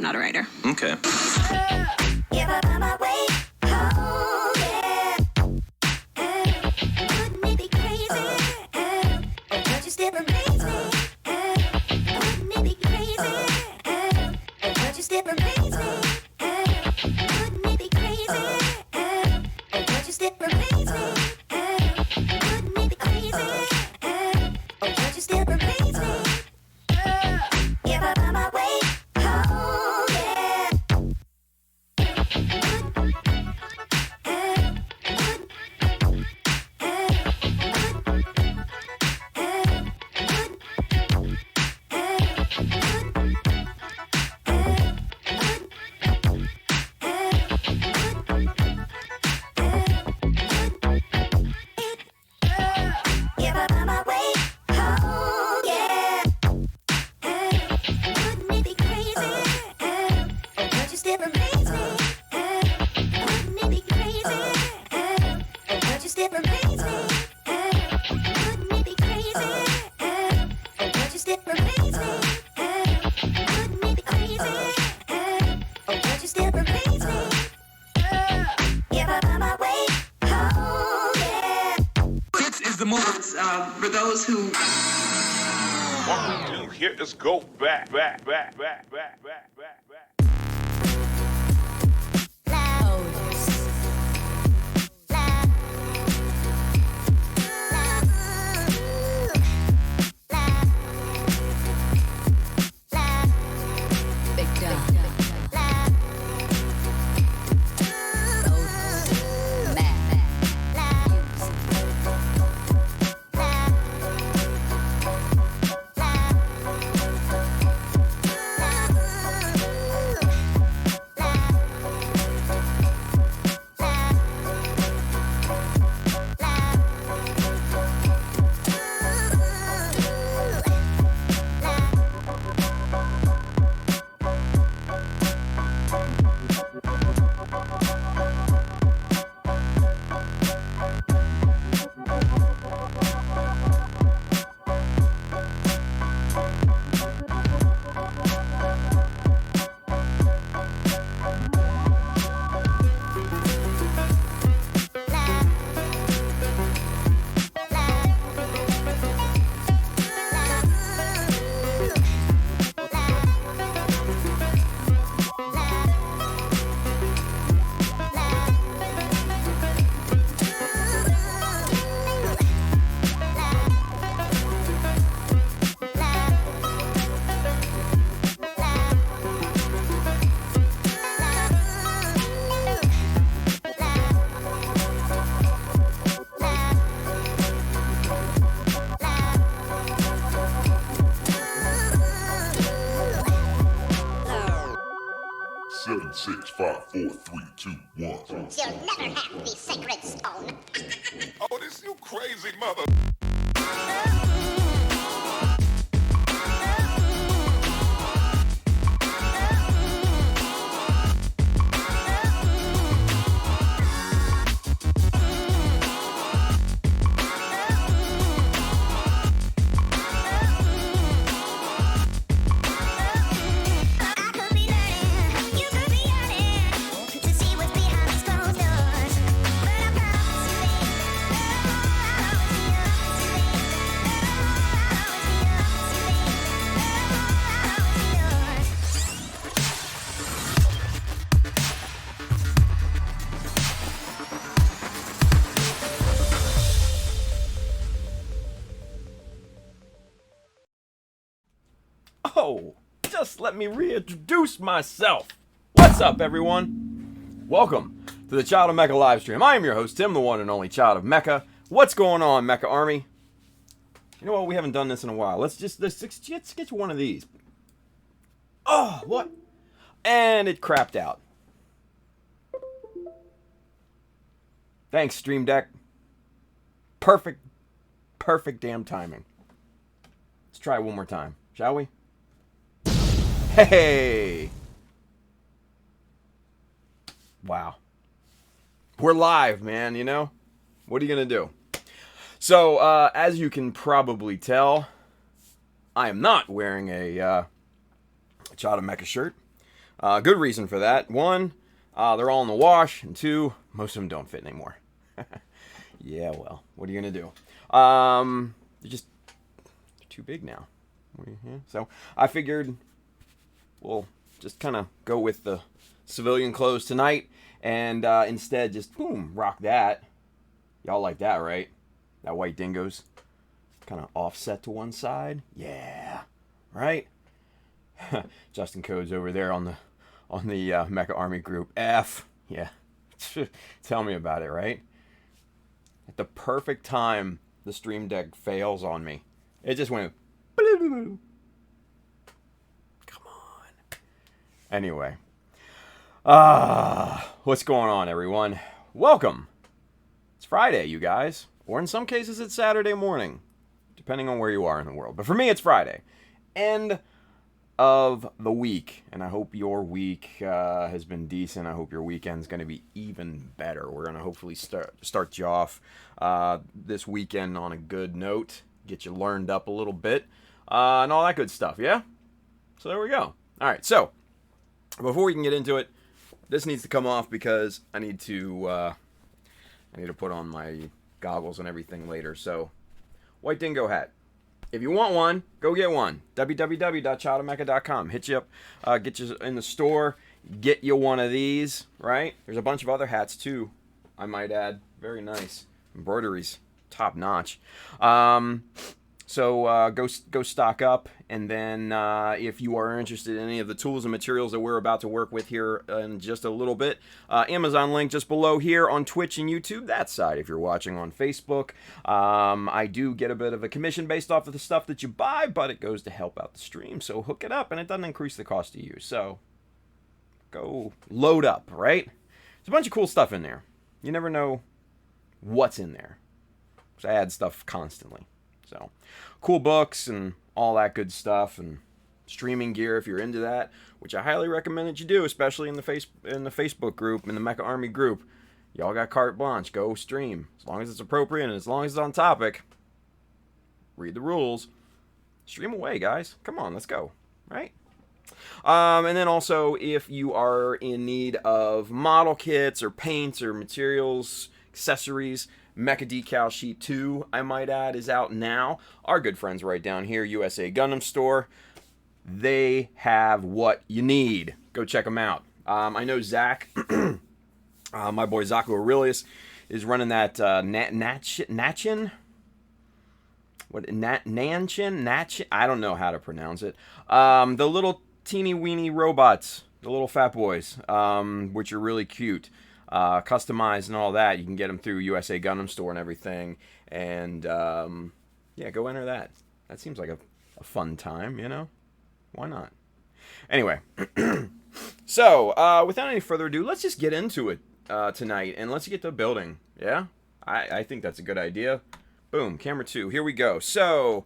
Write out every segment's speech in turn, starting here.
not a writer. Okay. For those who... What we do here is go back. Seven, 6, 5, 4, 3, 2, 1. You'll never have the sacred stone. Oh, this you crazy mother. Oh, just let me reintroduce myself. What's up, everyone? Welcome to the Child of Mecha livestream. I am your host, Tim, the one and only Child of Mecha. What's going on, Mecha Army? You know what? We haven't done this in a while. Let's get you one of these. Oh, what? And it crapped out. Thanks, Stream Deck. Perfect damn timing. Let's try it one more time, shall we? Hey! Wow. We're live, man, you know? What are you going to do? So, as you can probably tell, I am not wearing a Child of Mecha shirt. Good reason for that. One, they're all in the wash, and two, most of them don't fit anymore. Yeah, well, what are you gonna do? They're too big now. So I figured we'll just kind of go with the civilian clothes tonight, and instead just boom, rock that. Y'all like that, right? That white dingo's kind of offset to one side. Yeah, right. Justin Code's over there on the Mecha Army group. F, yeah. Tell me about it, right? At the perfect time, the Stream Deck fails on me. It just went. Come on. Anyway. What's going on, everyone? Welcome. It's Friday, you guys. Or in some cases, it's Saturday morning. Depending on where you are in the world. But for me, it's Friday. End of the week. And I hope your week has been decent. I hope your weekend's going to be even better. We're going to hopefully start you off this weekend on a good note. Get you learned up a little bit. And all that good stuff, yeah? So there we go. All right, so before we can get into it, this needs to come off because I need to put on my goggles and everything later. So, white dingo hat. If you want one, go get one. www.childofmecha.com. Hit you up, get you in the store, get you one of these, right? There's a bunch of other hats too, I might add. Very nice. Embroideries, top notch. So go stock up, and then if you are interested in any of the tools and materials that we're about to work with here in just a little bit, Amazon link just below here on Twitch and YouTube, that side if you're watching on Facebook. I do get a bit of a commission based off of the stuff that you buy, but it goes to help out the stream, so hook it up, and it doesn't increase the cost to you, so go load up, right? There's a bunch of cool stuff in there. You never know what's in there, because I add stuff constantly. So, cool books and all that good stuff, and streaming gear if you're into that, which I highly recommend that you do, especially in the Facebook group, in the Mecha Army group. Y'all got carte blanche. Go stream. As long as it's appropriate and as long as it's on topic. Read the rules. Stream away, guys. Come on, let's go. Right? And then also, if you are in need of model kits or paints or materials, accessories, Mecha Decal Sheet 2, I might add, is out now. Our good friends right down here, USA Gundam Store, they have what you need. Go check them out. I know Zach, my boy Zaku Aurelius, is running that Nanchin? I don't know how to pronounce it. The little teeny weeny robots, the little fat boys, which are really cute. Customized and all that. You can get them through USA Gundam Store and everything. And, yeah, go enter that. That seems like a fun time, you know? Why not? Anyway. So, without any further ado, let's just get into it tonight. And let's get to building. Yeah? I think that's a good idea. Boom. Camera 2. Here we go. So,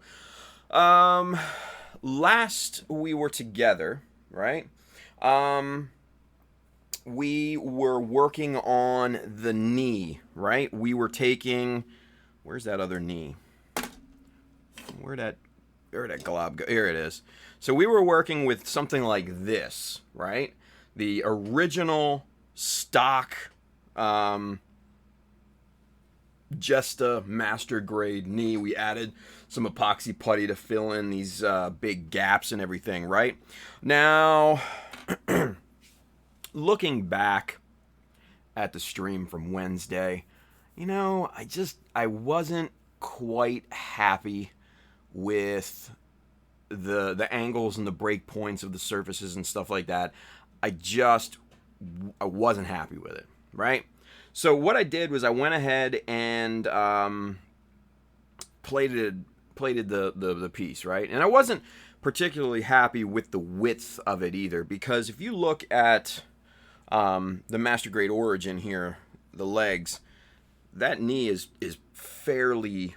last we were together, right? We were working on the knee, right? We were taking, where's that other knee? Where'd that glob go? Here it is. So we were working with something like this, right? The original stock Jesta master grade knee. We added some epoxy putty to fill in these big gaps and everything, right? Now, looking back at the stream from Wednesday, you know, I wasn't quite happy with the angles and the break points of the surfaces and stuff like that. I wasn't happy with it, right? So what I did was I went ahead and plated the piece, right? And I wasn't particularly happy with the width of it either, because if you look at the Master Grade Origin here, the legs, that knee is fairly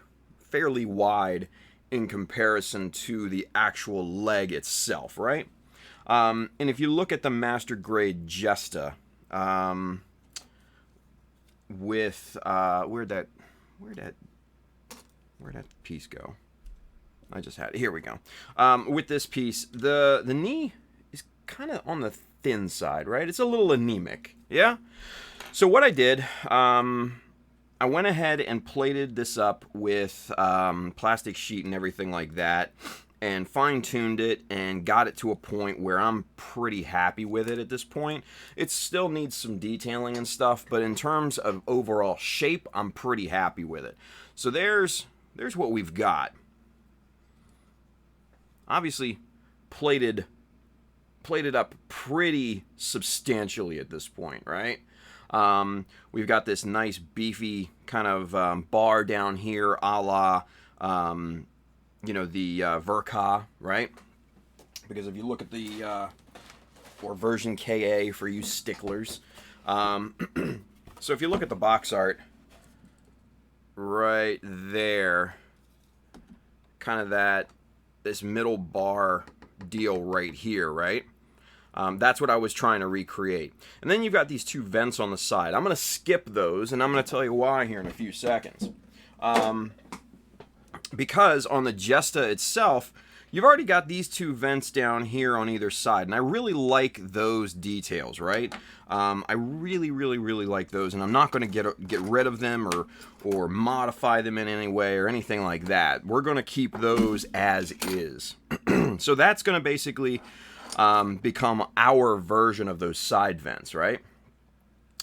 wide in comparison to the actual leg itself, right? And if you look at the Master Grade Jesta, with where'd that piece go? I just had it. Here we go. With this piece, the knee is kind of on the thin side, right? It's a little anemic, yeah? So what I did, I went ahead and plated this up with plastic sheet and everything like that, and fine-tuned it and got it to a point where I'm pretty happy with it at this point. It still needs some detailing and stuff, but in terms of overall shape, I'm pretty happy with it. So there's what we've got. Obviously, plated up pretty substantially at this point, right? We've got this nice beefy kind of bar down here, a la the Verka, right? Because if you look at the or version KA for you sticklers, so if you look at the box art right there, kind of this middle bar deal right here, right? That's what I was trying to recreate. And then you've got these two vents on the side. I'm going to skip those, and I'm going to tell you why here in a few seconds. Because on the Jesta itself, you've already got these two vents down here on either side, and I really like those details, right? I really, really, really like those, and I'm not going to get rid of them or modify them in any way or anything like that. We're going to keep those as is. So that's going to basically become our version of those side vents, right?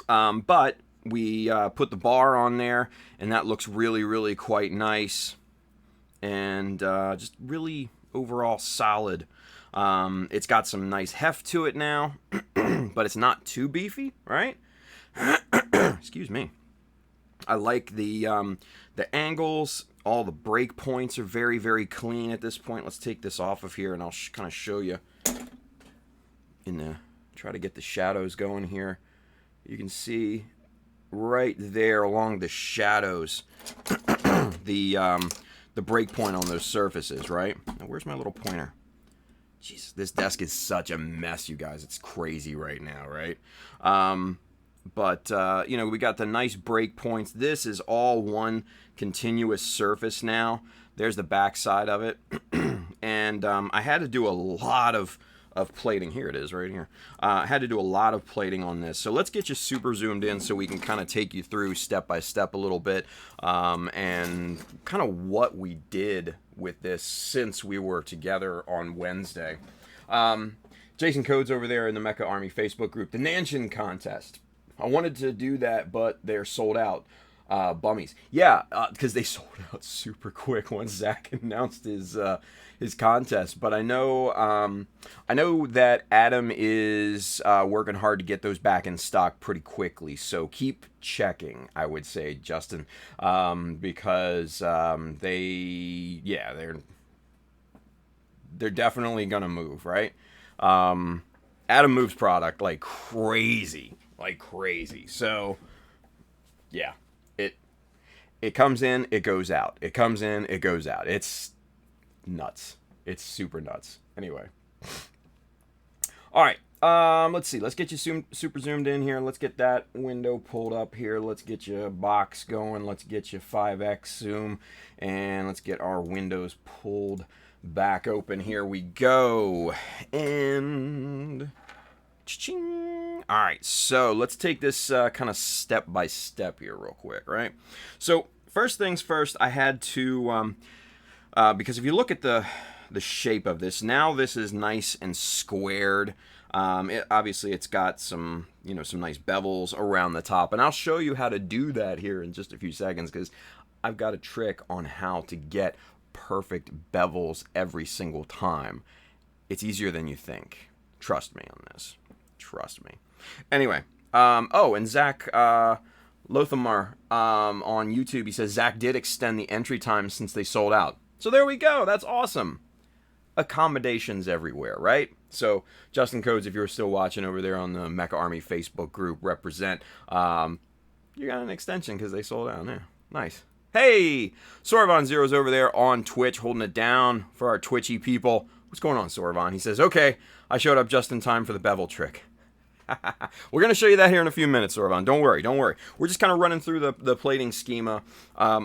But we put the bar on there, and that looks really, really quite nice, and just really overall solid. It's got some nice heft to it now, but it's not too beefy, right? Excuse me. I like the angles. All the break points are very, very clean at this point. Let's take this off of here, and I'll kind of show you. Try to get the shadows going here. You can see right there along the shadows the break point on those surfaces, right? Now, where's my little pointer? Jeez, this desk is such a mess, you guys. It's crazy right now, right? We got the nice break points. This is all one continuous surface now. There's the back side of it. And I had to do a lot of plating. Here it is right here. I had to do a lot of plating on this. So let's get you super zoomed in so we can kind of take you through step by step a little bit, and kind of what we did with this since we were together on Wednesday. Jason Codes over there in the Mecha Army Facebook group, the Nanshin contest. I wanted to do that, but they're sold out. Bummies. Yeah, because they sold out super quick once Zach announced his contest. But I know that Adam is working hard to get those back in stock pretty quickly. So keep checking, I would say, Justin, because they're definitely gonna move, right? Adam moves product like crazy. So yeah. It comes in, it goes out. It comes in, it goes out. It's nuts. It's super nuts. Anyway. All right. Let's see. Let's get you super zoomed in here. Let's get that window pulled up here. Let's get your box going. Let's get you 5x zoom. And let's get our windows pulled back open. Here we go. And... all right, so let's take this kind of step by step here real quick, right? So first things first, I had to, because if you look at the shape of this, now this is nice and squared. Obviously, it's got some nice bevels around the top, and I'll show you how to do that here in just a few seconds, because I've got a trick on how to get perfect bevels every single time. It's easier than you think. Trust me on this. Trust me. Anyway, and Zach Lothamar on YouTube, he says Zach did extend the entry time since they sold out. So there we go. That's awesome. Accommodations everywhere, right? So Justin Codes, if you're still watching over there on the Mecha Army Facebook group, represent. You got an extension because they sold out. Yeah, nice. Hey, Sorvon Zero's over there on Twitch holding it down for our Twitchy people. What's going on, Sorvon? He says, okay, I showed up just in time for the bevel trick. We're going to show you that here in a few minutes, Sorvon. Don't worry. We're just kind of running through the plating schema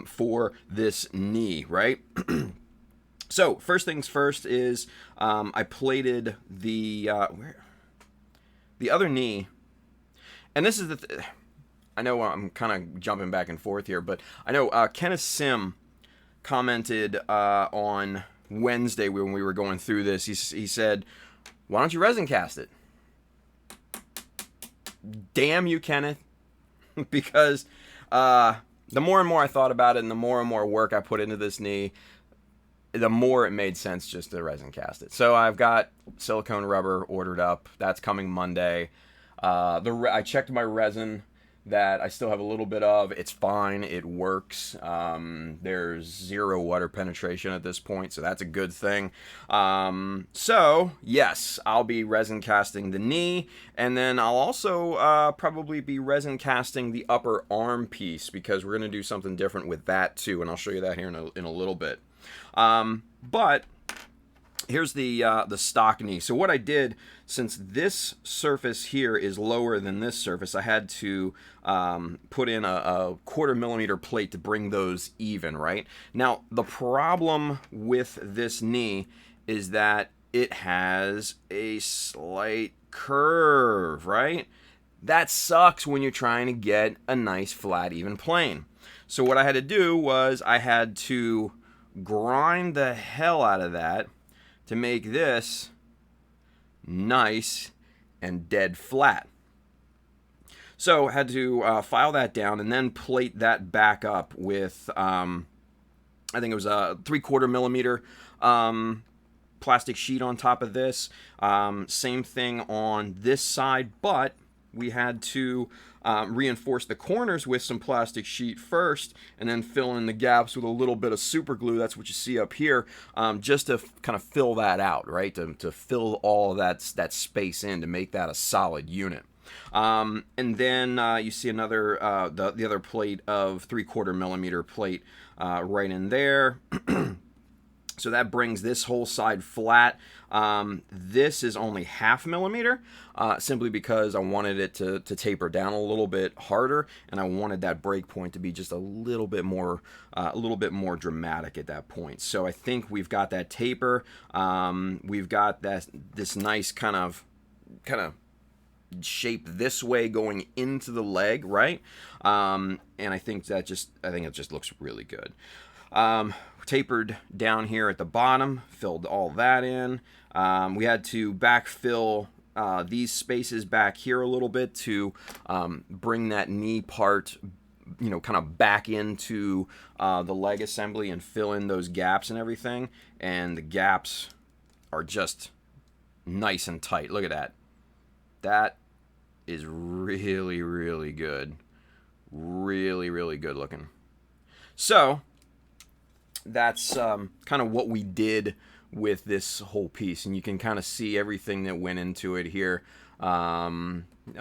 for this knee, right? So, first things first is I plated the... the other knee, and this is I know I'm kind of jumping back and forth here, but I know Kenneth Sim commented on Wednesday when we were going through this. He said, "Why don't you resin cast it?" Damn you, Kenneth, because the more and more I thought about it, and the more work I put into this knee, the more it made sense just to resin cast it. So I've got silicone rubber ordered up. That's coming Monday. I checked my resin that I still have a little bit of. It's fine. It works. There's 0 water penetration at this point, so that's a good thing. So, yes, I'll be resin casting the knee, and then I'll also probably be resin casting the upper arm piece, because we're going to do something different with that too, and I'll show you that here in a little bit. But here's the stock knee. So what I did, since this surface here is lower than this surface, I had to put in a 1/4 millimeter plate to bring those even, right? Now, the problem with this knee is that it has a slight curve, right? That sucks when you're trying to get a nice, flat, even plane. So what I had to do was I had to grind the hell out of that to make this nice and dead flat. So I had to file that down and then plate that back up with, I think it was a 3/4 millimeter plastic sheet on top of this. Same thing on this side, but we had to reinforce the corners with some plastic sheet first, and then fill in the gaps with a little bit of super glue. That's what you see up here, just to kind of fill that out, right? To fill all of that space in to make that a solid unit. And then you see another the other plate of 3/4 millimeter plate right in there. So that brings this whole side flat. This is only 1/2 millimeter, simply because I wanted it to taper down a little bit harder, and I wanted that break point to be just a little bit more dramatic at that point. So I think we've got that taper. We've got this nice kind of shape this way going into the leg, right? And I think it just looks really good. Tapered down here at the bottom, filled all that in. We had to backfill these spaces back here a little bit to bring that knee part, kind of back into the leg assembly and fill in those gaps and everything. And the gaps are just nice and tight. Look at that. That is really, really good. Really, really good looking. So that's kind of what we did with this whole piece, and you can kind of see everything that went into it here. A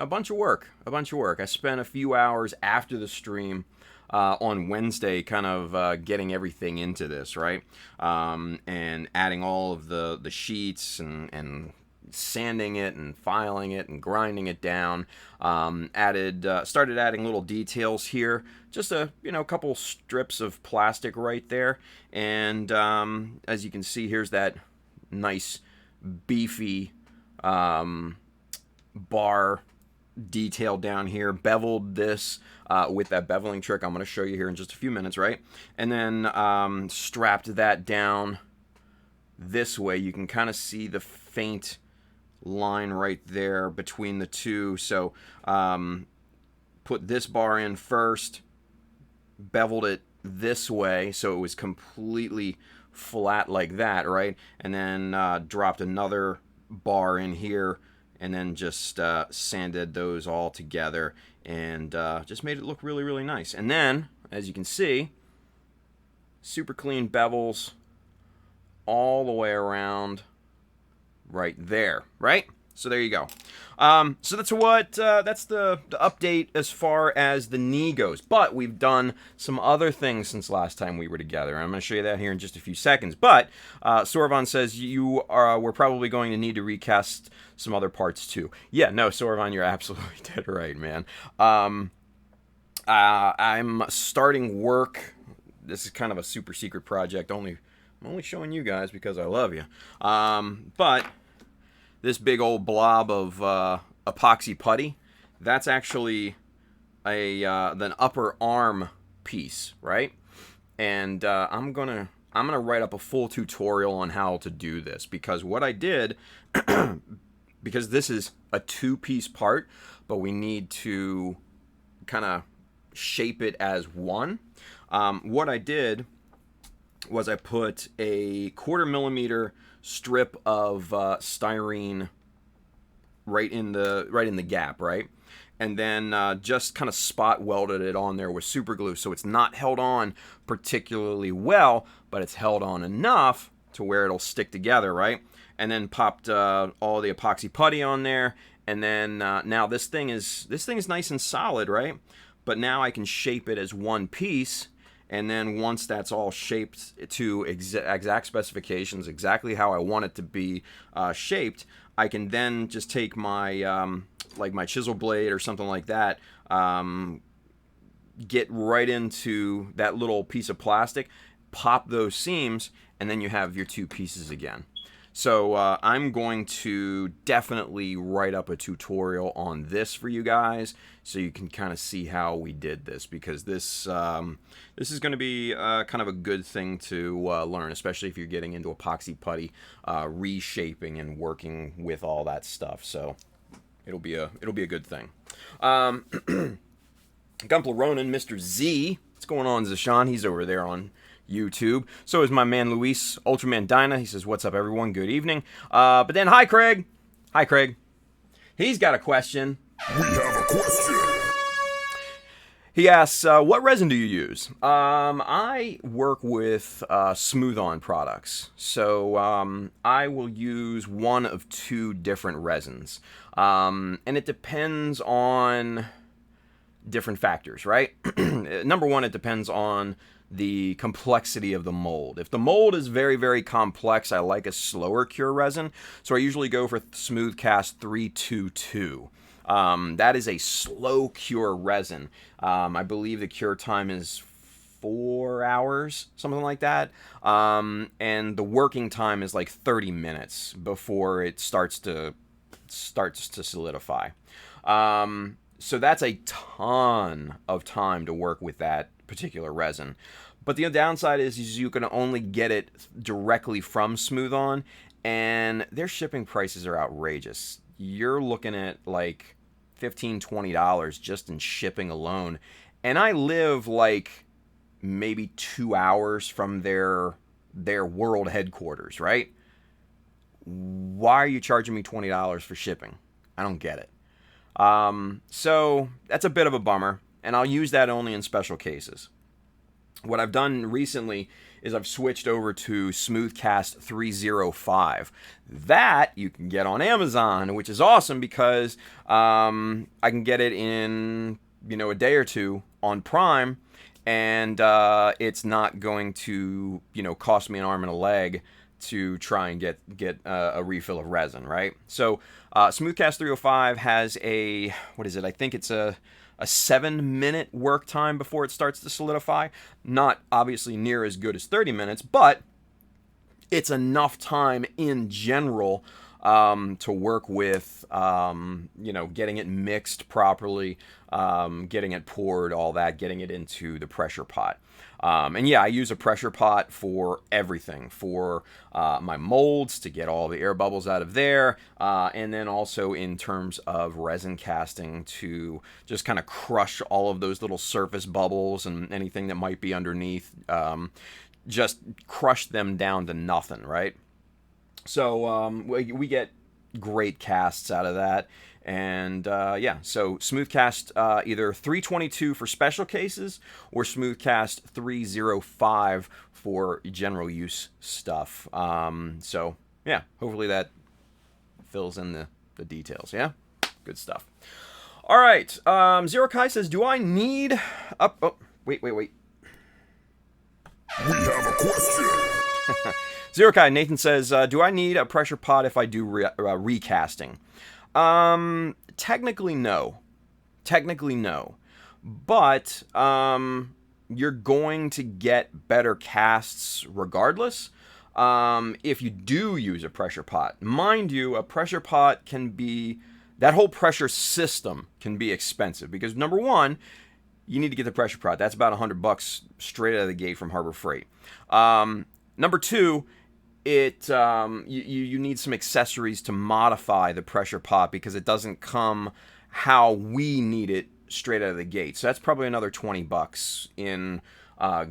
bunch of work. I spent a few hours after the stream on Wednesday kind of getting everything into this, right? And adding all of the sheets and sanding it and filing it and grinding it down. Started adding little details here, just a couple strips of plastic right there, and as you can see, here's that nice beefy bar detail down here. Beveled this with that beveling trick I'm going to show you here in just a few minutes, right? And then strapped that down this way. You can kind of see the faint line right there between the two. So put this bar in first, beveled it this way so it was completely flat like that, right? And then dropped another bar in here, and then just sanded those all together, and just made it look really, really nice. And then, as you can see, super clean bevels all the way around right there, right? So there you go. So that's the update as far as the knee goes. But we've done some other things since last time we were together. I'm going to show you that here in just a few seconds. But Sorvan says we're probably going to need to recast some other parts too. Yeah, no, Sorvan, you're absolutely dead right, man. I'm starting work. This is kind of a super secret project. I'm only showing you guys because I love you. But this big old blob of epoxy putty. That's actually an upper arm piece, right? And I'm gonna write up a full tutorial on how to do this, because what I did, because this is a 2-piece part, but we need to kind of shape it as one. What I did was I put a 1/4 millimeter strip of styrene right in the gap, right? And then just kind of spot welded it on there with super glue, so it's not held on particularly well, but it's held on enough to where it'll stick together, right? And then popped all the epoxy putty on there, and then now this thing is nice and solid, right? But now I can shape it as one piece, and then once that's all shaped to exact specifications, exactly how I want it to be shaped, I can then just take my like my chisel blade or something like that, get right into that little piece of plastic, pop those seams, and then you have your 2 pieces again. So I'm going to definitely write up a tutorial on this for you guys, so you can kind of see how we did this, because this is going to be kind of a good thing to learn, especially if you're getting into epoxy putty, reshaping and working with all that stuff. So it'll be a good thing. Gumpler Ronan, Mr. Z, what's going on, Zashawn? He's over there on YouTube. So is my man Luis, Ultraman Dyna. He says, what's up, everyone? Good evening. But then, hi, Craig. Hi, Craig. He's got a question. We have a question. He asks, what resin do you use? I work with smooth-on products. So I will use one of 2 different resins. And it depends on different factors, right? Number one, it depends on the complexity of the mold. If the mold is very, very complex, I like a slower cure resin. So I usually go for Smooth Cast 322. That is a slow cure resin. I believe the cure time is 4 hours, something like that. And the working time is like 30 minutes before it starts to solidify. So that's a ton of time to work with that particular resin. But the downside is you can only get it directly from Smooth On, and their shipping prices are outrageous. You're looking at like $15, $20 just in shipping alone. And I live like maybe 2 hours from their world headquarters, right? Why are you charging me $20 for shipping? I don't get it. So that's a bit of a bummer, and I'll use that only in special cases. What I've done recently is I've switched over to Smoothcast 305. That you can get on Amazon, which is awesome because I can get it in a day or 2 on Prime, and it's not going to cost me an arm and a leg to try and get a refill of resin, right? So Smoothcast 305 has I think it's a 7-minute work time before it starts to solidify. Not obviously near as good as 30 minutes, but it's enough time in general to work with, getting it mixed properly, getting it poured, all that, getting it into the pressure pot. And yeah, I use a pressure pot for everything, for my molds to get all the air bubbles out of there, and then also in terms of resin casting to just kind of crush all of those little surface bubbles and anything that might be underneath, just crush them down to nothing, right? So we get great casts out of that. And so Smoothcast either 322 for special cases or Smoothcast 305 for general use stuff. So yeah, hopefully that fills in the details. Yeah, good stuff. All right, Zero Kai says, do I need up? Oh, wait. We have a question. Zero Kai, Nathan says, do I need a pressure pot if I do recasting? Technically no. But you're going to get better casts regardless if you do use a pressure pot. Mind you, a pressure pot that whole pressure system can be expensive because number one, you need to get the pressure pot. That's about $100 straight out of the gate from Harbor Freight. Number two, you need some accessories to modify the pressure pot because it doesn't come how we need it straight out of the gate. So that's probably another $20 in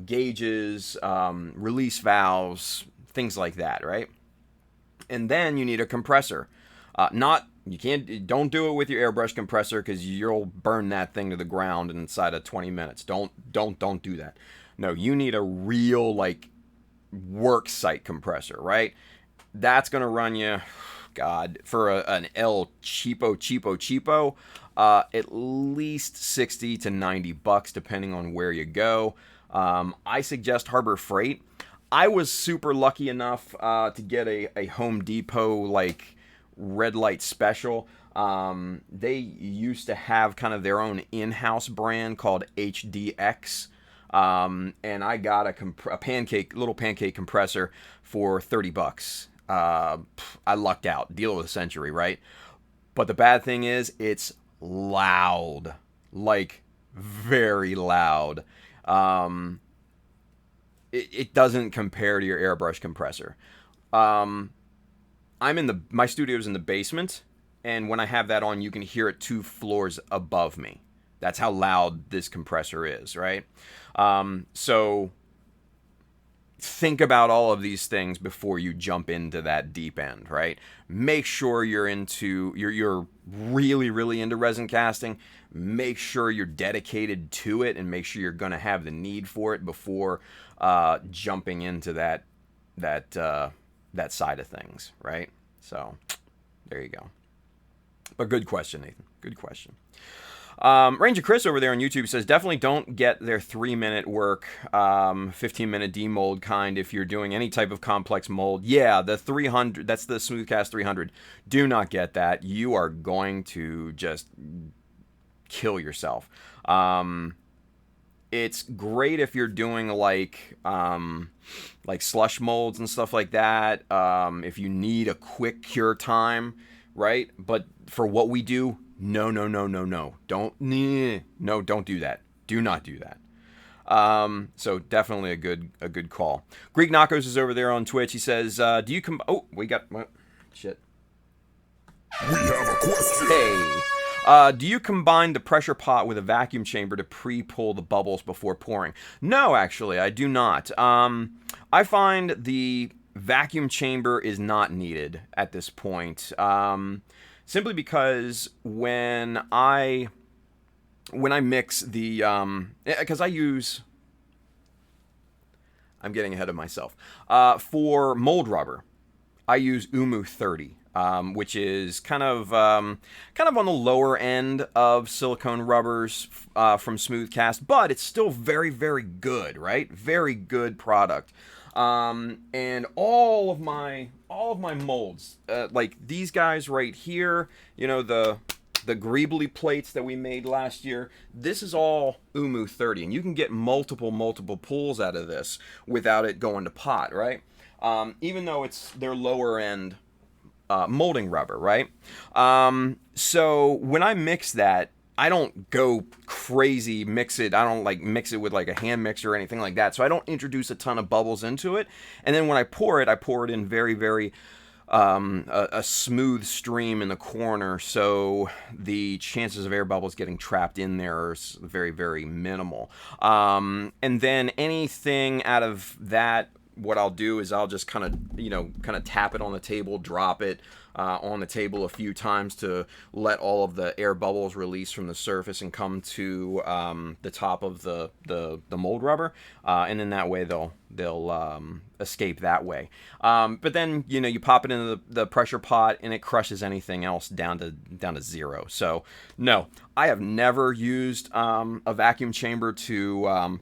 gauges, release valves, things like that, right? And then you need a compressor. Don't do it with your airbrush compressor because you'll burn that thing to the ground inside of 20 minutes. Don't do that. No, you need a real like work site compressor, right? That's gonna run you, God, for an L cheapo, at least $60 to $90 depending on where you go. I suggest Harbor Freight. I was super lucky enough to get a Home Depot like red light special. They used to have kind of their own in-house brand called HDX. And I got a little pancake compressor for $30. I lucked out. Deal of the century, right? But the bad thing is, it's loud, like very loud. It doesn't compare to your airbrush compressor. My studio's in the basement, and when I have that on, you can hear it 2 floors above me. That's how loud this compressor is, right? So think about all of these things before you jump into that deep end, right? Make sure you're really, really into resin casting. Make sure you're dedicated to it, and make sure you're going to have the need for it before jumping into that side of things, right? So there you go. But good question, Nathan. Good question. Ranger Chris over there on YouTube says, definitely don't get their 3-minute work, 15-minute demold kind if you're doing any type of complex mold. Yeah, the 300, that's the Smoothcast 300. Do not get that. You are going to just kill yourself. It's great if you're doing like slush molds and stuff like that. If you need a quick cure time, right? But for what we do, no. Don't do that. Do not do that. So definitely a good call. Greek Knockos is over there on Twitch. He says, do you shit. We have a question. Hey. Do you combine the pressure pot with a vacuum chamber to pre-pull the bubbles before pouring? No, actually, I do not. I find the vacuum chamber is not needed at this point. Simply because when I mix the because I'm getting ahead of myself. For mold rubber, I use Umu 30. Which is kind of on the lower end of silicone rubbers from Smoothcast, but it's still very, very good, right? Very good product. And all of my molds, like these guys right here, you know, the greebly plates that we made last year, this is all Umu 30, and you can get multiple pulls out of this without it going to pot, right? Even though it's their lower end molding rubber, right? So when I mix that, I don't go crazy mix it. I don't like mix it with like a hand mixer or anything like that. So I don't introduce a ton of bubbles into it. And then when I pour it in very, very a smooth stream in the corner. So the chances of air bubbles getting trapped in there are very, very minimal. And then anything out of that, what I'll do is I'll just kind of tap it on the table, drop it on the table a few times to let all of the air bubbles release from the surface and come to the top of the mold rubber, and then that way they'll escape that way. But then you pop it into the pressure pot and it crushes anything else down to zero. So no, I have never used a vacuum chamber to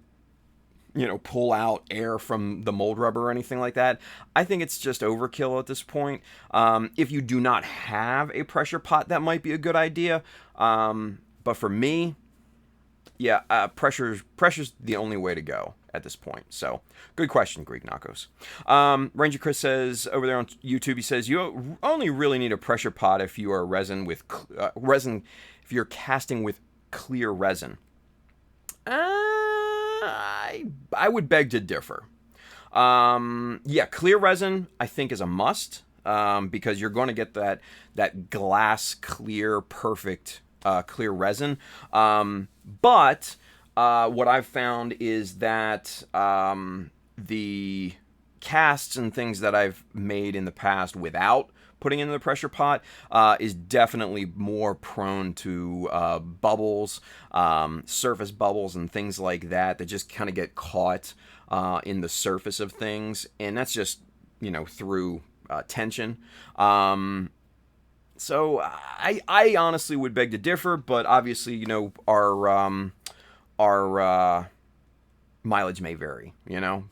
pull out air from the mold rubber or anything like that. I think it's just overkill at this point. If you do not have a pressure pot, that might be a good idea. But for me, yeah, pressure's the only way to go at this point. So, good question, Greek Knockos. Ranger Chris says over there on YouTube, he says you only really need a pressure pot if you are if you're casting with clear resin. I would beg to differ. Yeah, clear resin I think is a must, because you're going to get that glass clear, perfect clear resin. But what I've found is that the casts and things that I've made in the past without putting in the pressure pot is definitely more prone to bubbles, surface bubbles, and things like that just kind of get caught in the surface of things, and that's just through tension. So I honestly would beg to differ, but obviously our mileage may vary,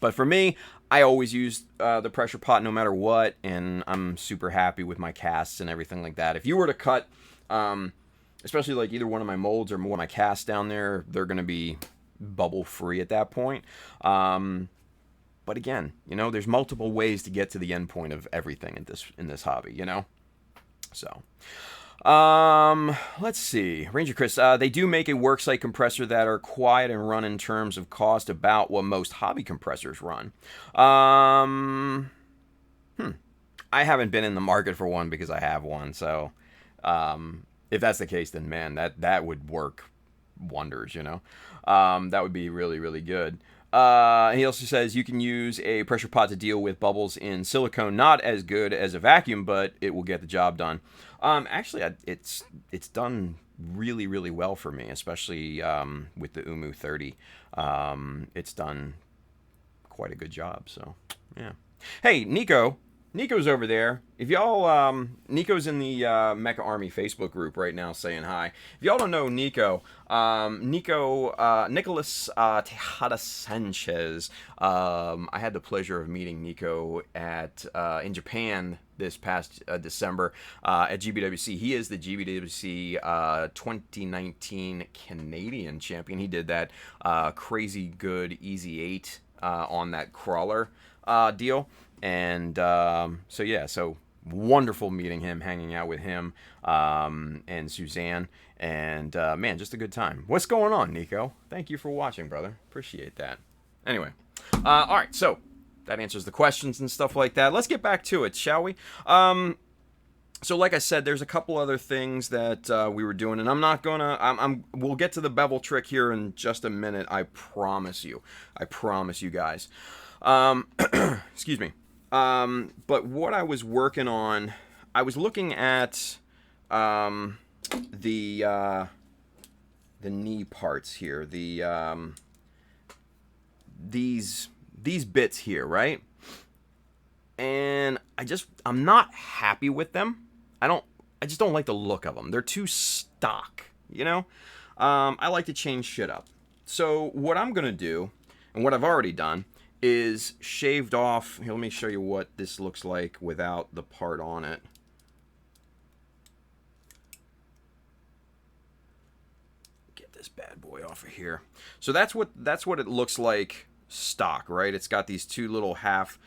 But for me, I always use the pressure pot no matter what, and I'm super happy with my casts and everything like that. If you were to cut, especially like either one of my molds or one of my casts down there, they're going to be bubble free at that point. But again, there's multiple ways to get to the end point of everything in this hobby, So, let's see. Ranger Chris, they do make a worksite compressor that are quiet and run in terms of cost about what most hobby compressors run. I haven't been in the market for one because I have one. So, if that's the case, then man, that would work wonders, that would be really, really good. He also says you can use a pressure pot to deal with bubbles in silicone. Not as good as a vacuum, but it will get the job done. Actually, it's done really, really well for me, especially with the Umu 30. It's done quite a good job. So, yeah. Hey, Nico's over there. If y'all, Nico's in the Mecha Army Facebook group right now saying hi. If y'all don't know Nicolas Tejada Sanchez. I had the pleasure of meeting Nico in Japan this past December at GBWC. He is the GBWC 2019 Canadian champion. He did that crazy good Easy 8 on that crawler deal. And so wonderful meeting him, hanging out with him and Suzanne, and man, just a good time. What's going on, Nico? Thank you for watching, brother. Appreciate that. Anyway, all right, so that answers the questions and stuff like that. Let's get back to it, shall we? So like I said, there's a couple other things that we were doing, and I'm not gonna. We'll get to the bevel trick here in just a minute. I promise you. I promise you guys. Excuse me. But what I was working on, I was looking at the knee parts here, these bits here, right? And I'm not happy with them. I just don't like the look of them. They're too stock, I like to change shit up. So what I'm gonna do, and what I've already done, is shaved off. Here, let me show you what this looks like without the part on it. Get this bad boy off of here. So that's what it looks like stock, right? It's got these two little half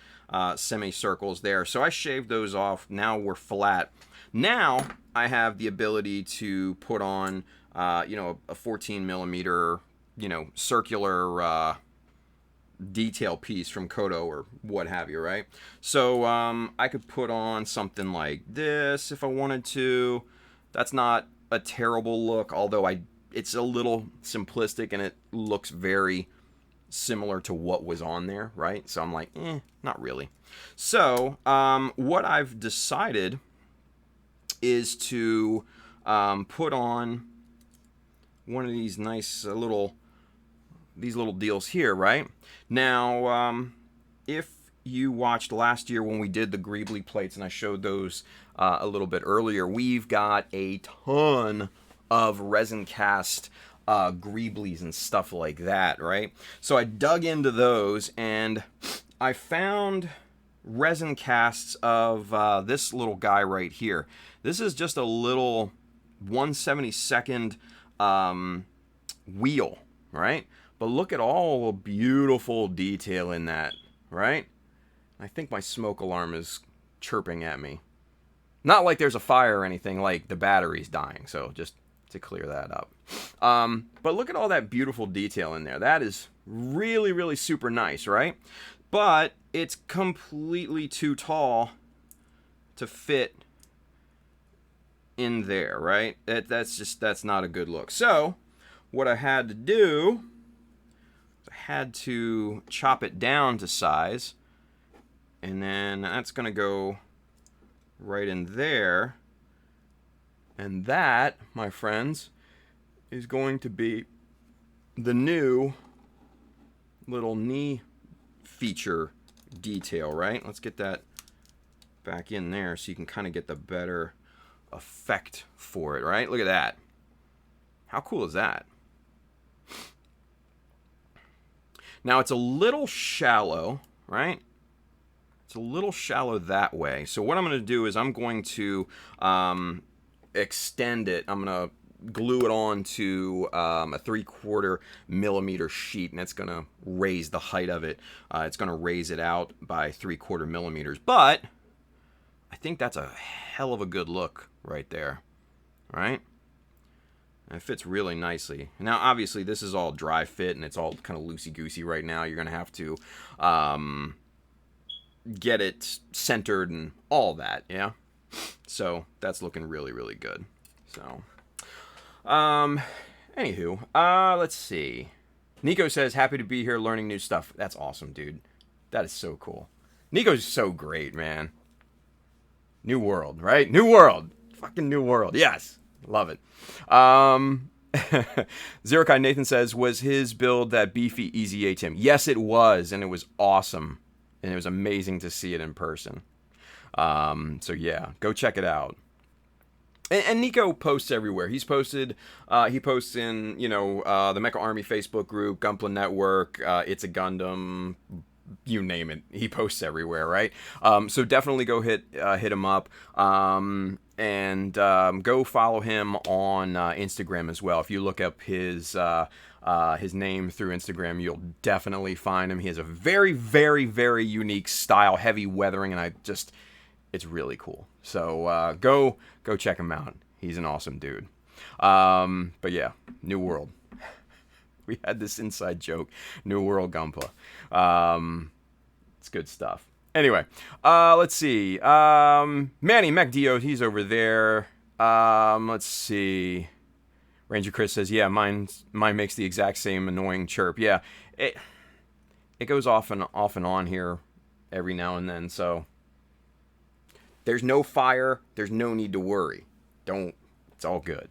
semicircles there. So I shaved those off. Now we're flat. Now I have the ability to put on a 14 millimeter circular detail piece from Kodo or what have you, right? So I could put on something like this if I wanted to. That's not a terrible look, although it's a little simplistic and it looks very similar to what was on there, right? So I'm like, not really. So what I've decided is to put on one of these nice little deals here, right? Now, if you watched last year when we did the greebly plates, and I showed those a little bit earlier, we've got a ton of resin cast greeblies and stuff like that, right? So I dug into those, and I found resin casts of this little guy right here. This is just a little 1/72nd wheel, right? But look at all the beautiful detail in that, right? I think my smoke alarm is chirping at me. Not like there's a fire or anything, like the battery's dying, so just to clear that up. But look at all that beautiful detail in there. That is really, really super nice, right? But it's completely too tall to fit in there, right? That's not a good look. So what I had to do, I had to chop it down to size, and then that's gonna go right in there, and that, my friends, is going to be the new little knee feature detail, right? Let's get that back in there so you can kind of get the better effect for it, right? Look at that. How cool is that? Now it's a little shallow, right? It's a little shallow that way. So what I'm going to do is I'm going to extend it. I'm going to glue it on to a 3/4 millimeter sheet, and it's going to raise the height of it. It's going to raise it out by 3/4 millimeters. But I think that's a hell of a good look right there, right? And it fits really nicely. Now, obviously, this is all dry fit, and it's all kind of loosey-goosey right now. You're going to have to get it centered and all that, yeah? So that's looking really, really good. So, anywho, let's see. Nico says, happy to be here learning new stuff. That's awesome, dude. That is so cool. Nico's so great, man. New world, right? New world. Fucking new world. Yes. Love it. Zerokai Nathan says, was his build that beefy Easy A Tim? Yes, it was, and it was awesome. And it was amazing to see it in person. So yeah, go check it out. And Nico posts everywhere. He posts in, the Mecha Army Facebook group, Gunpla Network, It's a Gundam, you name it. He posts everywhere, right? So definitely go hit him up. And go follow him on Instagram as well. If you look up his name through Instagram, you'll definitely find him. He has a very, very, very unique style, heavy weathering, and it's really cool. So go check him out. He's an awesome dude. But yeah, New World. We had this inside joke. New World Gunpla. It's good stuff. Anyway, let's see. Manny MacDio, he's over there. Let's see. Ranger Chris says, yeah, mine makes the exact same annoying chirp. Yeah, it goes off and on here every now and then. So there's no fire. There's no need to worry. It's all good.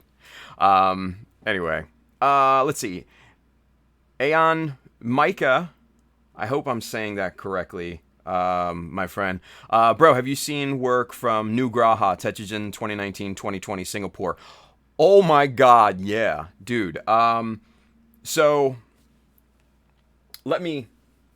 Anyway, let's see. Aeon Micah, I hope I'm saying that correctly. My friend. Bro, have you seen work from New Graha, Tetsugen 2019-2020 Singapore? Oh my god, yeah. Dude, so let me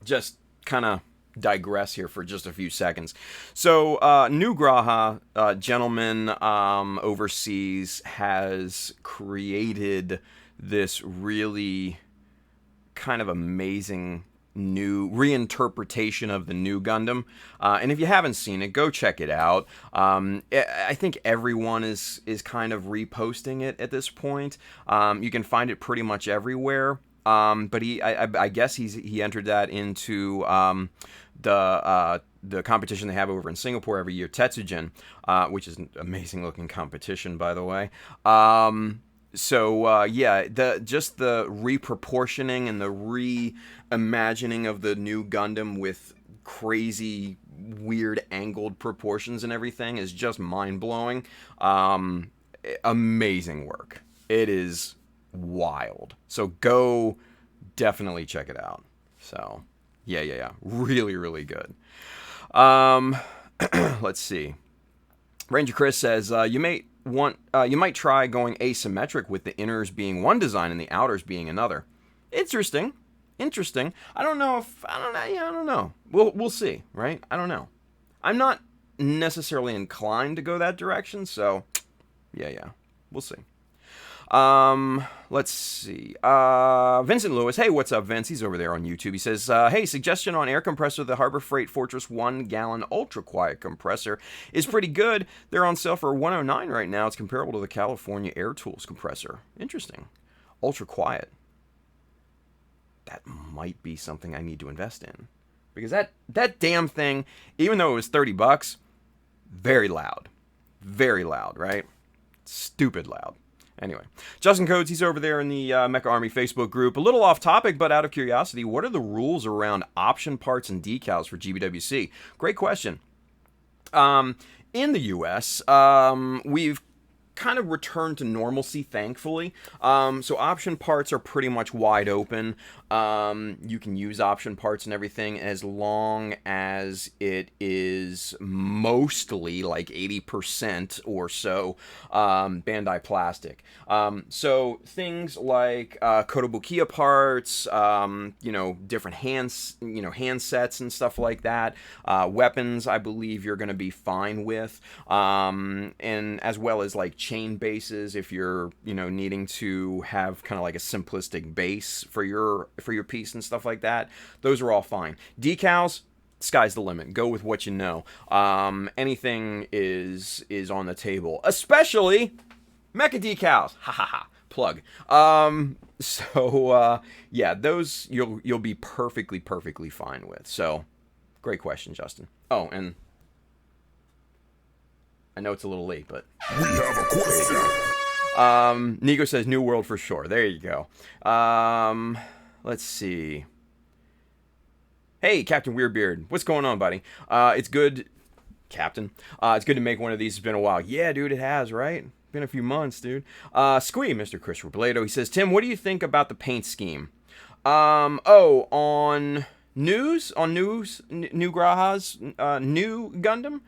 just kind of digress here for just a few seconds. So, New Graha, gentleman overseas, has created this really kind of amazing new reinterpretation of the new Gundam, and if you haven't seen it, go check it out. I think everyone is kind of reposting it at this point. You can find it pretty much everywhere, but I guess he entered that into the competition they have over in Singapore every year, Tetsugen, which is an amazing looking competition, by the way. So yeah, the reproportioning and the reimagining of the new Gundam with crazy, weird, angled proportions and everything is just mind-blowing. Amazing work. It is wild. So go definitely check it out. So yeah. Really, really good. Let's see. Ranger Chris says, you might try going asymmetric with the inners being one design and the outers being another. Interesting. I don't know. We'll see, right? I don't know. I'm not necessarily inclined to go that direction, so yeah. We'll see. Let's see. Vincent Lewis. Hey, what's up, Vince? He's over there on YouTube. He says, hey, suggestion on air compressor. The Harbor Freight Fortress 1-gallon ultra quiet compressor is pretty good. They're on sale for $109 right now. It's comparable to the California Air Tools compressor. Interesting. Ultra quiet. That might be something I need to invest in. Because that damn thing, even though it was $30, very loud. Very loud, right? Stupid loud. Anyway, Justin Coates, he's over there in the Mecha Army Facebook group. A little off topic, but out of curiosity, what are the rules around option parts and decals for GBWC? Great question. In the U.S., we've kind of returned to normalcy, thankfully. So option parts are pretty much wide open. You can use option parts and everything as long as it is mostly like 80% or so Bandai plastic. So things like Kotobukiya parts, different handsets and stuff like that. Weapons, I believe you're going to be fine with, and as well as like chain bases if you're needing to have kind of like a simplistic base for your piece and stuff like that. Those are all fine. Decals, sky's the limit. Go with what you know. Anything is on the table, especially Mecha Decals. Ha ha ha. Plug. Yeah, those you'll be perfectly fine with. So, great question, Justin. Oh, and I know it's a little late, but We have a question. Nico says New World for sure. There you go. Let's see. Hey, Captain Weirdbeard. What's going on, buddy? It's good, Captain. It's good to make one of these. It's been a while. Yeah, dude, it has, right? Been a few months, dude. Squee, Mr. Christopher Blado. He says, Tim, what do you think about the paint scheme? On news? On news? New Graha's new Gundam?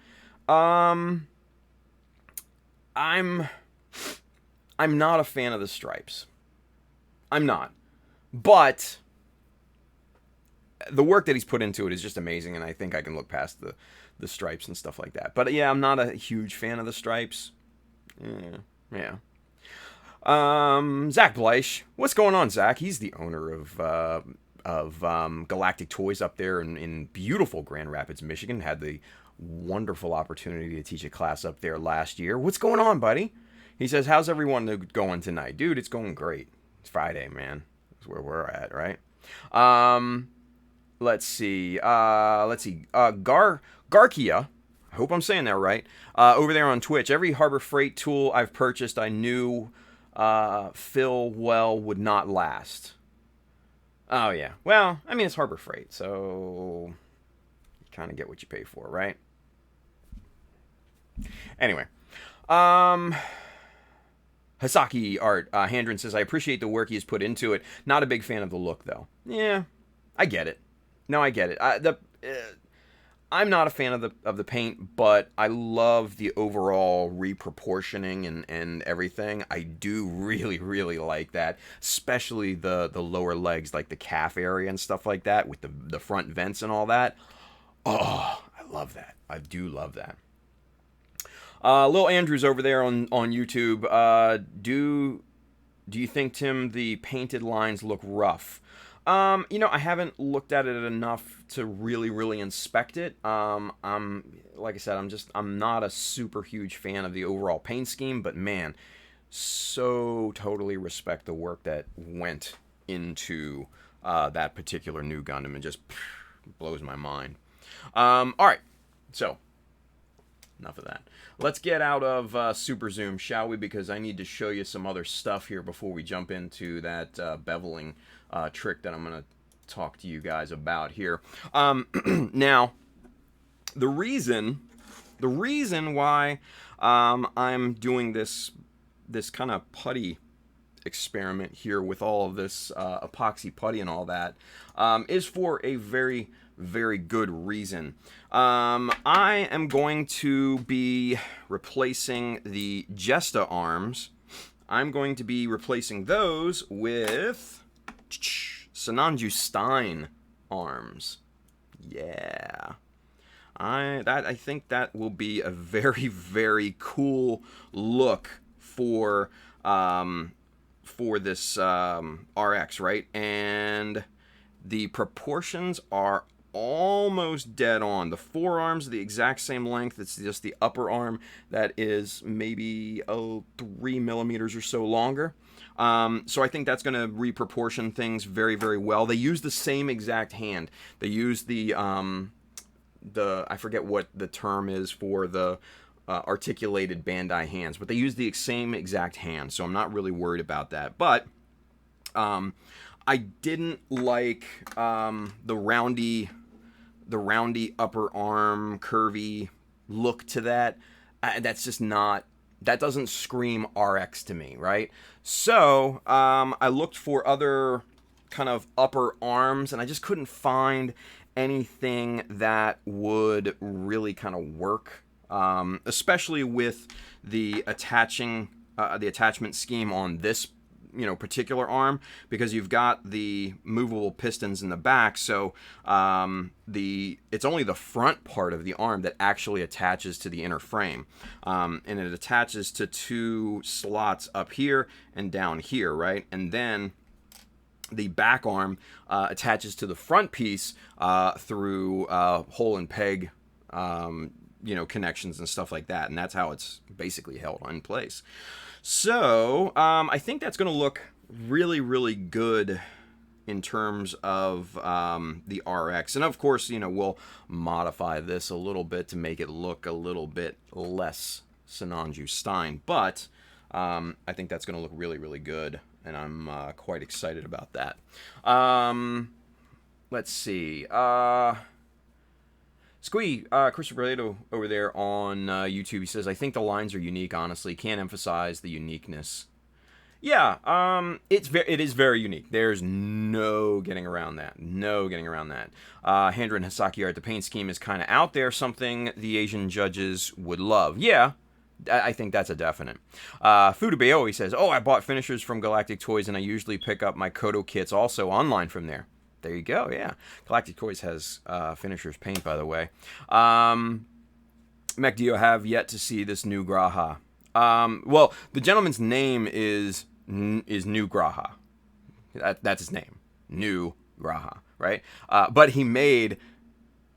I'm not a fan of the stripes. I'm not. But the work that he's put into it is just amazing, and I think I can look past the stripes and stuff like that. But yeah, I'm not a huge fan of the stripes. Yeah. Zach Bleish. What's going on, Zach? He's the owner of Galactic Toys up there in beautiful Grand Rapids, Michigan. Had the wonderful opportunity to teach a class up there last year. What's going on, buddy? He says, how's everyone going tonight? Dude, it's going great. It's Friday, man. That's where we're at, right? Let's see. Garkia, I hope I'm saying that right, over there on Twitch. Every Harbor Freight tool I've purchased, I knew Phil well would not last. Oh, yeah. Well, I mean, it's Harbor Freight, so you kind of get what you pay for, right? Anyway. Hasaki Art, Handren says, I appreciate the work he has put into it. Not a big fan of the look, though. Yeah, I get it. No, I get it. I'm not a fan of the paint, but I love the overall reproportioning and everything. I do really like that, especially the lower legs, like the calf area and stuff like that, with the front vents and all that. Oh, I love that. I do love that. Lil Andrew's over there on YouTube. Do you think, Tim, the painted lines look rough? I haven't looked at it enough to really inspect it. Like I said, I'm not a super huge fan of the overall paint scheme, but man, so totally respect the work that went into that particular new Gundam. It just blows my mind. All right, so enough of that. Let's get out of Super Zoom, shall we? Because I need to show you some other stuff here before we jump into that beveling trick that I'm going to talk to you guys about here. Now, the reason why I'm doing this kind of putty experiment here with all of this epoxy putty and all that is for a very good reason. I am going to be replacing the Jesta Arms. I'm going to be replacing those with Sananju Stein arms. Yeah. I think that will be a very cool look for for this RX, right? And the proportions are almost dead on. The forearms are the exact same length. It's just the upper arm that is maybe 3 millimeters or so longer. So I think that's going to reproportion things very, very well. They use the same exact hand. They use the I forget what the term is for the articulated Bandai hands, but they use the same exact hand. So I'm not really worried about that. But I didn't like the roundy upper arm, curvy look to that. That's just not, that doesn't scream RX to me, right? So I looked for other kind of upper arms, and I just couldn't find anything that would really kind of work, especially with the attachment scheme on this particular arm, because you've got the movable pistons in the back, so it's only the front part of the arm that actually attaches to the inner frame, and it attaches to 2 slots up here and down here, right? And then the back arm attaches to the front piece through hole and peg connections and stuff like that, and that's how it's basically held in place. So I think that's going to look really, really good in terms of the RX. And of course, we'll modify this a little bit to make it look a little bit less Sinanju Stein. But I think that's going to look really, really good. And I'm quite excited about that. Let's see. Squee, Christopher Lato over there on YouTube, he says, I think the lines are unique, honestly. Can't emphasize the uniqueness. Yeah, it is very unique. There's no getting around that. No getting around that. Handra and Hisaki art, the paint scheme is kind of out there, something the Asian judges would love. Yeah, I think that's a definite. Fudubeo, he says, I bought finishers from Galactic Toys, and I usually pick up my Kodo kits also online from there. There you go, yeah. Galactic Toys has finishers paint, by the way. MacDio have yet to see this new Graha. Well, the gentleman's name is New Graha. That's his name. New Graha, right? But he made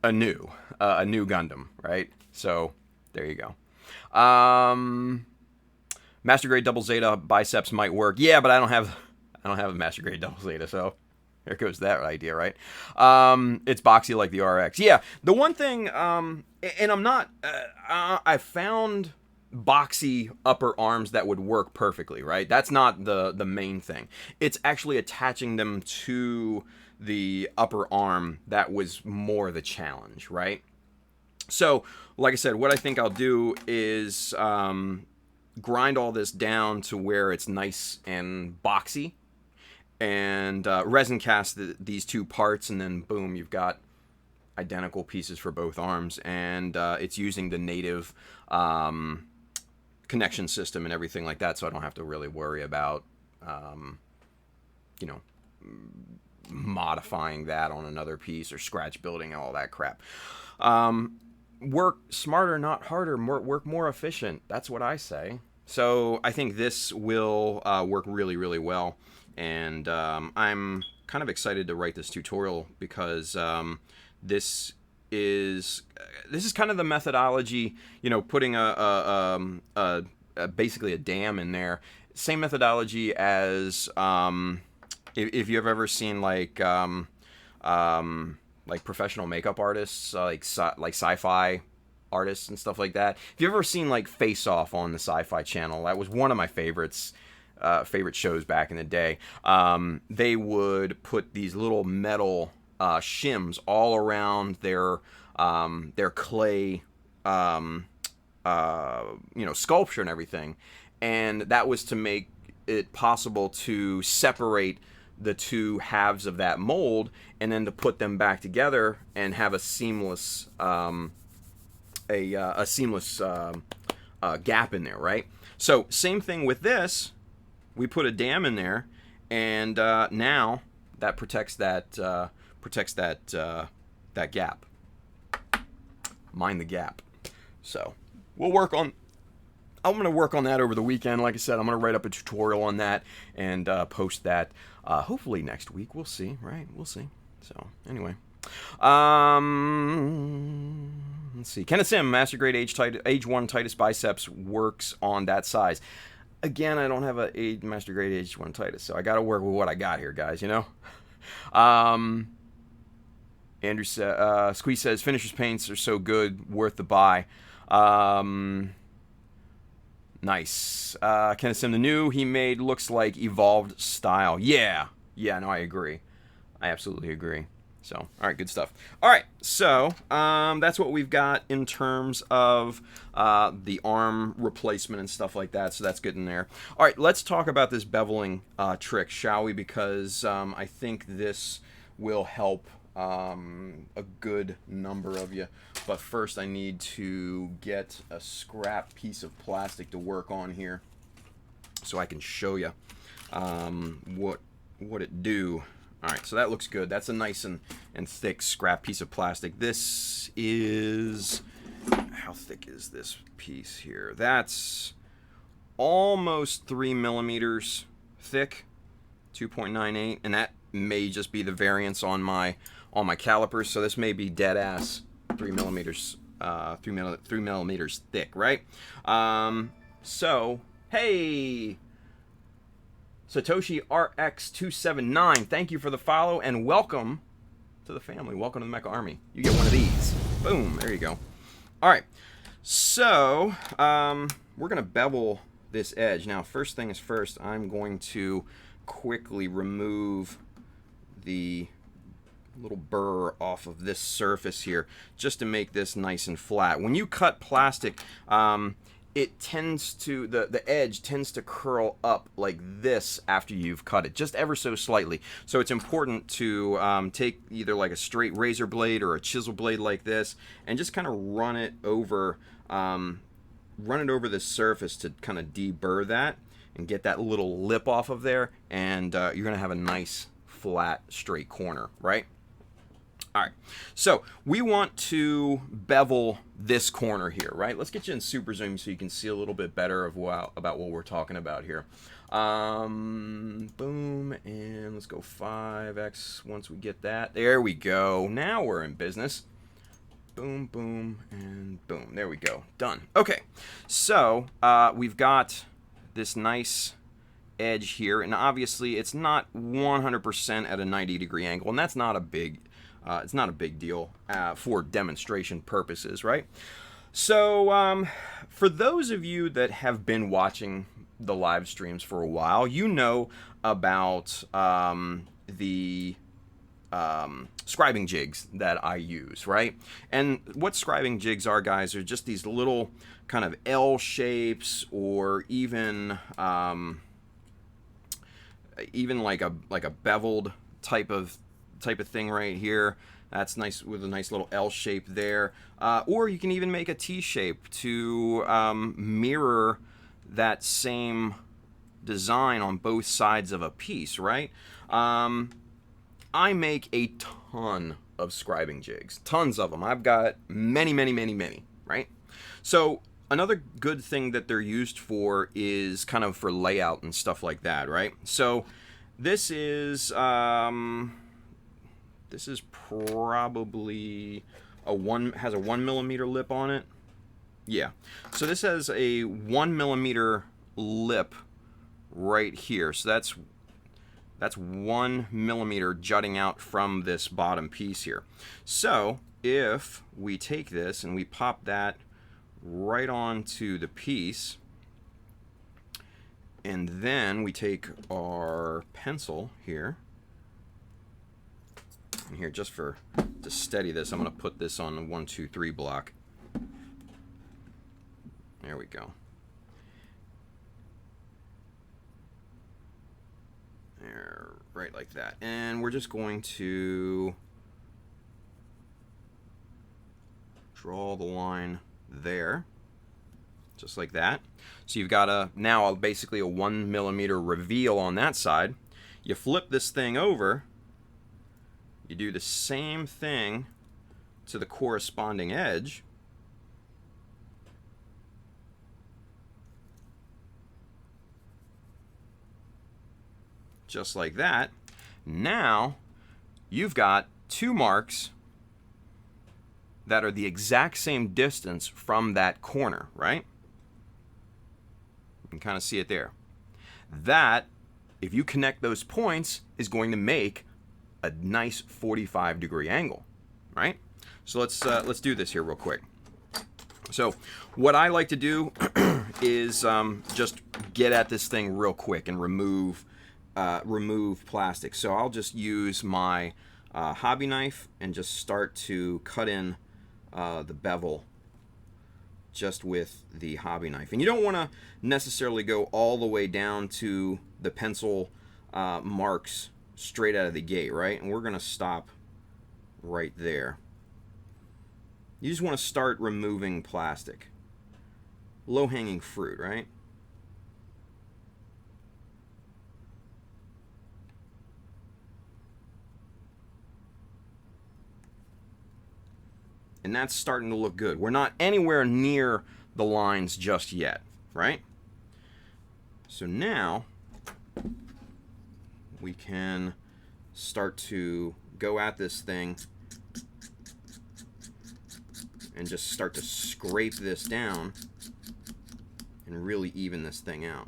a new Gundam, right? So, there you go. Master Grade Double Zeta biceps might work. Yeah, but I don't have a Master Grade Double Zeta, so there goes that idea, right? It's boxy like the RX. Yeah, the one thing, and I'm not, I found boxy upper arms that would work perfectly, right? That's not the main thing. It's actually attaching them to the upper arm that was more the challenge, right? So, like I said, what I think I'll do is grind all this down to where it's nice and boxy, and resin cast these 2 parts, and then boom, you've got identical pieces for both arms, and it's using the native connection system and everything like that, so I don't have to really worry about modifying that on another piece or scratch building and all that crap. Work smarter, not harder. Work more efficient. That's what I say. So I think this will work really, really well. And I'm kind of excited to write this tutorial because this is kind of the methodology, putting basically a dam in there. Same methodology as if you've ever seen like professional makeup artists, like sci-fi artists and stuff like that. If you've ever seen like Face Off on the Sci-Fi Channel, that was one of my favorites. Favorite shows back in the day. They would put these little metal shims all around their clay, sculpture and everything, and that was to make it possible to separate the 2 halves of that mold, and then to put them back together and have a seamless, gap in there, right? So same thing with this. We put a dam in there, and now that protects that gap. Mind the gap. So we'll work on I'm going to work on that over the weekend. Like I said, I'm going to write up a tutorial on that and post that hopefully next week. We'll see, right? We'll see. So, anyway. Let's see. Kenneth Sim, Master Grade age 1 Titus biceps works on that size. Again, I don't have a Master Grade age 1 Titus, so I got to work with what I got here, guys, you know? Andrew Squeeze says, Finisher's paints are so good, worth the buy. Nice. Kenneth Sim, the new he made looks like evolved style. Yeah, no, I agree. I absolutely agree. So, all right, good stuff. All right, so that's what we've got in terms of the arm replacement and stuff like that, so that's good in there. All right, let's talk about this beveling trick, shall we? Because I think this will help a good number of you. But first, I need to get a scrap piece of plastic to work on here so I can show you what it do. All right, so that looks good. That's a nice and thick scrap piece of plastic. This is, how thick is this piece here? That's almost 3 millimeters thick, 2.98, and that may just be the variance on my calipers. So this may be dead ass 3 millimeters, 3 millimeters thick, right? So hey. Satoshi RX279, thank you for the follow and welcome to the family. Welcome to the Mecha Army. You get one of these. Boom, there you go. All right, so we're going to bevel this edge. Now, first thing is first, I'm going to quickly remove the little burr off of this surface here just to make this nice and flat. When you cut plastic, it tends to, the edge tends to curl up like this after you've cut it, just ever so slightly. So it's important to take either like a straight razor blade or a chisel blade like this and just kind of run it over this surface to kind of deburr that and get that little lip off of there, and you're going to have a nice flat straight corner, right? All right, so we want to bevel this corner here, right? Let's get you in super zoom so you can see a little bit better of about what we're talking about here. Boom, and let's go 5x once we get that. There we go. Now we're in business. Boom, boom, and boom. There we go. Done. Okay, so we've got this nice edge here, and obviously it's not 100% at a 90-degree angle, and that's not a big it's not a big deal for demonstration purposes, right? So for those of you that have been watching the live streams for a while, you know about the scribing jigs that I use, right? And what scribing jigs are, guys, are just these little kind of L shapes, or even like a beveled type of thing right here. That's nice, with a nice little L shape there. Or you can even make a T shape to mirror that same design on both sides of a piece, right? I make a ton of scribing jigs, tons of them. I've got many, right? So another good thing that they're used for is kind of for layout and stuff like that, right? So this is probably has a 1 millimeter lip on it. Yeah. So this has a 1 millimeter lip right here. So that's 1 millimeter jutting out from this bottom piece here. So if we take this and we pop that right onto the piece, and then we take our pencil here, and here, just to steady this, I'm going to put this on the 1, 2, 3 block. There we go. There, right like that. And we're just going to draw the line there, just like that. So you've got now basically a 1 millimeter reveal on that side. You flip this thing over. You do the same thing to the corresponding edge. just like that. Now you've got two marks that are the exact same distance from that corner, right? You can kind of see it there. That, if you connect those points, is going to make a nice 45-degree angle, right? So let's do this here real quick. So what I like to do is just get at this thing real quick and remove plastic. So I'll just use my hobby knife and just start to cut in the bevel just with the hobby knife. And you don't want to necessarily go all the way down to the pencil marks straight out of the gate, right? And we're going to stop right there. You just want to start removing plastic. Low-hanging fruit, right? And that's starting to look good. We're not anywhere near the lines just yet, right? So now we can start to go at this thing and just start to scrape this down and really even this thing out.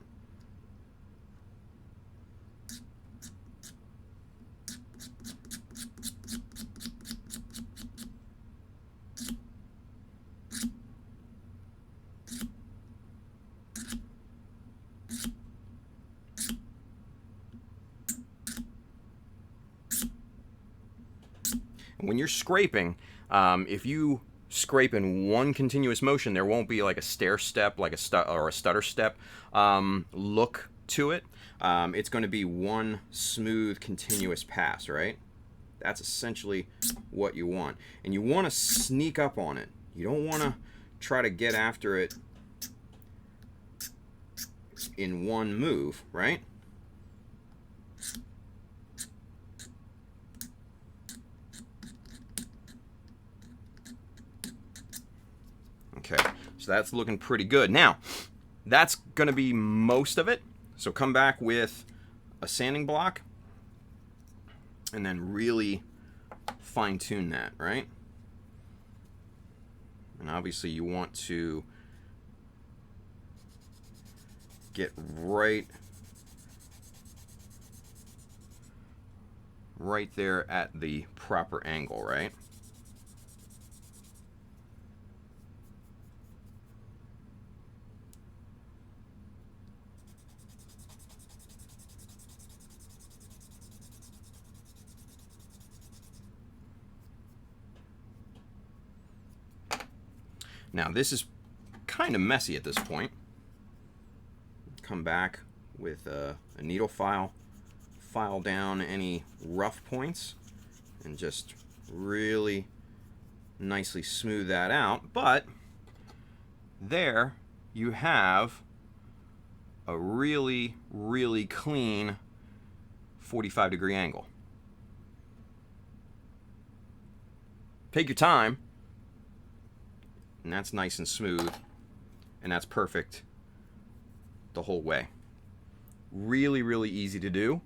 When you're scraping, if you scrape in one continuous motion, there won't be like a stair step, like a stutter step look to it. It's going to be one smooth continuous pass, right? That's essentially what you want. And you want to sneak up on it. You don't want to try to get after it in one move, right? Okay, so that's looking pretty good. Now, that's going to be most of it. So come back with a sanding block and then really fine-tune that, right? And obviously you want to get right there at the proper angle, right? Now this is kind of messy at this point. Come back with a needle file, file down any rough points, and just really nicely smooth that out. But there you have a really, really clean 45-degree angle. Take your time. And that's nice and smooth, and that's perfect the whole way. Really, really easy to do,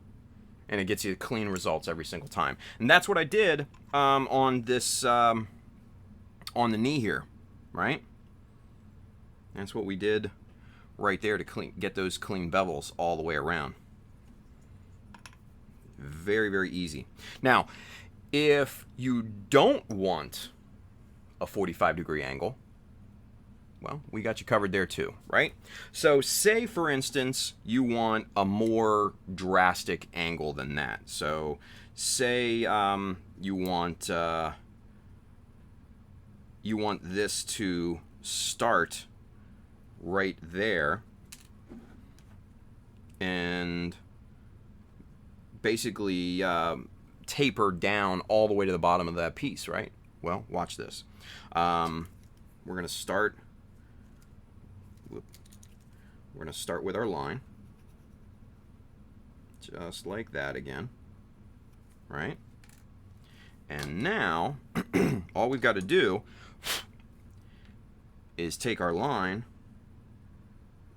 and it gets you clean results every single time. And that's what I did on this, on the knee here, right? That's what we did right there to get those clean bevels all the way around. Very, very easy. Now, if you don't want a 45-degree angle, well, we got you covered there too, right? So say, for instance, you want a more drastic angle than that. So say you want this to start right there and basically taper down all the way to the bottom of that piece, right? Well, watch this. We're going to start with our line, just like that again, right? And now, all we've got to do is take our line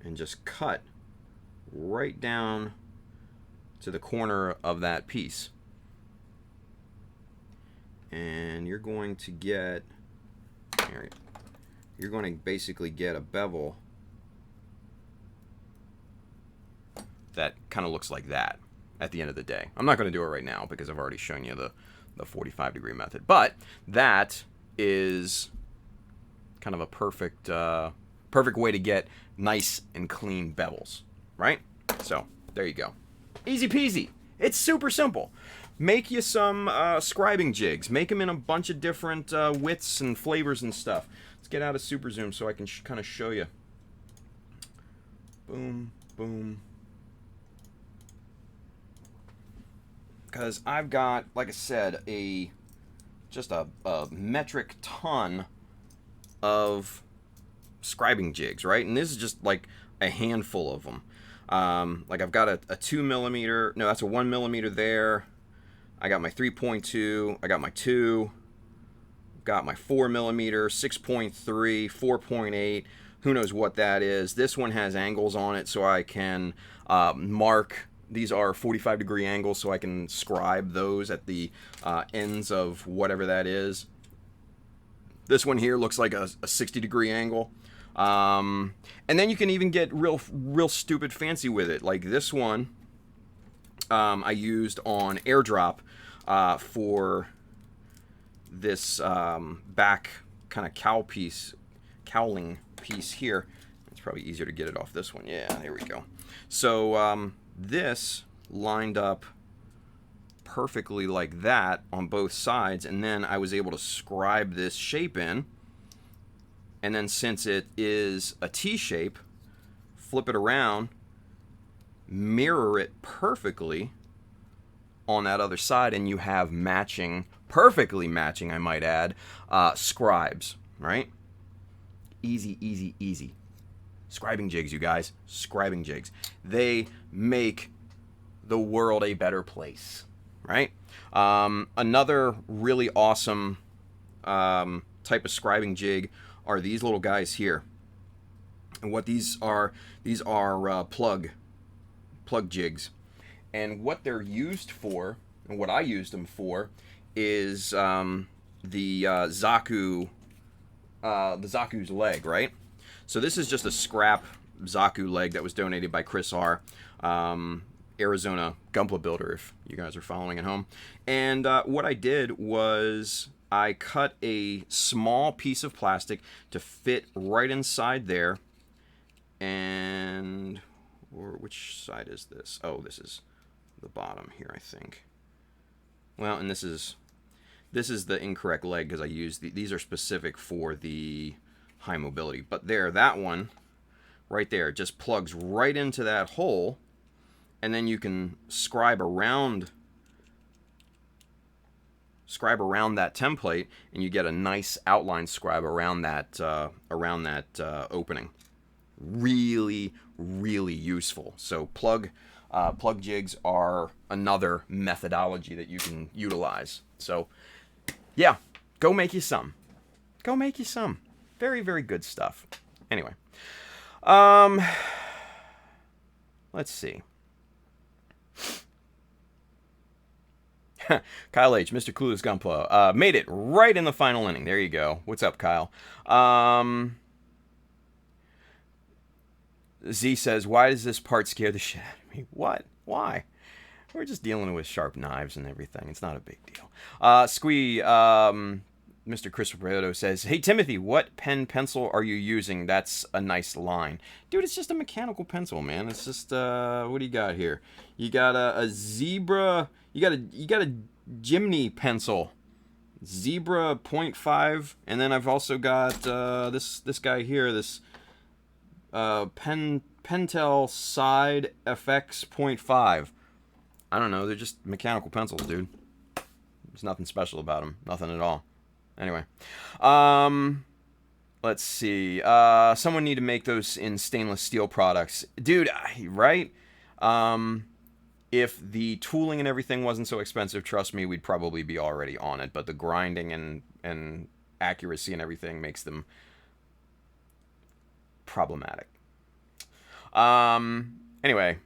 and just cut right down to the corner of that piece. And you're going to get, you're going to basically get a bevel that kind of looks like that at the end of the day. I'm not going to do it right now because I've already shown you the 45-degree method. But that is kind of a perfect way to get nice and clean bevels, right? So there you go. Easy peasy. It's super simple. Make you some scribing jigs. Make them in a bunch of different widths and flavors and stuff. Let's get out of super zoom so I can kind of show you. Boom, boom. Because I've got, like I said, just a metric ton of scribing jigs, right? And this is just like a handful of them. Like I've got a 2mm, no, that's a 1mm there. I got my 3.2, I got my 2, got my 4mm, 6.3, 4.8, who knows what that is. This one has angles on it so I can mark. These are 45-degree angles, so I can scribe those at the ends of whatever that is. This one here looks like a 60-degree angle. And then you can even get real stupid fancy with it. Like this one I used on airdrop for this back kind of cowling piece here. It's probably easier to get it off this one. Yeah, there we go. So this lined up perfectly like that on both sides, and then I was able to scribe this shape in, and then since it is a T shape, flip it around, mirror it perfectly on that other side, and you have matching, perfectly matching, I might add, scribes, right? Easy, easy, easy. Scribing jigs, you guys. Scribing jigs. They make the world a better place, right? Another really awesome type of scribing jig are these little guys here. And what these are plug jigs. And what they're used for, and what I used them for, is the Zaku's leg, right? So this is just a scrap Zaku leg that was donated by Chris R., Arizona Gunpla builder, if you guys are following at home. And what I did was I cut a small piece of plastic to fit right inside there. And which side is this? Oh, this is the bottom here, I think. Well, and this is the incorrect leg because I used these are specific for the high mobility. But there, that one right there just plugs right into that hole, and then you can scribe around that template, and you get a nice outline scribe around that opening. Really, really useful. So plug jigs are another methodology that you can utilize. So yeah, go make you some. Go make you some. Very, very good stuff. Anyway, let's see. Kyle H, Mr. Clueless Gunpla, made it right in the final inning. There you go. What's up, Kyle? Z says, why does this part scare the shit out of me? What? Why? We're just dealing with sharp knives and everything. It's not a big deal. Mr. Christopher Prieto says, hey, Timothy, what pencil are you using? That's a nice line. Dude, it's just a mechanical pencil, man. It's just, what do you got here? You got a zebra, you got a Jimny pencil. Zebra 0.5, and then I've also got this guy here, this Pentel Side FX 0.5. I don't know, they're just mechanical pencils, dude. There's nothing special about them, nothing at all. Anyway, let's see. Someone need to make those in stainless steel products, dude. Right? If the tooling and everything wasn't so expensive, trust me, we'd probably be already on it. But the grinding and accuracy and everything makes them problematic. Anyway,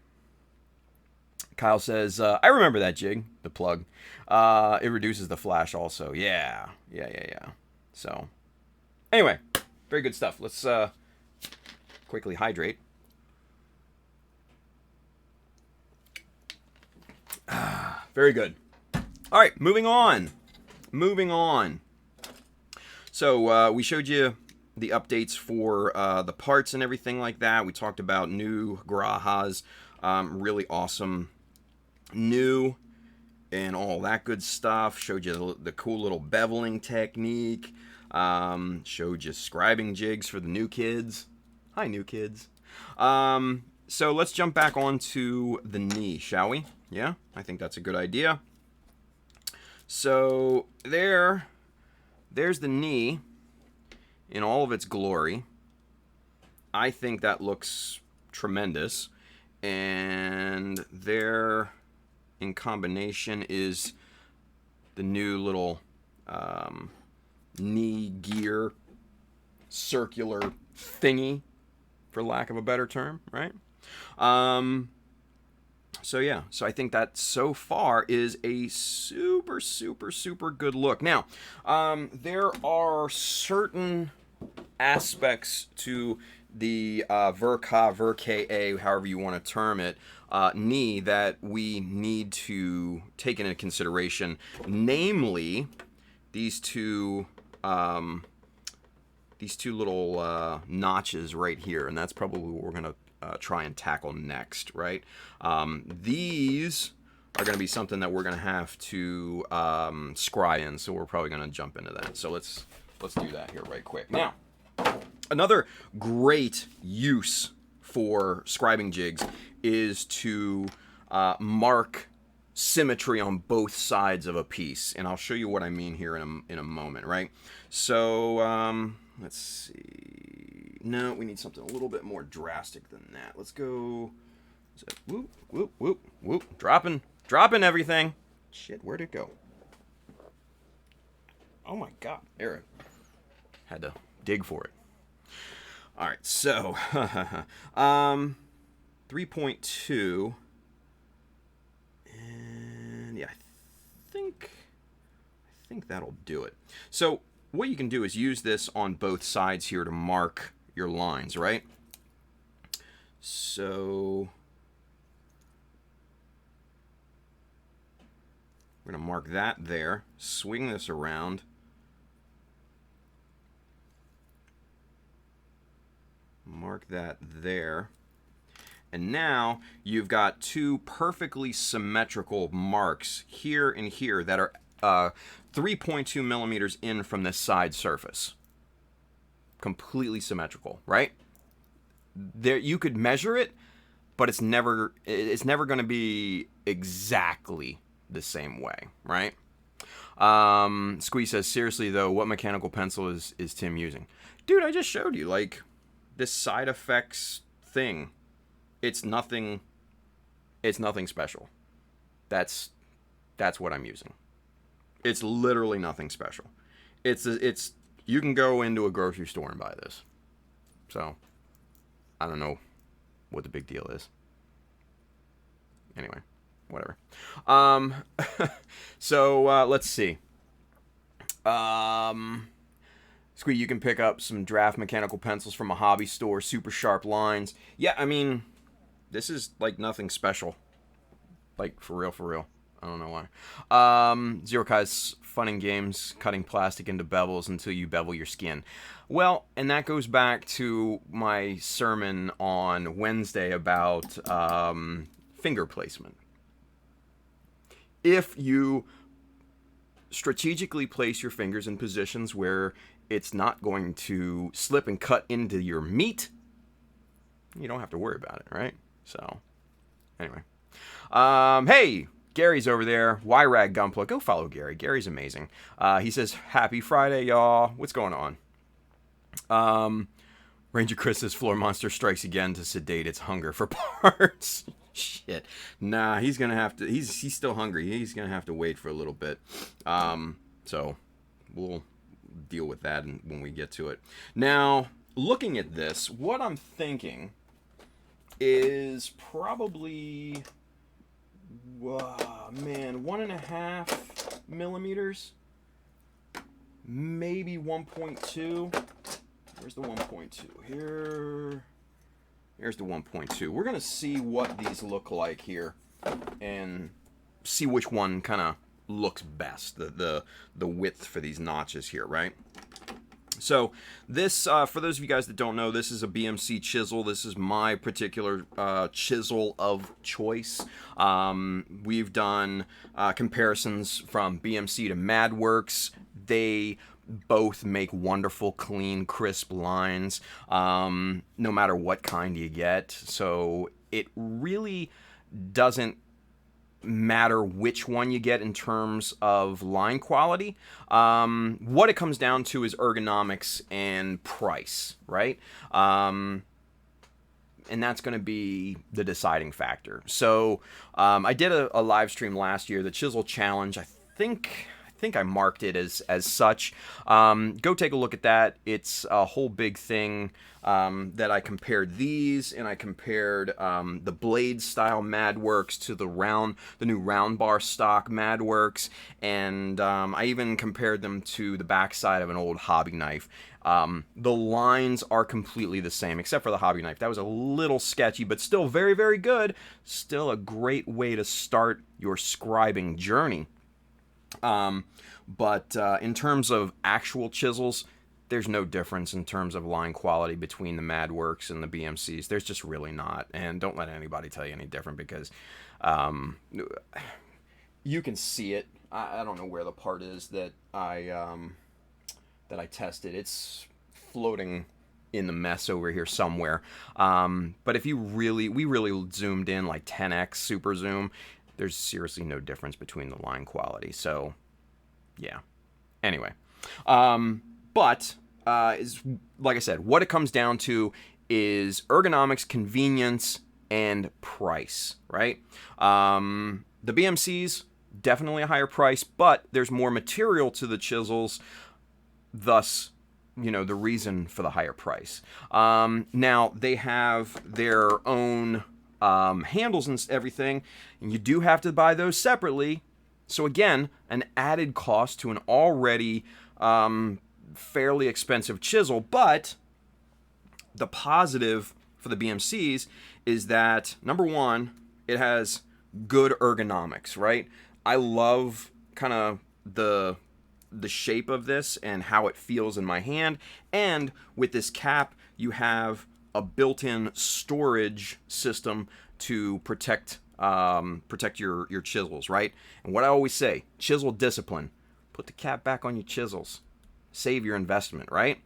Kyle says, I remember that jig, the plug. It reduces the flash also. Yeah. So, anyway, very good stuff. Let's quickly hydrate. Very good. All right, moving on. So we showed you the updates for the parts and everything like that. We talked about new Grahas, really awesome new and all that good stuff. Showed you the cool little beveling technique. Showed you scribing jigs for the new kids. Hi, new kids. So let's jump back onto the knee, shall we? Yeah, I think that's a good idea. So there's the knee in all of its glory. I think that looks tremendous. And there, in combination, is the new little knee gear circular thingy, for lack of a better term, right? So yeah, so I think that so far is a super, super, super good look. Now, there are certain aspects to the VerKA, however you want to term it, knee that we need to take into consideration, namely these two little notches right here, and that's probably what we're gonna try and tackle next, right? These are going to be something that we're going to have to scry in, so we're probably going to jump into that. So let's do that here right quick. Now, another great use for scribing jigs is to mark symmetry on both sides of a piece, and I'll show you what I mean here in a moment, right? So let's see. No, we need something a little bit more drastic than that. Let's go. Whoop, whoop, whoop, whoop. Dropping everything. Shit, where'd it go? Oh my god, Eric. Had to dig for it. All right, so 3.2, and yeah, I think that'll do it. So what you can do is use this on both sides here to mark your lines, right? So we're going to mark that there, swing this around, mark that there, and now you've got two perfectly symmetrical marks here and here that are 3.2 millimeters in from this side surface. Completely symmetrical, right? There, you could measure it, but it's never going to be exactly the same way, right? Squeeze says, seriously though, what mechanical pencil is Tim using? Dude, I just showed you, like, this side effects thing. It's nothing special. That's what I'm using. It's literally nothing special. It's you can go into a grocery store and buy this. So, I don't know what the big deal is. Anyway, whatever. So, let's see. Squee, you can pick up some draft mechanical pencils from a hobby store, super sharp lines. Yeah, I mean, this is like nothing special. Like, for real. I don't know why. Zero Kai's fun and games, cutting plastic into bevels until you bevel your skin. Well, and that goes back to my sermon on Wednesday about finger placement. If you strategically place your fingers in positions where it's not going to slip and cut into your meat, you don't have to worry about it, right? So, anyway. Hey! Gary's over there. YRAG Gunpla. Go follow Gary. Gary's amazing. He says, happy Friday, y'all. What's going on? Ranger Chris says, Floor Monster strikes again to sedate its hunger for parts. Shit. Nah, he's going to have to... He's still hungry. He's going to have to wait for a little bit. So, we'll deal with that when we get to it. Now, looking at this, what I'm thinking is probably man, 1.5 millimeters, maybe 1.2. Where's the 1.2? Here's the 1.2. We're gonna see what these look like here, and see which one kind of looks best. The width for these notches here, right? So this, for those of you guys that don't know, this is a BMC chisel. This is my particular chisel of choice. We've done comparisons from BMC to MadWorks. They both make wonderful, clean, crisp lines, no matter what kind you get. So it really doesn't matter which one you get in terms of line quality. What it comes down to is ergonomics and price, right? And that's going to be the deciding factor. So I did a live stream last year, the Chisel Challenge. I think I marked it as such. Go take a look at that. It's a whole big thing that I compared these, and I compared the blade style MadWorks to the new round bar stock MadWorks, and I even compared them to the backside of an old hobby knife. The lines are completely the same, except for the hobby knife. That was a little sketchy, but still very, very good. Still a great way to start your scribing journey. But in terms of actual chisels, there's no difference in terms of line quality between the MadWorks and the BMCs. There's just really not. And don't let anybody tell you any different, because you can see it. I don't know where the part is that I tested. It's floating in the mess over here somewhere. But if we really zoomed in like 10x super zoom, there's seriously no difference between the line quality. So, yeah. Anyway, but is, like I said, what it comes down to is ergonomics, convenience, and price, right? The BMCs, definitely a higher price, but there's more material to the chisels, thus, you know, the reason for the higher price. Now, they have their own handles and everything, and you do have to buy those separately. So again, an added cost to an already fairly expensive chisel. But the positive for the BMCs is that, number one, it has good ergonomics, right? I love kind of the shape of this and how it feels in my hand. And with this cap, you have a built-in storage system to protect your chisels, right? And what I always say, chisel discipline. Put the cap back on your chisels. Save your investment, right?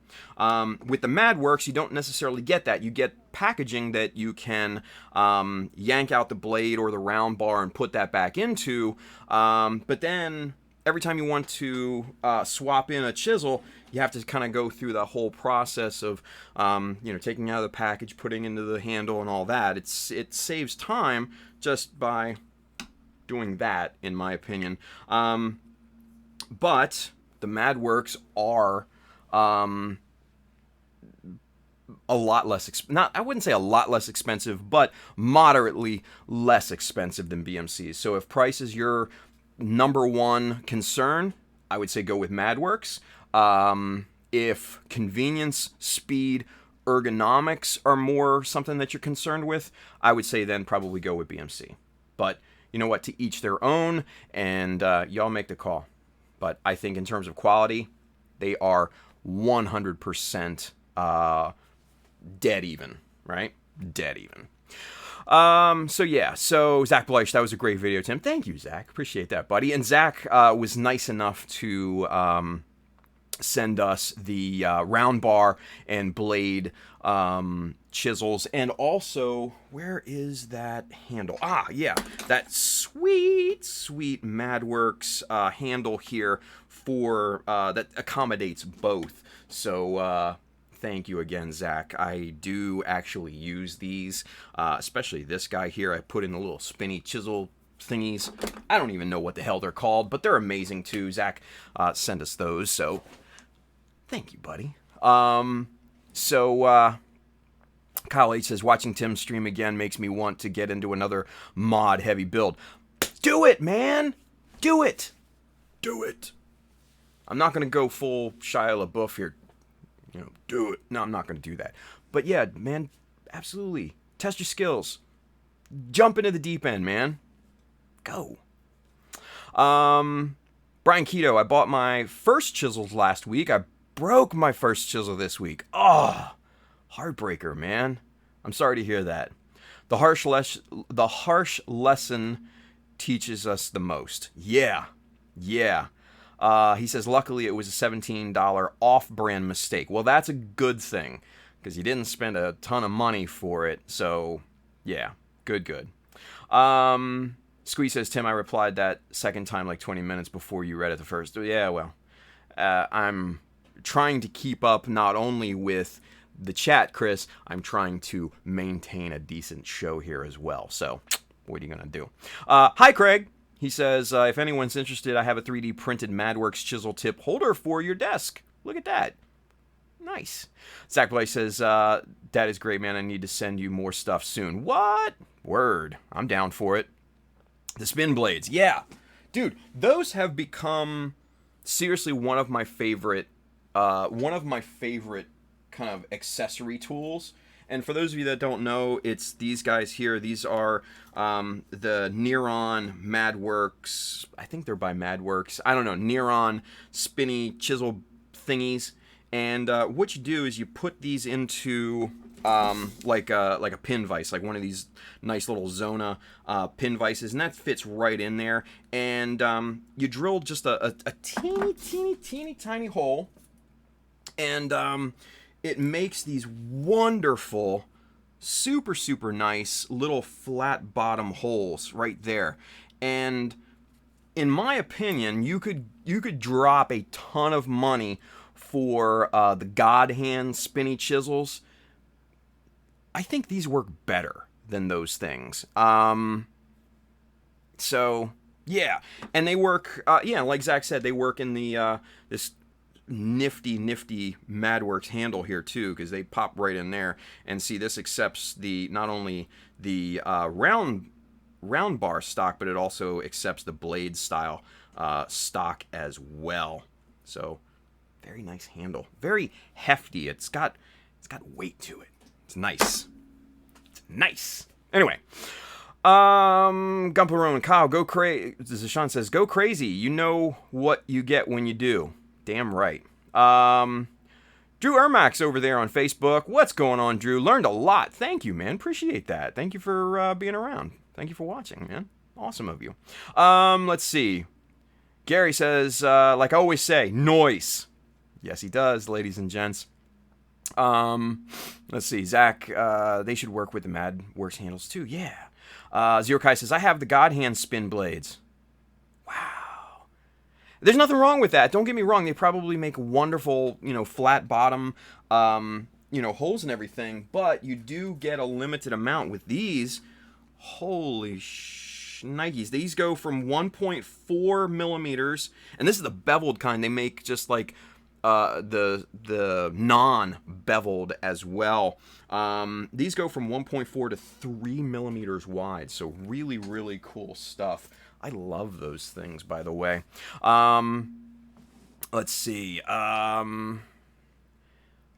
With the MadWorks, you don't necessarily get that. You get packaging that you can yank out the blade or the round bar and put that back into. But then every time you want to swap in a chisel, you have to kind of go through the whole process of, taking out of the package, putting into the handle and all that. It saves time just by doing that, in my opinion. But the MadWorks are a lot less, I wouldn't say a lot less expensive, but moderately less expensive than BMCs. So if price is your number one concern, I would say go with MadWorks. If convenience, speed, ergonomics are more something that you're concerned with, I would say then probably go with BMC. But you know what, to each their own, and y'all make the call. But I think in terms of quality, they are 100% dead even, right? Dead even. So Zach Bleich, that was a great video, Tim. Thank you, Zach. Appreciate that, buddy. And Zach was nice enough to send us the round bar and blade chisels, and also, where is that handle? That sweet MadWorks handle here for that accommodates both. So thank you again, Zach. I do actually use these, especially this guy here. I put in the little spinny chisel thingies. I don't even know what the hell they're called, but they're amazing too. Zach sent us those, so thank you, buddy. Kyle H says, watching Tim stream again makes me want to get into another mod heavy build. Do it, man. Do it. Do it. I'm not going to go full Shia LaBeouf here. You know, do it. No, I'm not going to do that. But yeah, man, absolutely. Test your skills. Jump into the deep end, man. Go. Brian Keto, I bought my first chisels last week. I broke my first chisel this week. Oh, heartbreaker, man. I'm sorry to hear that. The harsh lesson teaches us the most. Yeah. He says, luckily it was a $17 off-brand mistake. Well, that's a good thing, because you didn't spend a ton of money for it. So, yeah, good. Squeeze says, Tim, I replied that second time like 20 minutes before you read it the first. Yeah, well, I'm trying to keep up not only with the chat, Chris, I'm trying to maintain a decent show here as well. So, what are you going to do? Hi, Craig. He says, if anyone's interested, I have a 3D printed Madworks chisel tip holder for your desk. Look at that. Nice. Zach Blake says, that is great, man. I need to send you more stuff soon. What? Word. I'm down for it. The spin blades. Yeah. Dude, those have become seriously one of my favorite kind of accessory tools. And for those of you that don't know, it's these guys here. These are the Neuron Madworks. I think they're by Madworks. I don't know. Neuron spinny chisel thingies. And what you do is you put these into like a pin vise, like one of these nice little Zona pin vices, and that fits right in there. And you drill just a teeny tiny hole, and it makes these wonderful, super nice little flat bottom holes right there. And in my opinion, you could drop a ton of money for the God Hand spinny chisels. I think these work better than those things. So yeah, and they work. Like Zach said, they work in the this nifty Madworks handle here too, because they pop right in there. And see, this accepts not only the round bar stock, but it also accepts the blade style stock as well. So very nice handle, very hefty. It's got weight to it. It's nice. Anyway, Gumpa Roman Kyle, go crazy. Zeshan says, go crazy. You know what you get when you do. Damn right. Drew Ermax over there on Facebook. What's going on, Drew? Learned a lot. Thank you, man. Appreciate that. Thank you for being around. Thank you for watching, man. Awesome of you. Let's see. Gary says, like I always say, noise. Yes, he does, ladies and gents. Let's see. Zach, they should work with the Madworks handles too. Yeah. Zero Kai says, I have the God Hand spin blades. Wow. There's nothing wrong with that. Don't get me wrong. They probably make wonderful, flat bottom, holes and everything. But you do get a limited amount with these. Holy Nikes. These go from 1.4 millimeters. And this is the beveled kind. They make just like the non-beveled as well. These go from 1.4 to 3 millimeters wide. So really cool stuff. I love those things, by the way. Let's see.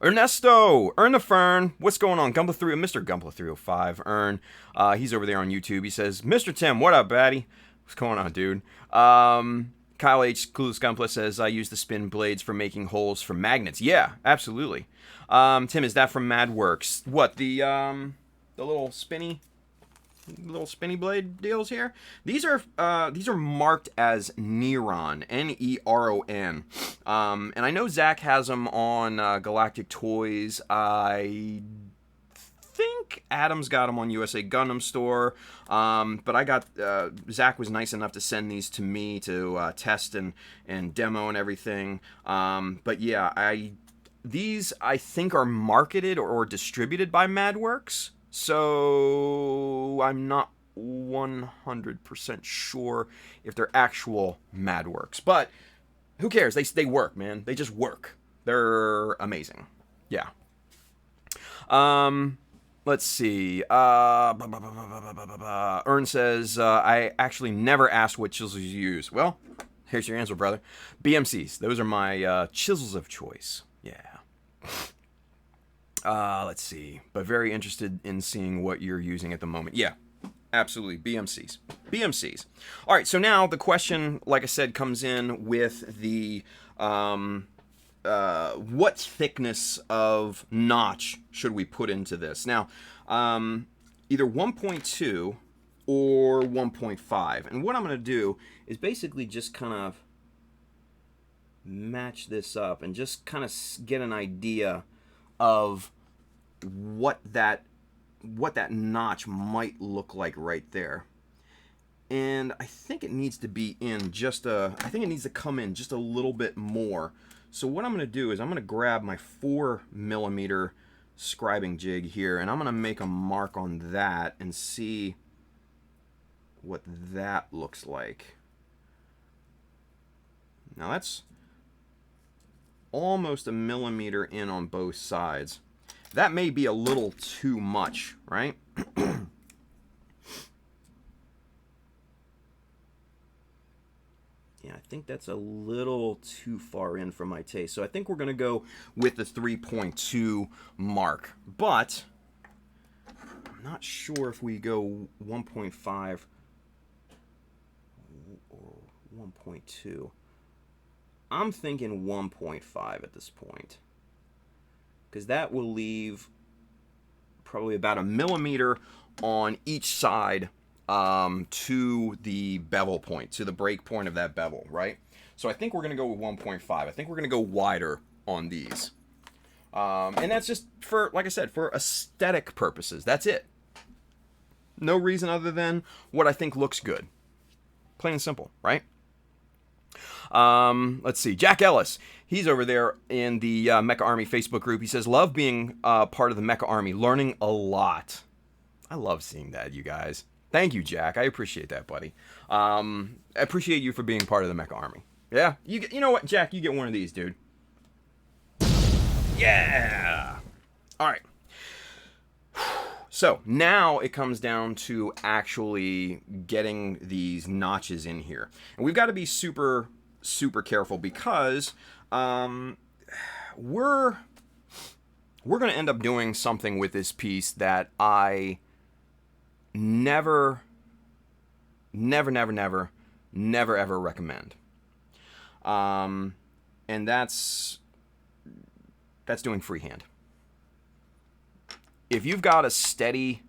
Ernesto, Earn the Fern. What's going on? Mr. Gumpla 305. Earn. He's over there on YouTube. He says, Mr. Tim, what up, baddie? What's going on, dude? Kyle H. Clueless Gumpla says, I use the spin blades for making holes for magnets. Yeah, absolutely. Tim, is that from Madworks? What, the little spinny blade deals here? These are marked as Neuron, Neron. And I know Zach has them on Galactic Toys. I think Adam's got them on USA Gundam Store. But I got Zach was nice enough to send these to me to test and demo and everything. But yeah, these I think are marketed or distributed by Madworks. So I'm not 100% sure if they're actual Madworks, but who cares? They work, man. They just work. They're amazing. Yeah. let's see. Ern says, I actually never asked what chisels you use. Well, here's your answer, brother. BMCs. Those are my chisels of choice. Yeah. Let's see. But very interested in seeing what you're using at the moment. Yeah, absolutely. BMCs. BMCs. All right, so now the question, like I said, comes in with the what thickness of notch should we put into this? Now, either 1.2 or 1.5. And what I'm going to do is basically just kind of match this up and just kind of get an idea of what that notch might look like right there. And I think it needs to be in just I think it needs to come in just a little bit more. So what I'm going to do is I'm going to grab my 4mm scribing jig here, and I'm going to make a mark on that and see what that looks like. Now that's almost a millimeter in on both sides. That may be a little too much, right? Yeah, I think that's a little too far in for my taste. So I think we're going to go with the 3.2 mark. But I'm not sure if we go 1.5 or 1.2. I'm thinking 1.5 at this point, because that will leave probably about a millimeter on each side to the bevel point, to the break point of that bevel, right? So I think we're going to go with 1.5. I think we're going to go wider on these. And that's just for, like I said, for aesthetic purposes. That's it. No reason other than what I think looks good. Plain and simple, right? Let's see. Jack Ellis. He's over there in the Mecha Army Facebook group. He says, love being part of the Mecha Army. Learning a lot. I love seeing that, you guys. Thank you, Jack. I appreciate that, buddy. I appreciate you for being part of the Mecha Army. Yeah? You know what, Jack? You get one of these, dude. Yeah! All right. So, now it comes down to actually getting these notches in here. And we've got to be super, super careful because we're going to end up doing something with this piece that I never ever recommend. And that's doing freehand. If you've got a steady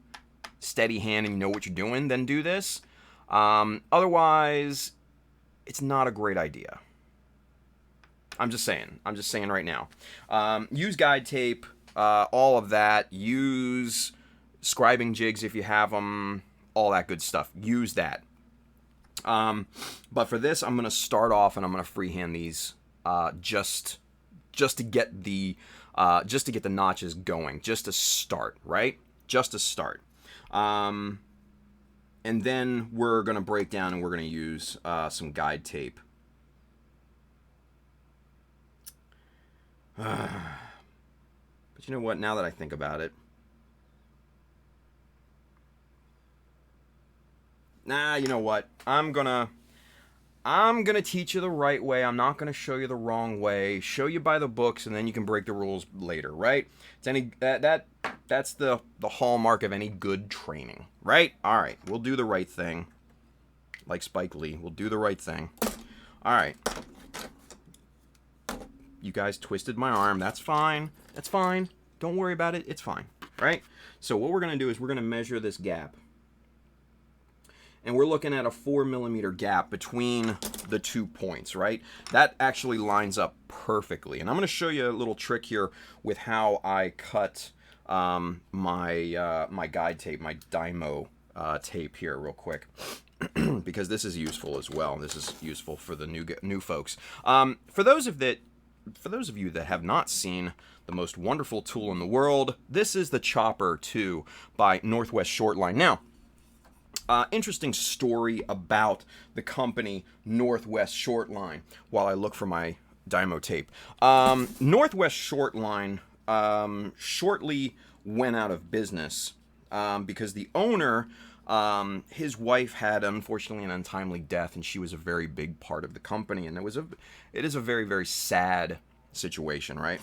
hand and you know what you're doing, then do this. Otherwise, it's not a great idea. I'm just saying right now. Use guide tape, all of that. Use scribing jigs if you have them, all that good stuff. Use that. But for this, I'm going to start off and I'm going to freehand these just to get the notches going, just to start, right? Just to start. And then we're going to break down and we're going to use some guide tape. But you know what? Now that I think about it, you know what? I'm gonna teach you the right way. I'm not gonna show you the wrong way. Show you by the books, and then you can break the rules later, right? That's the hallmark of any good training, right? All right, we'll do the right thing, like Spike Lee. We'll do the right thing. All right. You guys twisted my arm. That's fine. That's fine. Don't worry about it. It's fine, right? So what we're gonna do is we're gonna measure this gap. And we're looking at a 4mm gap between the 2 points, right? That actually lines up perfectly. And I'm going to show you a little trick here with how I cut my guide tape, my Dymo tape here real quick. Because this is useful as well. This is useful for the new folks. For those of you that have not seen the most wonderful tool in the world, this is the Chopper 2 by Northwest Shortline. Now, interesting story about the company Northwest Shortline while I look for my Dymo tape. Northwest Shortline shortly went out of business because the owner, his wife had unfortunately an untimely death, and she was a very big part of the company, and it is a very, very sad situation, right?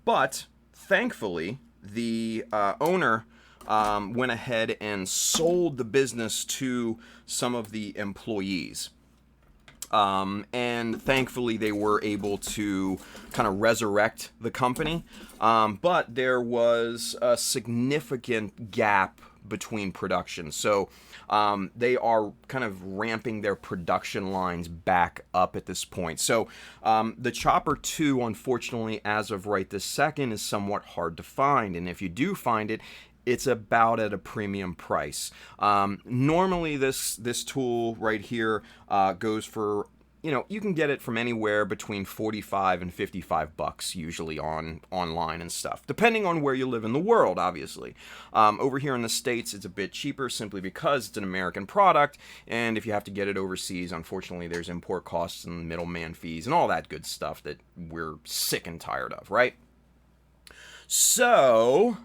But thankfully, the owner went ahead and sold the business to some of the employees. And thankfully they were able to kind of resurrect the company. But there was a significant gap between production. So they are kind of ramping their production lines back up at this point. So the Chopper 2, unfortunately, as of right this second, is somewhat hard to find. And if you do find it, it's about at a premium price. Normally this tool right here goes for, you can get it from anywhere between 45 and 55 bucks usually online and stuff, depending on where you live in the world, obviously. Over here in the States, it's a bit cheaper simply because it's an American product, and if you have to get it overseas, unfortunately, there's import costs and middleman fees and all that good stuff that we're sick and tired of, right? So,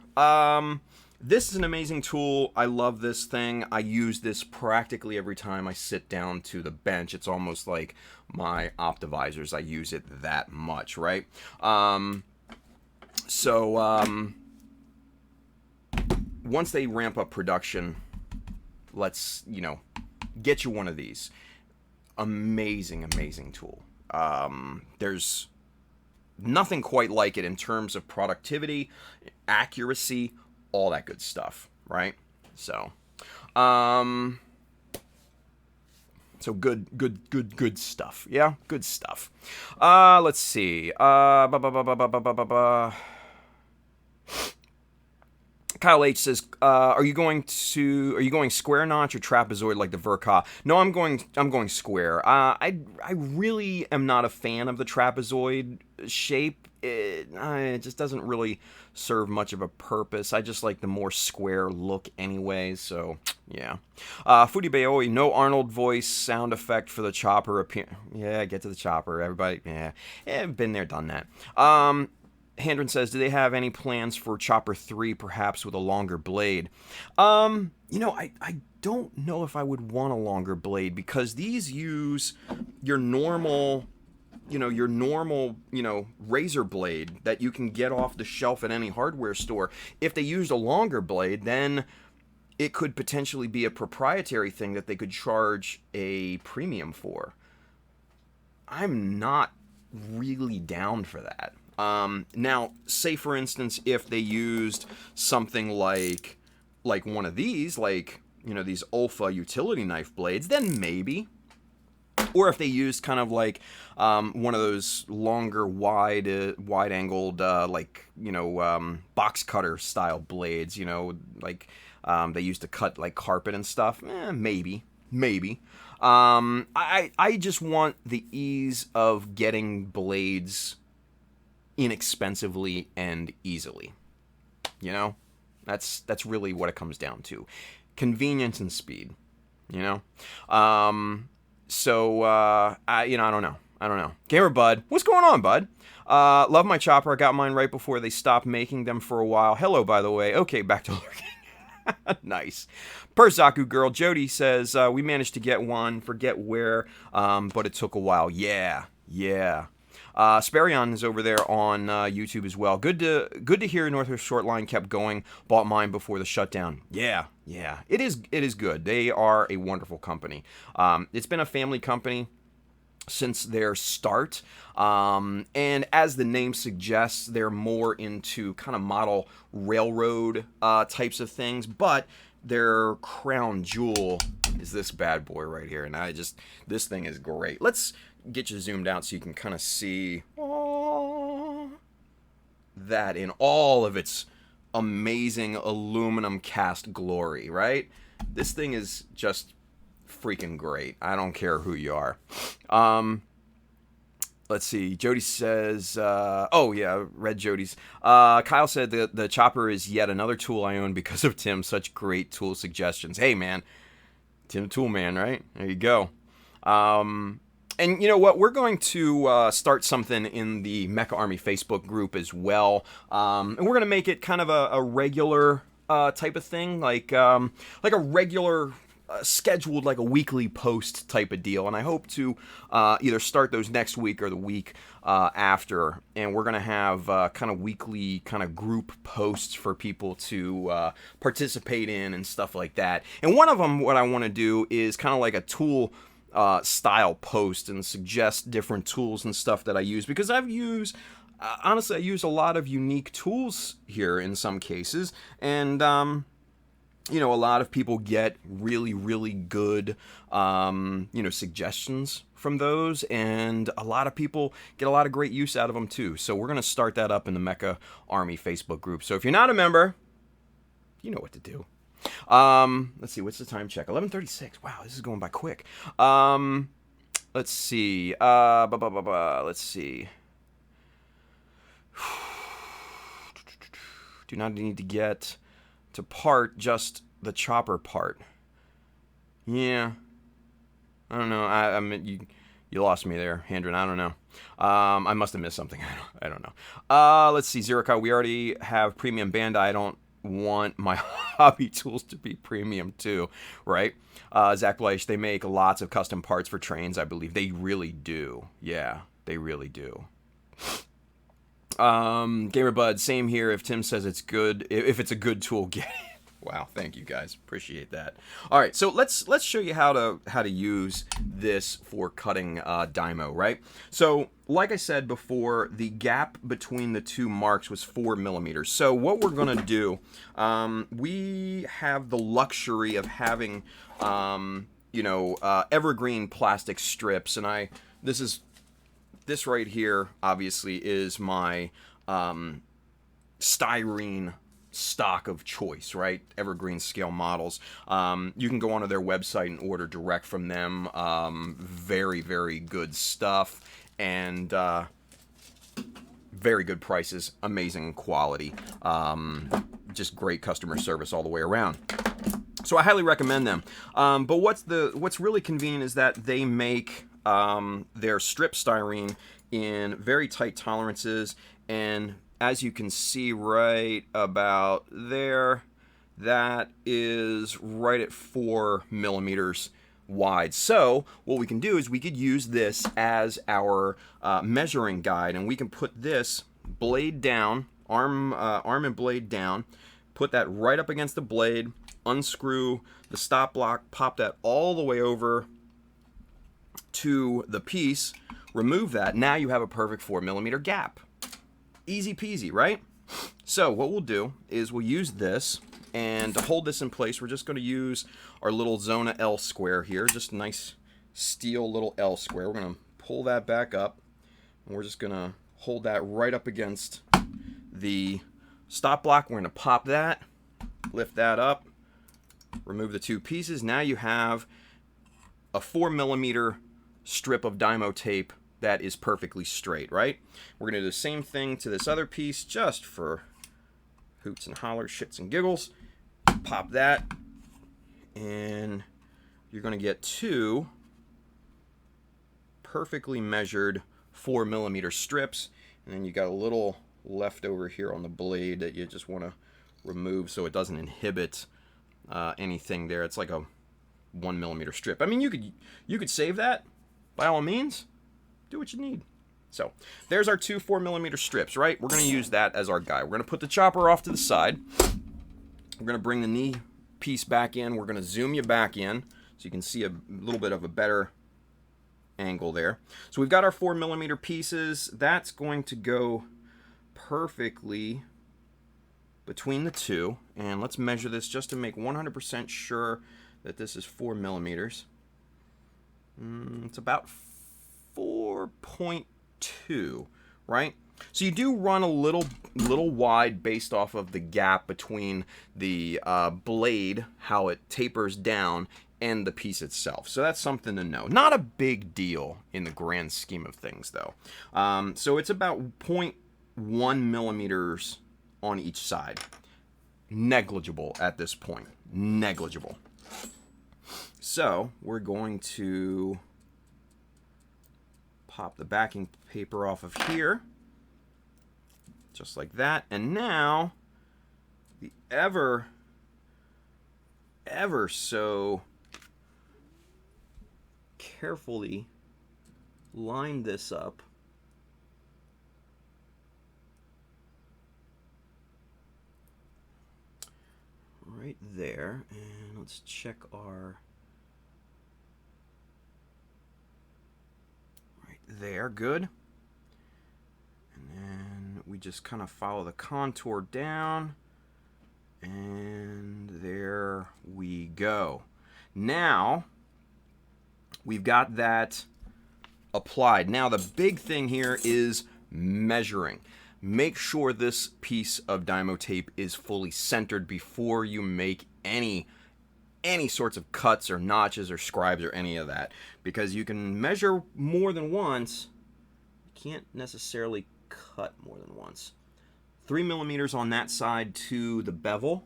this is an amazing tool. I love this thing. I use this practically every time I sit down to the bench. It's almost like my Optivisors. I use it that much, right? Once they ramp up production, let's, get you one of these. Amazing, amazing tool. There's nothing quite like it in terms of productivity, accuracy, all that good stuff, right? So, good stuff. Yeah, good stuff. Let's see. Kyle H says, "Are you going square notch or trapezoid like the Verka?" No, I'm going square. I really am not a fan of the trapezoid shape. It just doesn't really serve much of a purpose. I just like the more square look anyway, so yeah. Foodie Baoi, no Arnold voice sound effect for the chopper Yeah, get to the chopper, everybody. Yeah, been there, done that. Handren says, do they have any plans for Chopper 3, perhaps with a longer blade? I don't know if I would want a longer blade, because these use your normal razor blade that you can get off the shelf at any hardware store. If they used a longer blade, then it could potentially be a proprietary thing that they could charge a premium for. I'm not really down for that. Now, say for instance, if they used something like one of these, these Olfa utility knife blades, then maybe. Or if they used kind of like one of those longer, wide-angled, box cutter style blades, they used to cut like carpet and stuff. Maybe. I just want the ease of getting blades inexpensively and easily. That's really what it comes down to. Convenience and speed. So, I don't know. Gamer Bud, what's going on, bud? Love my chopper. I got mine right before they stopped making them for a while. Hello, by the way. Okay, back to lurking. Nice. Perzaku Girl, Jody says, we managed to get one, forget where, but it took a while. Yeah. Sparion is over there on YouTube as well. Good to hear Northwest Shortline kept going. Bought mine before the shutdown. Yeah. It is good. They are a wonderful company. It's been a family company since their start. And as the name suggests, they're more into kind of model railroad types of things. But their crown jewel is this bad boy right here. And this thing is great. Let's get you zoomed out so you can kind of see that in all of its amazing aluminum cast glory, right? This thing is just freaking great. I don't care who you are. Let's see. Jody says, read Jody's. Kyle said the chopper is yet another tool I own because of Tim. Such great tool suggestions. Hey, man. Tim the Tool Man, right? There you go. And you know what? We're going to start something in the Mecha Army Facebook group as well. And we're going to make it kind of a regular type of thing, like a regular scheduled, like a weekly post type of deal. And I hope to either start those next week or the week after. And we're going to have kind of weekly kind of group posts for people to participate in and stuff like that. And one of them, what I want to do is kind of like a tool style post and suggest different tools and stuff that I use, because I've used honestly, I use a lot of unique tools here in some cases, and you know, a lot of people get really, really good you know, suggestions from those, and a lot of people get a lot of great use out of them too. So we're going to start that up in the Mecha Army Facebook group. So if you're not a member, you know what to do. Let's see, what's the time check? 11:36. Wow, this is going by quick. Let's see. Let's see. Do not need to get to part, just the chopper part. Yeah. I don't know. I mean, you lost me there, Handren. I don't know. I must have missed something. I don't know. Let's see, Zerika, we already have premium Bandai. I don't want my hobby tools to be premium too, right? Zach Bleish, they make lots of custom parts for trains, I believe. They really do. Yeah, they really do. Gamerbud, same here. If Tim says it's good, if it's a good tool, get it. Wow, thank you guys. Appreciate that. All right, so let's show you how to use this for cutting Dymo, right? So, like I said before, the gap between the two marks was 4 millimeters. So what we're gonna do, we have the luxury of having, you know, evergreen plastic strips, and this right here, obviously, is my styrene stock of choice, right? Evergreen scale models. You can go onto their website and order direct from them. Very, very good stuff, and very good prices, amazing quality, just great customer service all the way around. So I highly recommend them. But what's really convenient is that they make their strip styrene in very tight tolerances, and as you can see right about there, that is right at 4 millimeters wide. So what we can do is we could use this as our measuring guide, and we can put this blade down, arm and blade down, put that right up against the blade, unscrew the stop block, pop that all the way over to the piece, remove that. Now you have a perfect 4 millimeter gap. Easy peasy, right? So what we'll do is we'll use this, and to hold this in place, we're just going to use our little Zona L square here, just a nice steel little L square. We're going to pull that back up, and we're just going to hold that right up against the stop block. We're going to pop that, lift that up, remove the two pieces. Now you have a 4 millimeter strip of Dymo tape that is perfectly straight, right? We're going to do the same thing to this other piece, just for hoots and hollers, shits and giggles. Pop that, and you're going to get two perfectly measured 4 millimeter strips, and then you got a little left over here on the blade that you just want to remove so it doesn't inhibit anything there. It's like a 1 millimeter strip. I mean, you could save that by all means. Do what you need. So there's our two 4 millimeter strips, right? We're going to use that as our guide. We're going to put the chopper off to the side. We're going to bring the knee piece back in. We're going to zoom you back in so you can see a little bit of a better angle there. So we've got our 4 millimeter pieces. That's going to go perfectly between the two. And let's measure this just to make 100% sure that this is 4 millimeters. It's about 4.2, right? So you do run a little wide based off of the gap between the blade, how it tapers down, and the piece itself. So that's something to know. Not a big deal in the grand scheme of things, though. So it's about 0.1 millimeters on each side. Negligible at this point. Negligible. So we're going to pop the backing paper off of here. Just like that. And now, the ever so carefully line this up. Right there. And let's check our... Right there. Good. And then we just kind of follow the contour down. And there we go. Now, we've got that applied. Now, the big thing here is measuring. Make sure this piece of Dymo tape is fully centered before you make any sorts of cuts or notches or scribes or any of that. Because you can measure more than once, you can't necessarily cut more than once. 3 millimeters on that side to the bevel,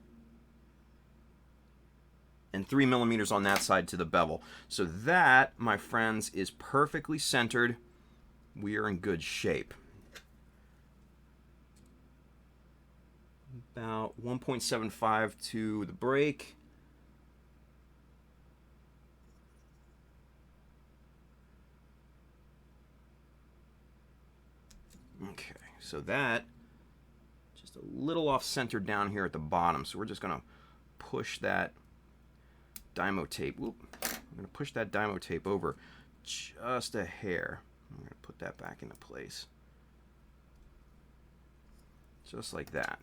and 3 millimeters on that side to the bevel. So that, my friends, is perfectly centered. We are in good shape. About 1.75 to the break. Okay, so that just a little off center down here at the bottom. So we're just gonna push that Dymo tape. Whoop, I'm gonna push that Dymo tape over just a hair. I'm gonna put that back into place. Just like that.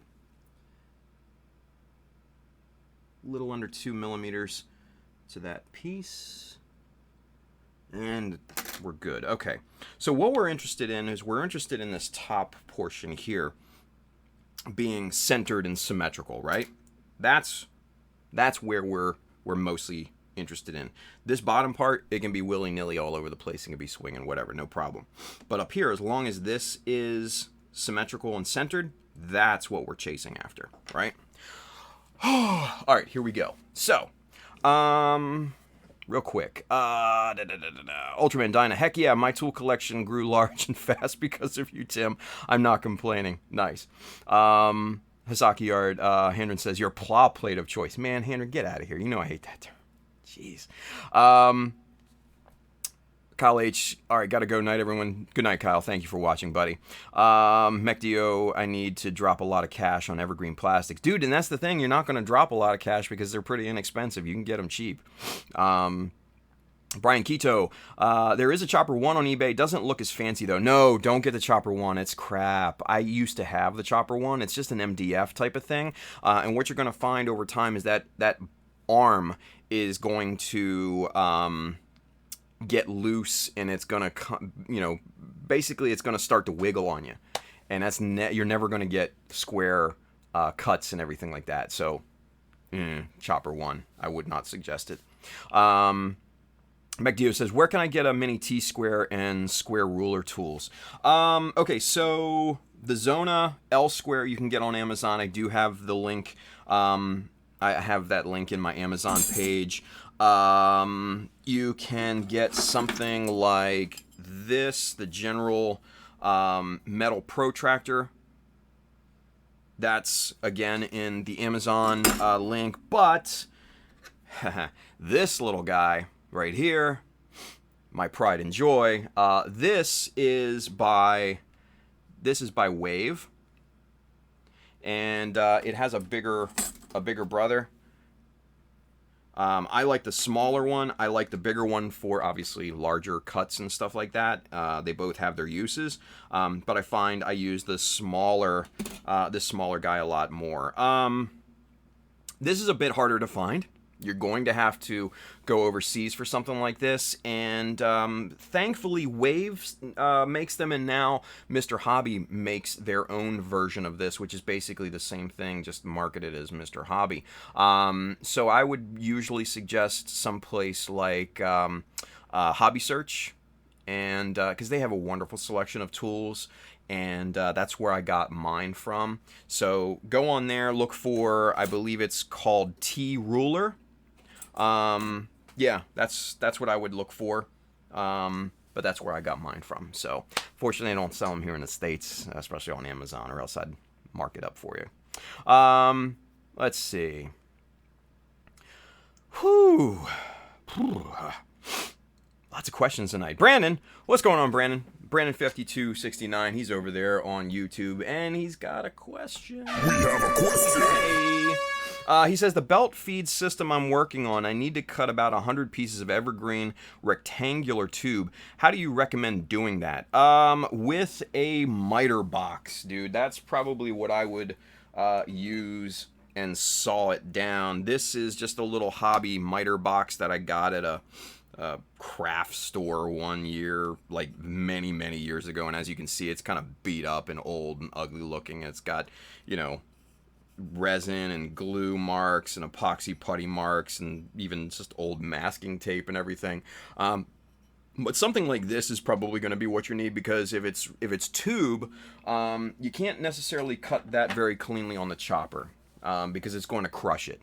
Little under 2 millimeters to that piece. And we're good. Okay. So what we're interested in is we're interested in this top portion here being centered and symmetrical, right? That's where we're mostly interested in. This bottom part, it can be willy-nilly all over the place. It can be swinging, whatever, no problem. But up here, as long as this is symmetrical and centered, that's what we're chasing after, right? All right, here we go. So, real quick. Ultraman Dyna. Heck yeah, my tool collection grew large and fast because of you, Tim. I'm not complaining. Nice. Hasaki Yard, Handren says, your plow plate of choice. Man, Handren, get out of here. You know I hate that term. Jeez. Kyle H. All right, gotta go. Night, everyone. Good night, Kyle. Thank you for watching, buddy. MechDO, I need to drop a lot of cash on evergreen plastics. Dude, and that's the thing. You're not going to drop a lot of cash because they're pretty inexpensive. You can get them cheap. Brian Keto, there is a Chopper 1 on eBay. Doesn't look as fancy, though. No, don't get the Chopper 1. It's crap. I used to have the Chopper 1. It's just an MDF type of thing. And what you're going to find over time is that arm is going to... get loose, and it's gonna, basically it's gonna start to wiggle on you, and that's you're never gonna get square cuts and everything like that. So, Chopper 1, I would not suggest it. McDeo says, where can I get a mini T-square and square ruler tools? Okay, so the Zona L square you can get on Amazon. I do have the link. I have that link in my Amazon page. You can get something like this, the General Metal Protractor. That's, again, in the Amazon link. But this little guy right here, my pride and joy, this is by Wave. And it has a bigger brother. I like the smaller one. I like the bigger one for obviously larger cuts and stuff like that. They both have their uses, but I find I use this smaller guy a lot more. This is a bit harder to find. You're going to have to go overseas for something like this, and thankfully Wave makes them, and now Mr. Hobby makes their own version of this, which is basically the same thing, just marketed as Mr. Hobby. So I would usually suggest someplace like Hobby Search, and because they have a wonderful selection of tools, and that's where I got mine from. So go on there, look for, I believe it's called T-Ruler. Yeah, that's what I would look for. but that's where I got mine from. So fortunately, I don't sell them here in the States, especially on Amazon, or else I'd mark it up for you. Let's see. Whew. Lots of questions tonight. Brandon, what's going on, Brandon? Brandon5269, he's over there on YouTube, and he's got a question. We have a question. Hey. He says, the belt feed system I'm working on, I need to cut about 100 pieces of evergreen rectangular tube. How do you recommend doing that? With a miter box, dude. That's probably what I would use and saw it down. This is just a little hobby miter box that I got at a craft store one year, like many years ago, and as you can see, it's kind of beat up and old and ugly looking. It's got, you know, resin and glue marks and epoxy putty marks and even just old masking tape and everything. But something like this is probably going to be what you need, because if it's tube, you can't necessarily cut that very cleanly on the chopper, because it's going to crush it.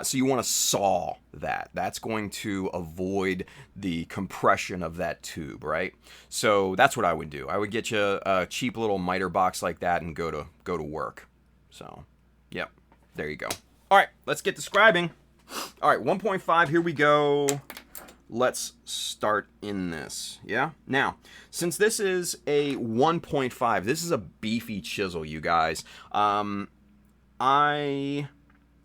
So you want to saw that. That's going to avoid the compression of that tube, right? So that's what I would do. I would get you a cheap little miter box like that and go to work. So, yep, there you go. All right, let's get to scribing. All right, 1.5, here we go. Let's start in this, yeah? Now, since this is a 1.5, this is a beefy chisel, you guys. I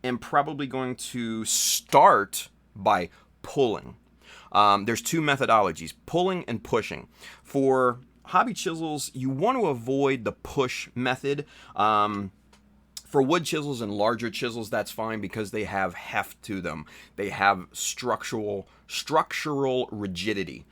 am probably going to start by pulling. There's two methodologies, pulling and pushing. For hobby chisels, you want to avoid the push method. For wood chisels and larger chisels, that's fine because they have heft to them. They have structural rigidity.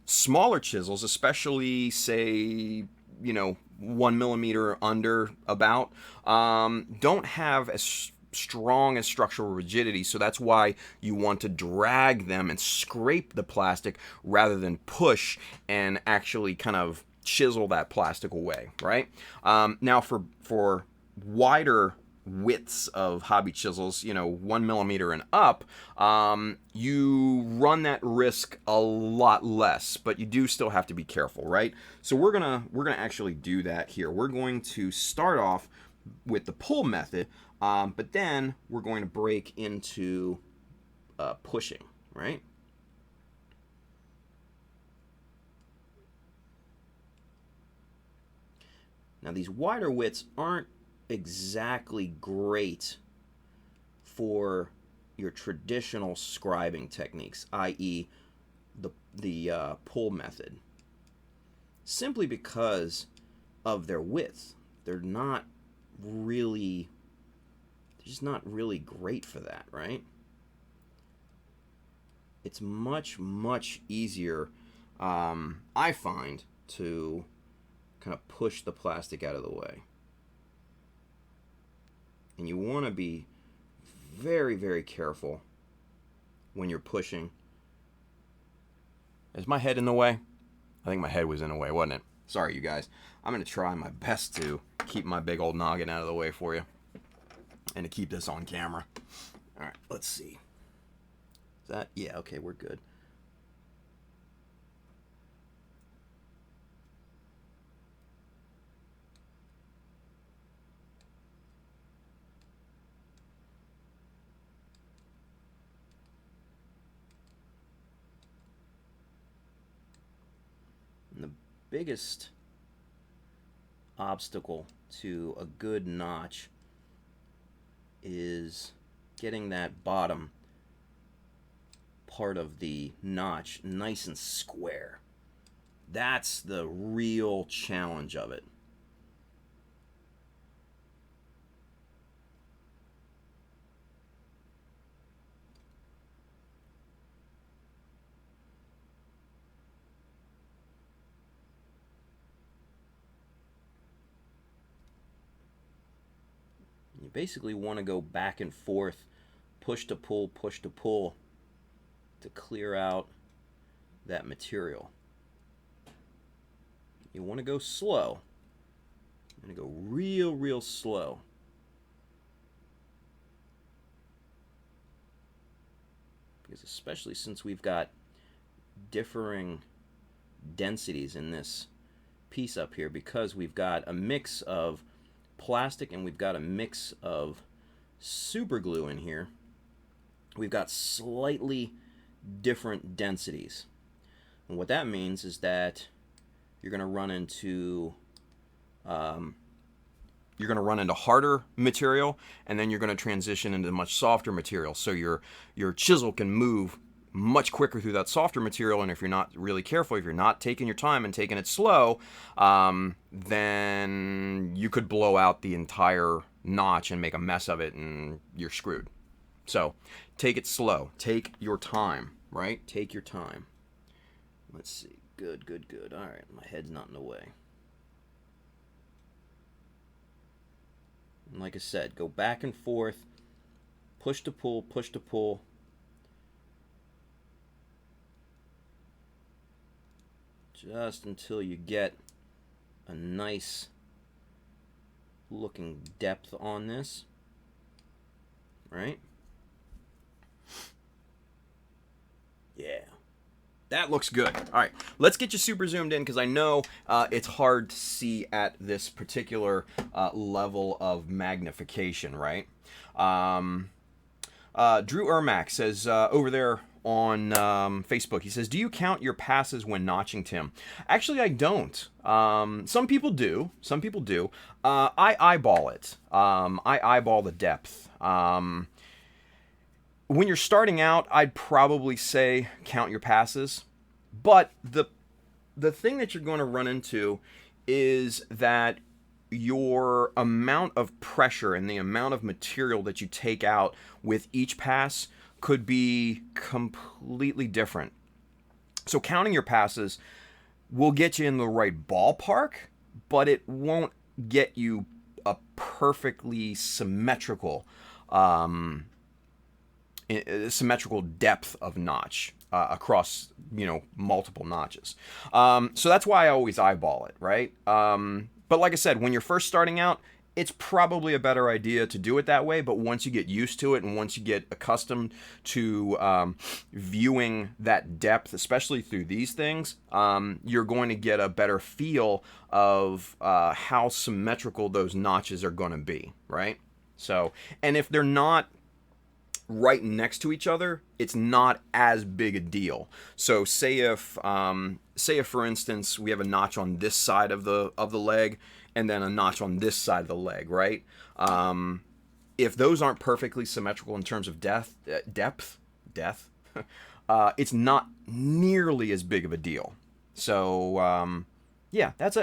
Smaller chisels, especially, say, you know, 1 millimeter under about, don't have as strong as structural rigidity, so that's why you want to drag them and scrape the plastic rather than push and actually kind of chisel that plastic away, right? Now for wider widths of hobby chisels, you know, 1 millimeter and up, you run that risk a lot less, but you do still have to be careful, right? So we're gonna actually do that here. We're going to start off with the pull method, but then we're going to break into pushing, right? Now these wider widths aren't exactly great for your traditional scribing techniques, i.e. the pull method, simply because of their width. They're just not really great for that, right? It's much easier, I find, to kind of push the plastic out of the way. And you want to be very careful when you're pushing. Is my head in the way? I think my head was in the way, wasn't it? Sorry, you guys. I'm going to try my best to keep my big old noggin out of the way for you, and to keep this on camera. All right, let's see. Is that? Yeah, okay, we're good. And the biggest obstacle to a good notch is getting that bottom part of the notch nice and square. That's the real challenge of it. You basically want to go back and forth, push to pull to clear out that material. You want to go slow. I'm going to go real slow. Because especially since we've got differing densities in this piece up here because we've got a mix of plastic and we've got a mix of super glue in here. We've got slightly different densities. And what that means is that you're going to run into harder material, and then you're going to transition into much softer material. So your chisel can move much quicker through that softer material, and if you're not really careful, if you're not taking your time and taking it slow, then you could blow out the entire notch and make a mess of it, and you're screwed. So take it slow. Take your time, right? Take your time. Let's see. Good, good, good. All right, my head's not in the way. And like I said, go back and forth, push to pull, push to pull. Just until you get a nice looking depth on this, right? Yeah. That looks good. All right, let's get you super zoomed in because I know it's hard to see at this particular level of magnification, right? Drew Ermac says over there on Facebook, he says, do you count your passes when notching, Tim? Actually, I don't. Some people do. Some people do. I eyeball it. I eyeball the depth. When you're starting out, I'd probably say count your passes. But the thing that you're going to run into is that your amount of pressure and the amount of material that you take out with each pass could be completely different. So counting your passes will get you in the right ballpark, but it won't get you a perfectly symmetrical depth of notch across, multiple notches. So that's why I always eyeball it, right? But like I said, when you're first starting out, it's probably a better idea to do it that way. But once you get used to it and once you get accustomed to viewing that depth, especially through these things, you're going to get a better feel of how symmetrical those notches are going to be, right? So, and if they're not right next to each other, it's not as big a deal. So say if for instance we have a notch on this side of the leg and then a notch on this side of the leg, right? If those aren't perfectly symmetrical in terms of depth, it's not nearly as big of a deal. So yeah, that's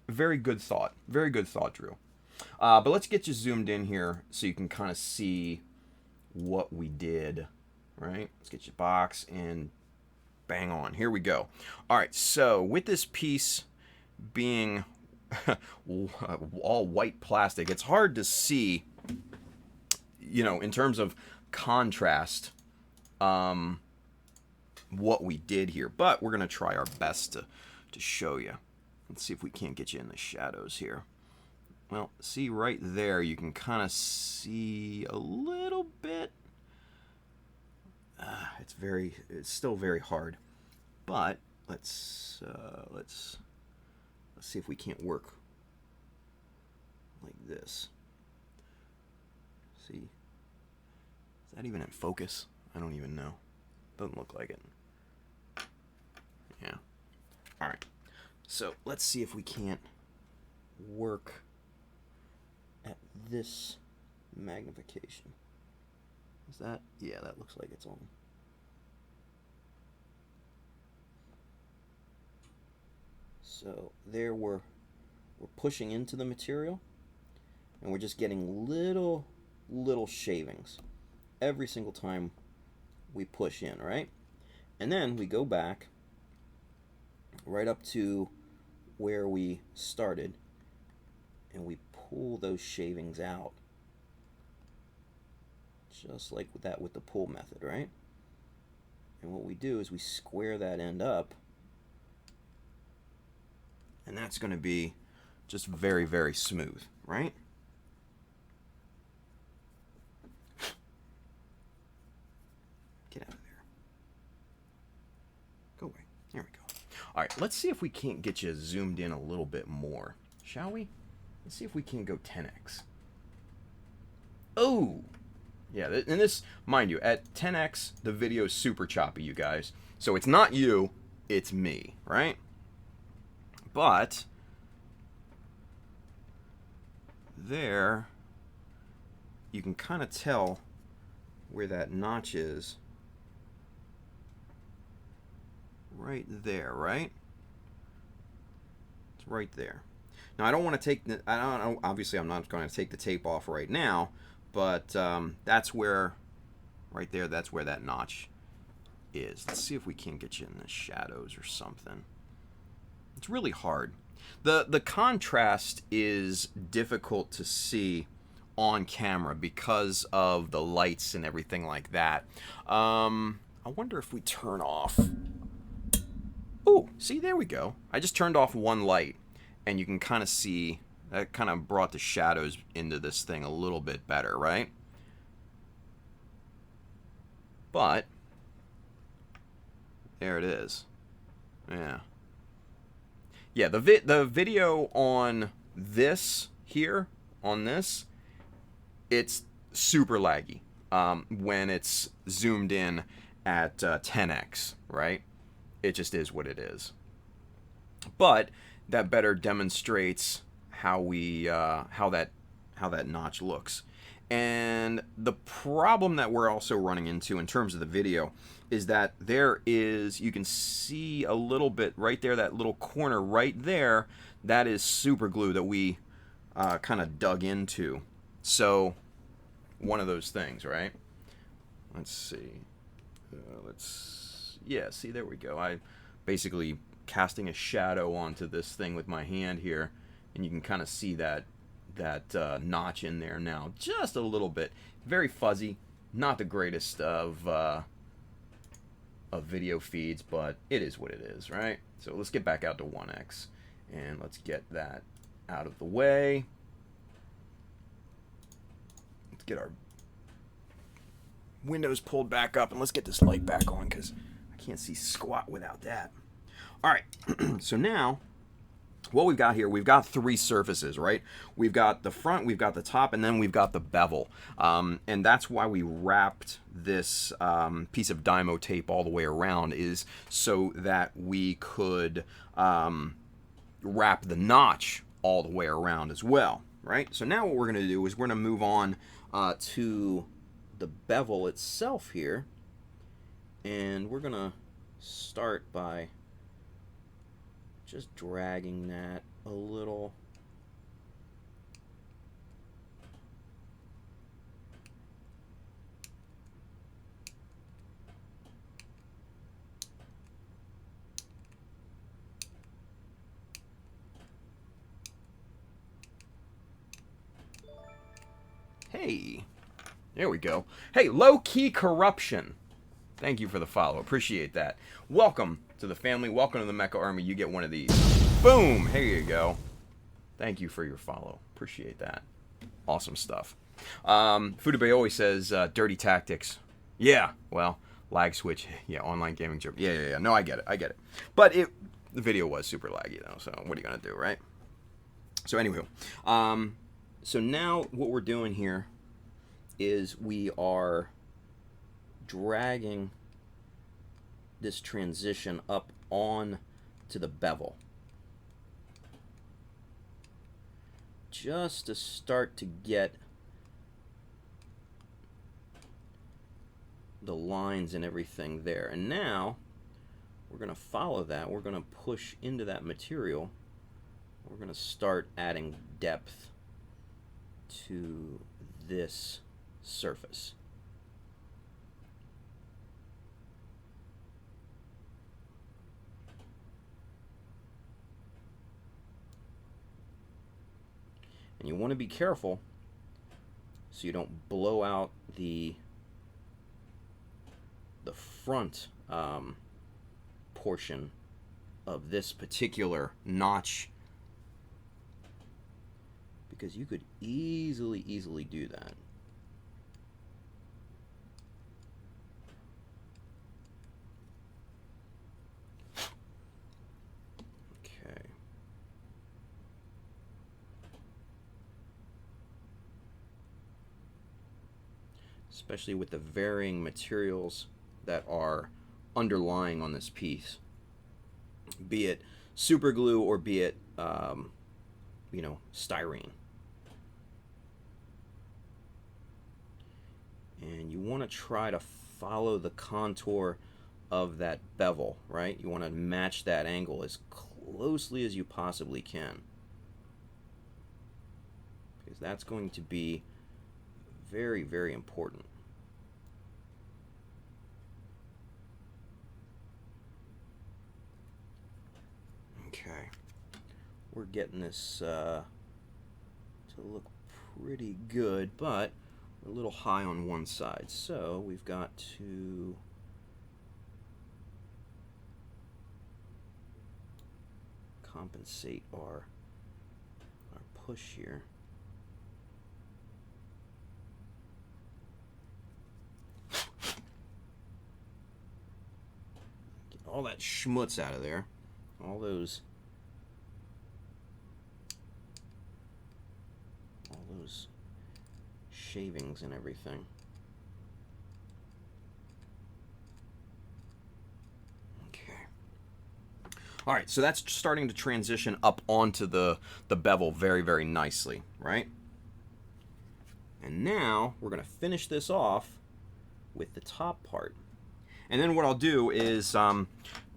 very good thought. Very good thought, Drew. But let's get you zoomed in here so you can kind of see what we did, right? Let's get your box and bang on. Here we go. All right, so with this piece being all white plastic, it's hard to see, in terms of contrast, what we did here. But we're going to try our best to show you. Let's see if we can't get you in the shadows here. Well, see right there, you can kind of see a little bit. It's still very hard, but let's see if we can't work like this. See, is that even in focus? I don't even know. Doesn't look like it. Yeah. All right. So let's see if we can't work at this magnification. Is that? Yeah, that looks like it's on. So there we're pushing into the material, and we're just getting little shavings every single time we push in, right? And then we go back right up to where we started, and we pull those shavings out, just like that with the pull method, right? And what we do is we square that end up, and that's going to be just very, very smooth, right? Get out of there. There we go. All right, let's see if we can't get you zoomed in a little bit more, shall we? Let's see if we can go 10x. Oh! Yeah, and this, mind you, at 10x, the video is super choppy, you guys. So it's not you, it's me, right? But there, you can kind of tell where that notch is. Right there, right? It's right there. Now I don't want to take the, I don't know, obviously I'm not going to take the tape off right now, but that's where, right there, that's where that notch is. Let's see if we can get you in the shadows or something. It's really hard. The contrast is difficult to see on camera because of the lights and everything like that. I wonder if we turn off. Oh, see, there we go. I just turned off one light, and you can kind of see that kind of brought the shadows into this thing a little bit better, right? But there it is. Yeah. Yeah, the video on this here, on this, it's super laggy when it's zoomed in at 10x, right? It just is what it is. But that better demonstrates how we how that notch looks. And the problem that we're also running into in terms of the video is that there is, you can see a little bit right there, that little corner right there, that is super glue that we kind of dug into. So one of those things, right? Let's see. Yeah, see, there we go. I basically casting a shadow onto this thing with my hand here, and you can kind of see that notch in there now, just a little bit. Very fuzzy, not the greatest of video feeds, but it is what it is, right? So let's get back out to 1x, and let's get that out of the way. Let's get our windows pulled back up, and let's get this light back on, because I can't see squat without that. All right, so now what we've got here, we've got three surfaces, right? We've got the front, we've got the top, and then we've got the bevel. And that's why we wrapped this piece of Dymo tape all the way around, is so that we could wrap the notch all the way around as well, right? So now what we're going to do is we're going to move on to the bevel itself here. And we're going to start by just dragging that a little. Hey, there we go. Hey, low-key corruption. Thank you for the follow. Appreciate that. Welcome to the family. Welcome to the Mecha Army. You get one of these. Boom! Here you go. Thank you for your follow. Appreciate that. Awesome stuff. Fudube always says, dirty tactics. Yeah, well, lag switch. Yeah, online gaming joke. Yeah. No, I get it. But the video was super laggy, though, so what are you going to do, right? So, anywho. So now what we're doing here is we are dragging this transition up on to the bevel, just to start to get the lines and everything there. And now we're going to follow that. We're going to push into that material. We're going to start adding depth to this surface. And you want to be careful so you don't blow out the front portion of this particular notch, because you could easily do that. especially with the varying materials that are underlying on this piece, be it super glue or be it styrene. And you want to try to follow the contour of that bevel, right? You want to match that angle as closely as you possibly can, because that's going to be very, very important. Okay, we're getting this to look pretty good, but we're a little high on one side, so we've got to compensate our push here. Get all that schmutz out of there. All those shavings and everything. Okay. All right, so that's starting to transition up onto the bevel very, very nicely, right? And now we're going to finish this off with the top part. And then what I'll do is,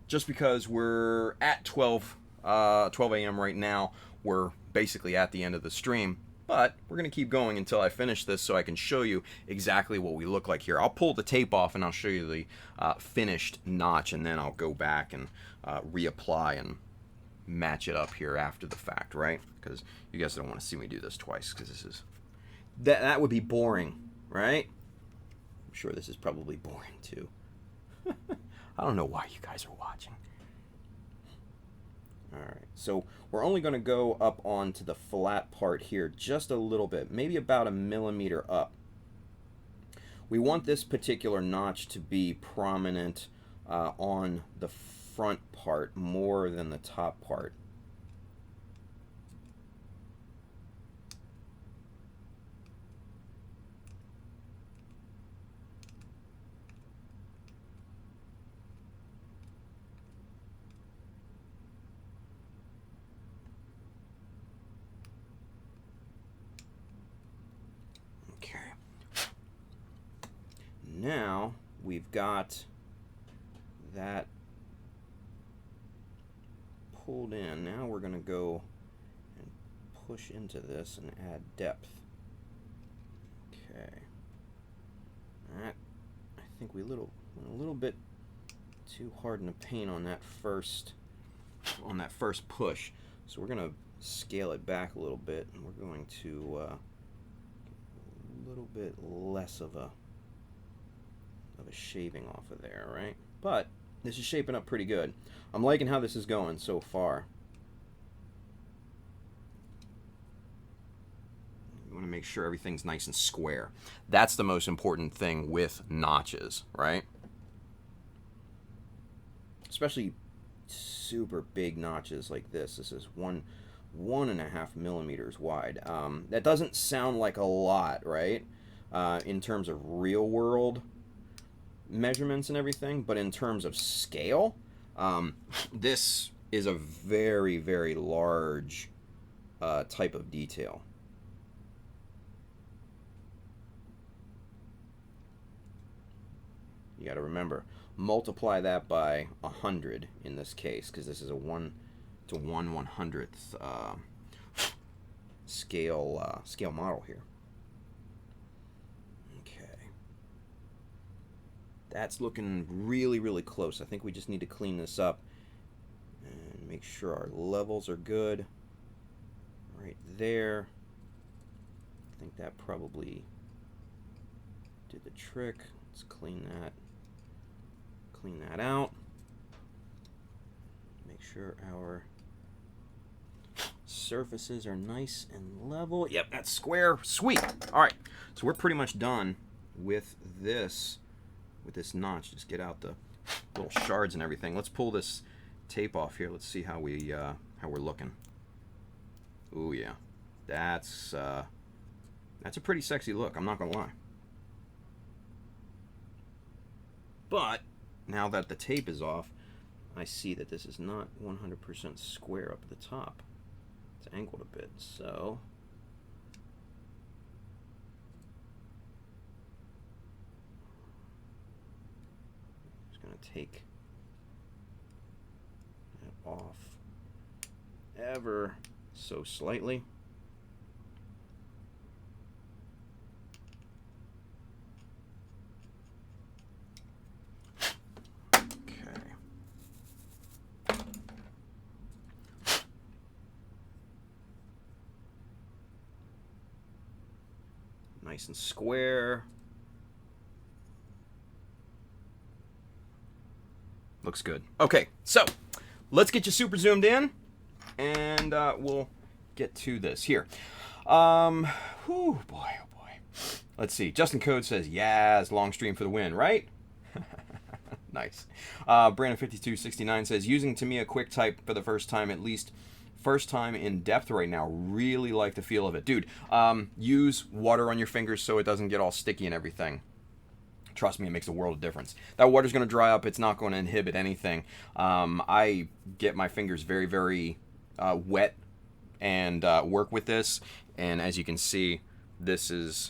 just because we're at 12 a.m. right now, we're basically at the end of the stream, but we're going to keep going until I finish this so I can show you exactly what we look like here. I'll pull the tape off and I'll show you the finished notch, and then I'll go back and reapply and match it up here after the fact, right? Because you guys don't want to see me do this twice, because this is... That would be boring, right? I'm sure this is probably boring too. I don't know why you guys are watching. Alright, so we're only going to go up onto the flat part here just a little bit, maybe about 1 millimeter up. We want this particular notch to be prominent on the front part more than the top part. Now we've got that pulled in. Now we're going to go and push into this and add depth. Okay. That, I think we went a little bit too hard in the paint on that first push. So we're going to scale it back a little bit, and we're going to a little bit less of a shaving off of there, right? But this is shaping up pretty good. I'm liking how this is going so far. You want to make sure everything's nice and square. That's the most important thing with notches, right? Especially super big notches like this. This is 1.5 millimeters wide. That doesn't sound like a lot, right? In terms of real world measurements and everything, but in terms of scale, this is a very, very large type of detail. You got to remember, multiply that by 100 in this case, because this is a 1 to 1/100th scale model here. That's looking really, really close. I think we just need to clean this up and make sure our levels are good. Right there. I think that probably did the trick. Let's clean that out. Make sure our surfaces are nice and level. Yep, that's square. Sweet. All right, so we're pretty much done with this notch. Just get out the little shards and everything. Let's pull this tape off here. Let's see how we're looking. Ooh yeah, that's a pretty sexy look. I'm not gonna lie. But now that the tape is off, I see that this is not 100% square up at the top. It's angled a bit, so I'm just going to take that off ever so slightly. Nice and square. Looks good. Okay, so let's get you super zoomed in, and we'll get to this here. Whew, boy, oh boy. Let's see. Justin Code says, "Yas, long stream for the win," right? Nice. Brandon5269 says, "Using Tamiya quick type for the first time, at least." First time in depth right now. Really like the feel of it. Dude, use water on your fingers so it doesn't get all sticky and everything. Trust me, it makes a world of difference. That water's going to dry up. It's not going to inhibit anything. I get my fingers very, very wet and work with this. And as you can see, this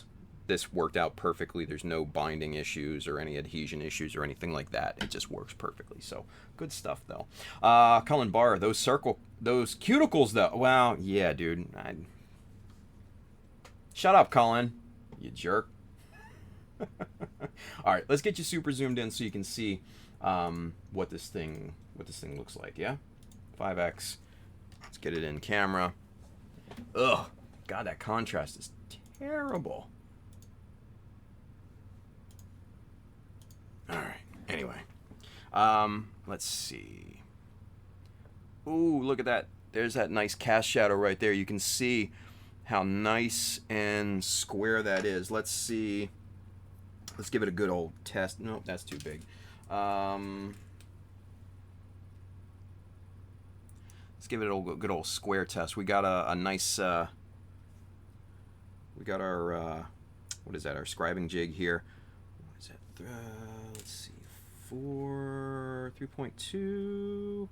worked out perfectly. There's no binding issues or any adhesion issues or anything like that. It just works perfectly. So good stuff though. Cullen Barr, those cuticles though. Well, yeah, dude. Shut up, Cullen. You jerk. All right, let's get you super zoomed in so you can see what this thing looks like. Yeah, 5x. Let's get it in camera. Ugh, God, that contrast is terrible. All right. Anyway, let's see. Ooh, look at that. There's that nice cast shadow right there. You can see how nice and square that is. Let's see. Let's give it a good old test. Nope, that's too big. Let's give it a good old square test. We got a nice. We got our what is that? Our scribing jig here. What is that? Let's see. 3.2.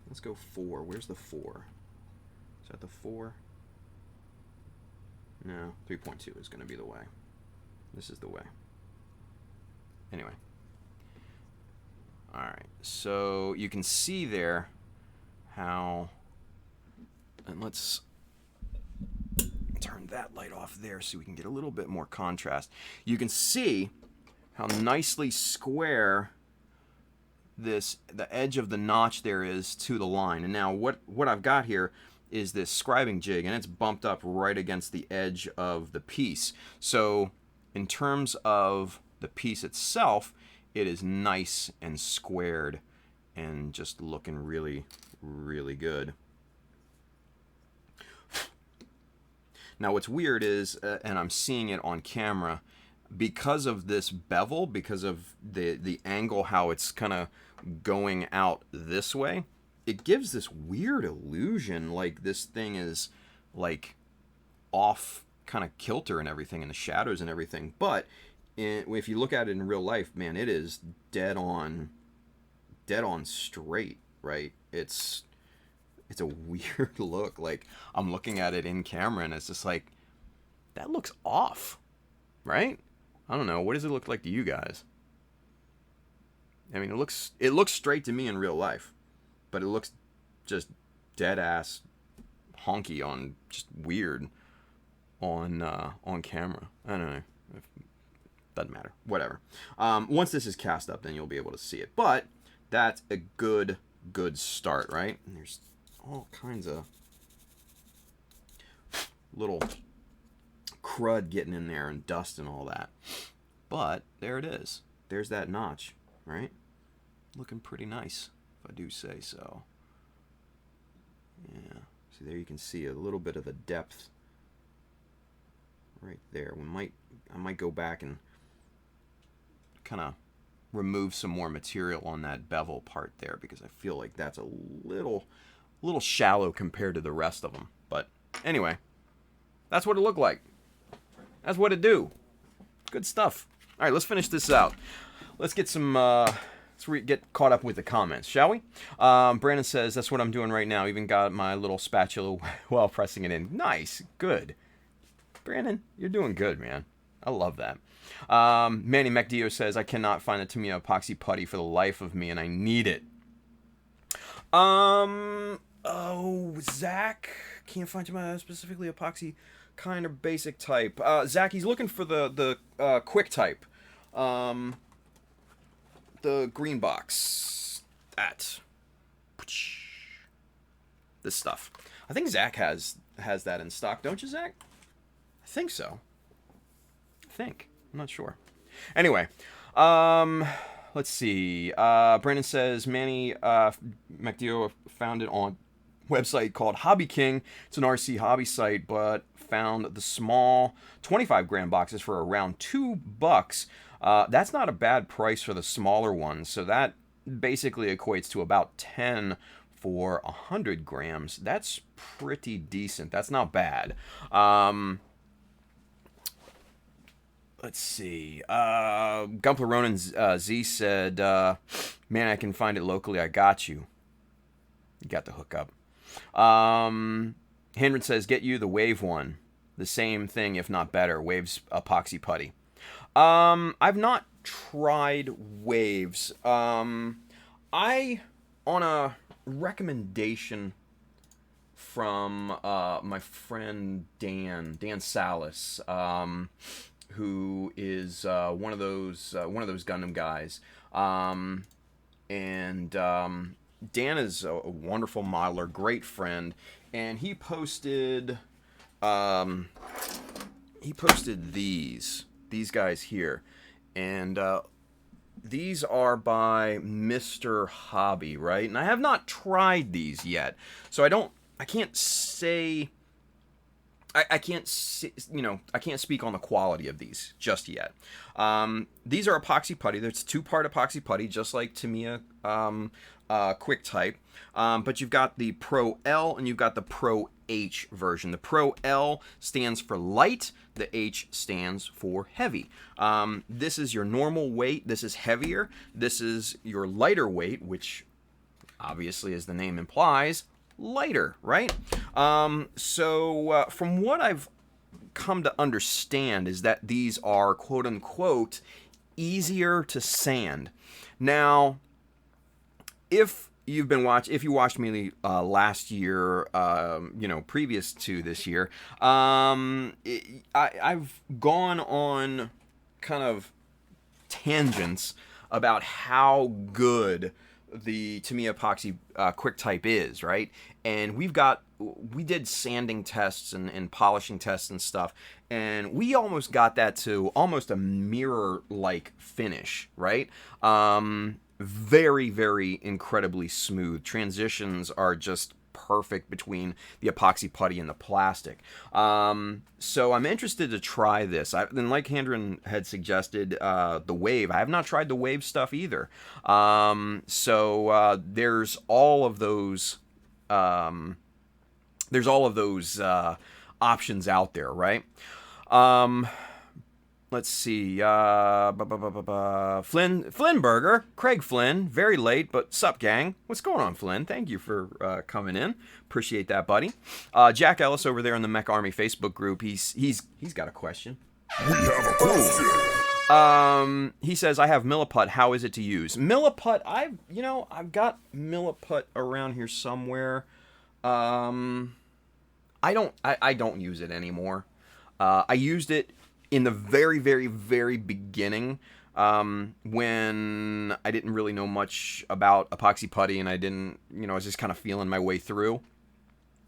Let's go 4. Where's the 4? Is that the 4? No, 3.2 is going to be the way. This is the way. Anyway. Alright, so you can see there how, and let's turn that light off there so we can get a little bit more contrast. You can see how nicely square the edge of the notch there is to the line. And now what I've got here is this scribing jig, and it's bumped up right against the edge of the piece. So in terms of the piece itself, it is nice and squared and just looking really, really good. Now what's weird is, and I'm seeing it on camera, because of this bevel, because of the angle, how it's kind of going out this way, it gives this weird illusion like this thing is like off kind of kilter and everything, and the shadows and everything. But if you look at it in real life, man, it is dead on straight, right? It's a weird look. Like, I'm looking at it in camera and it's just like, that looks off, right? I don't know. What does it look like to you guys? I mean, it looks straight to me in real life, but it looks just dead ass honky on, just weird on camera. I don't know. Doesn't matter. Whatever. Once this is cast up, then you'll be able to see it. But that's a good start, right? And there's all kinds of little crud getting in there and dust and all that. But there it is. There's that notch, right? Looking pretty nice, if I do say so. Yeah. See, there you can see a little bit of the depth right there. I might go back and kind of remove some more material on that bevel part there, because I feel like that's a little shallow compared to the rest of them. But anyway, that's what it looked like. That's what it do. Good stuff. All right, let's finish this out. let's get some. Get caught up with the comments, shall we? Brandon says that's what I'm doing right now. Even got my little spatula while pressing it in. Nice, good. Brandon, you're doing good, man. I love that. Manny McDeo says I cannot find the Tamiya epoxy putty for the life of me, and I need it. Zach can't find Tamiya specifically epoxy kind of basic type. Zach, he's looking for the quick type. The green box. This stuff. I think Zach has that in stock, don't you, Zach? I think so. I'm not sure. Anyway, let's see. Brandon says Manny McDeo found it on a website called Hobby King. It's an RC hobby site, but found the small 25-gram boxes for around $2. That's not a bad price for the smaller ones. So that basically equates to about 10 for 100 grams. That's pretty decent. That's not bad. Let's see. Gumpler Ronan Z said, man, I can find it locally. I got you. You got the hookup. Hendren says, get you the Wave one. The same thing, if not better. Wave's epoxy putty. I've not tried Waves. On a recommendation from my friend Dan Salas, who is one of those Gundam guys, and Dan is a wonderful modeler, great friend, and he posted these guys here, and these are by Mr. Hobby, right? And I have not tried these yet, so I can't say, I can't speak on the quality of these just yet. These are epoxy putty. There's 2-part epoxy putty, just like Tamiya Quick Type. But you've got the Pro L and you've got the Pro H version. The Pro L stands for light. The H stands for heavy. This is your normal weight. This is heavier. This is your lighter weight, which obviously, as the name implies, lighter, right? So from what I've come to understand is that these are quote-unquote easier to sand. Now, if you watched me last year, previous to this year, I've gone on kind of tangents about how good the Tamiya epoxy quick type is, right? And we did sanding tests and polishing tests and stuff, and we almost got that to almost a mirror-like finish, right? Very, very incredibly smooth. Transitions are just perfect between the epoxy putty and the plastic. So I'm interested to try this. And like Hendren had suggested, the Wave. I have not tried the Wave stuff either. So there's all of those. Options out there, right? Let's see. Flynnberger, Craig Flynn, very late, but sup, gang? What's going on, Flynn? Thank you for coming in. Appreciate that, buddy. Jack Ellis over there in the Mech Army Facebook group. He's got a question. We have a question. He says, I have Milliput. How is it to use? Milliput, I've got Milliput around here somewhere. I don't use it anymore. I used it in the very, very, very beginning, when I didn't really know much about epoxy putty and I was just kind of feeling my way through.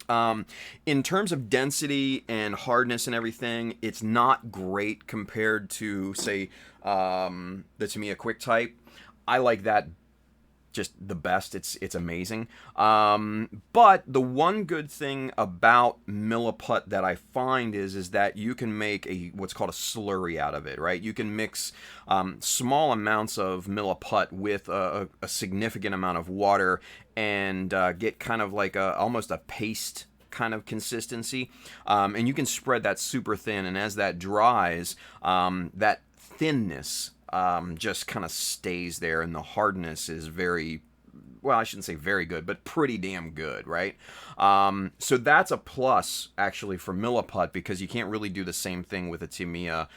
In terms of density and hardness and everything, it's not great compared to, say, the Tamiya Quick Type. I like that just the best. It's amazing. But the one good thing about Milliput that I find is that you can make what's called a slurry out of it, right? You can mix small amounts of Milliput with a significant amount of water and get kind of like almost a paste kind of consistency. And you can spread that super thin, and as that dries, that thinness just kind of stays there, and the hardness is very, well, I shouldn't say very good, but pretty damn good, right? So that's a plus, actually, for Milliput, because you can't really do the same thing with a Tamiya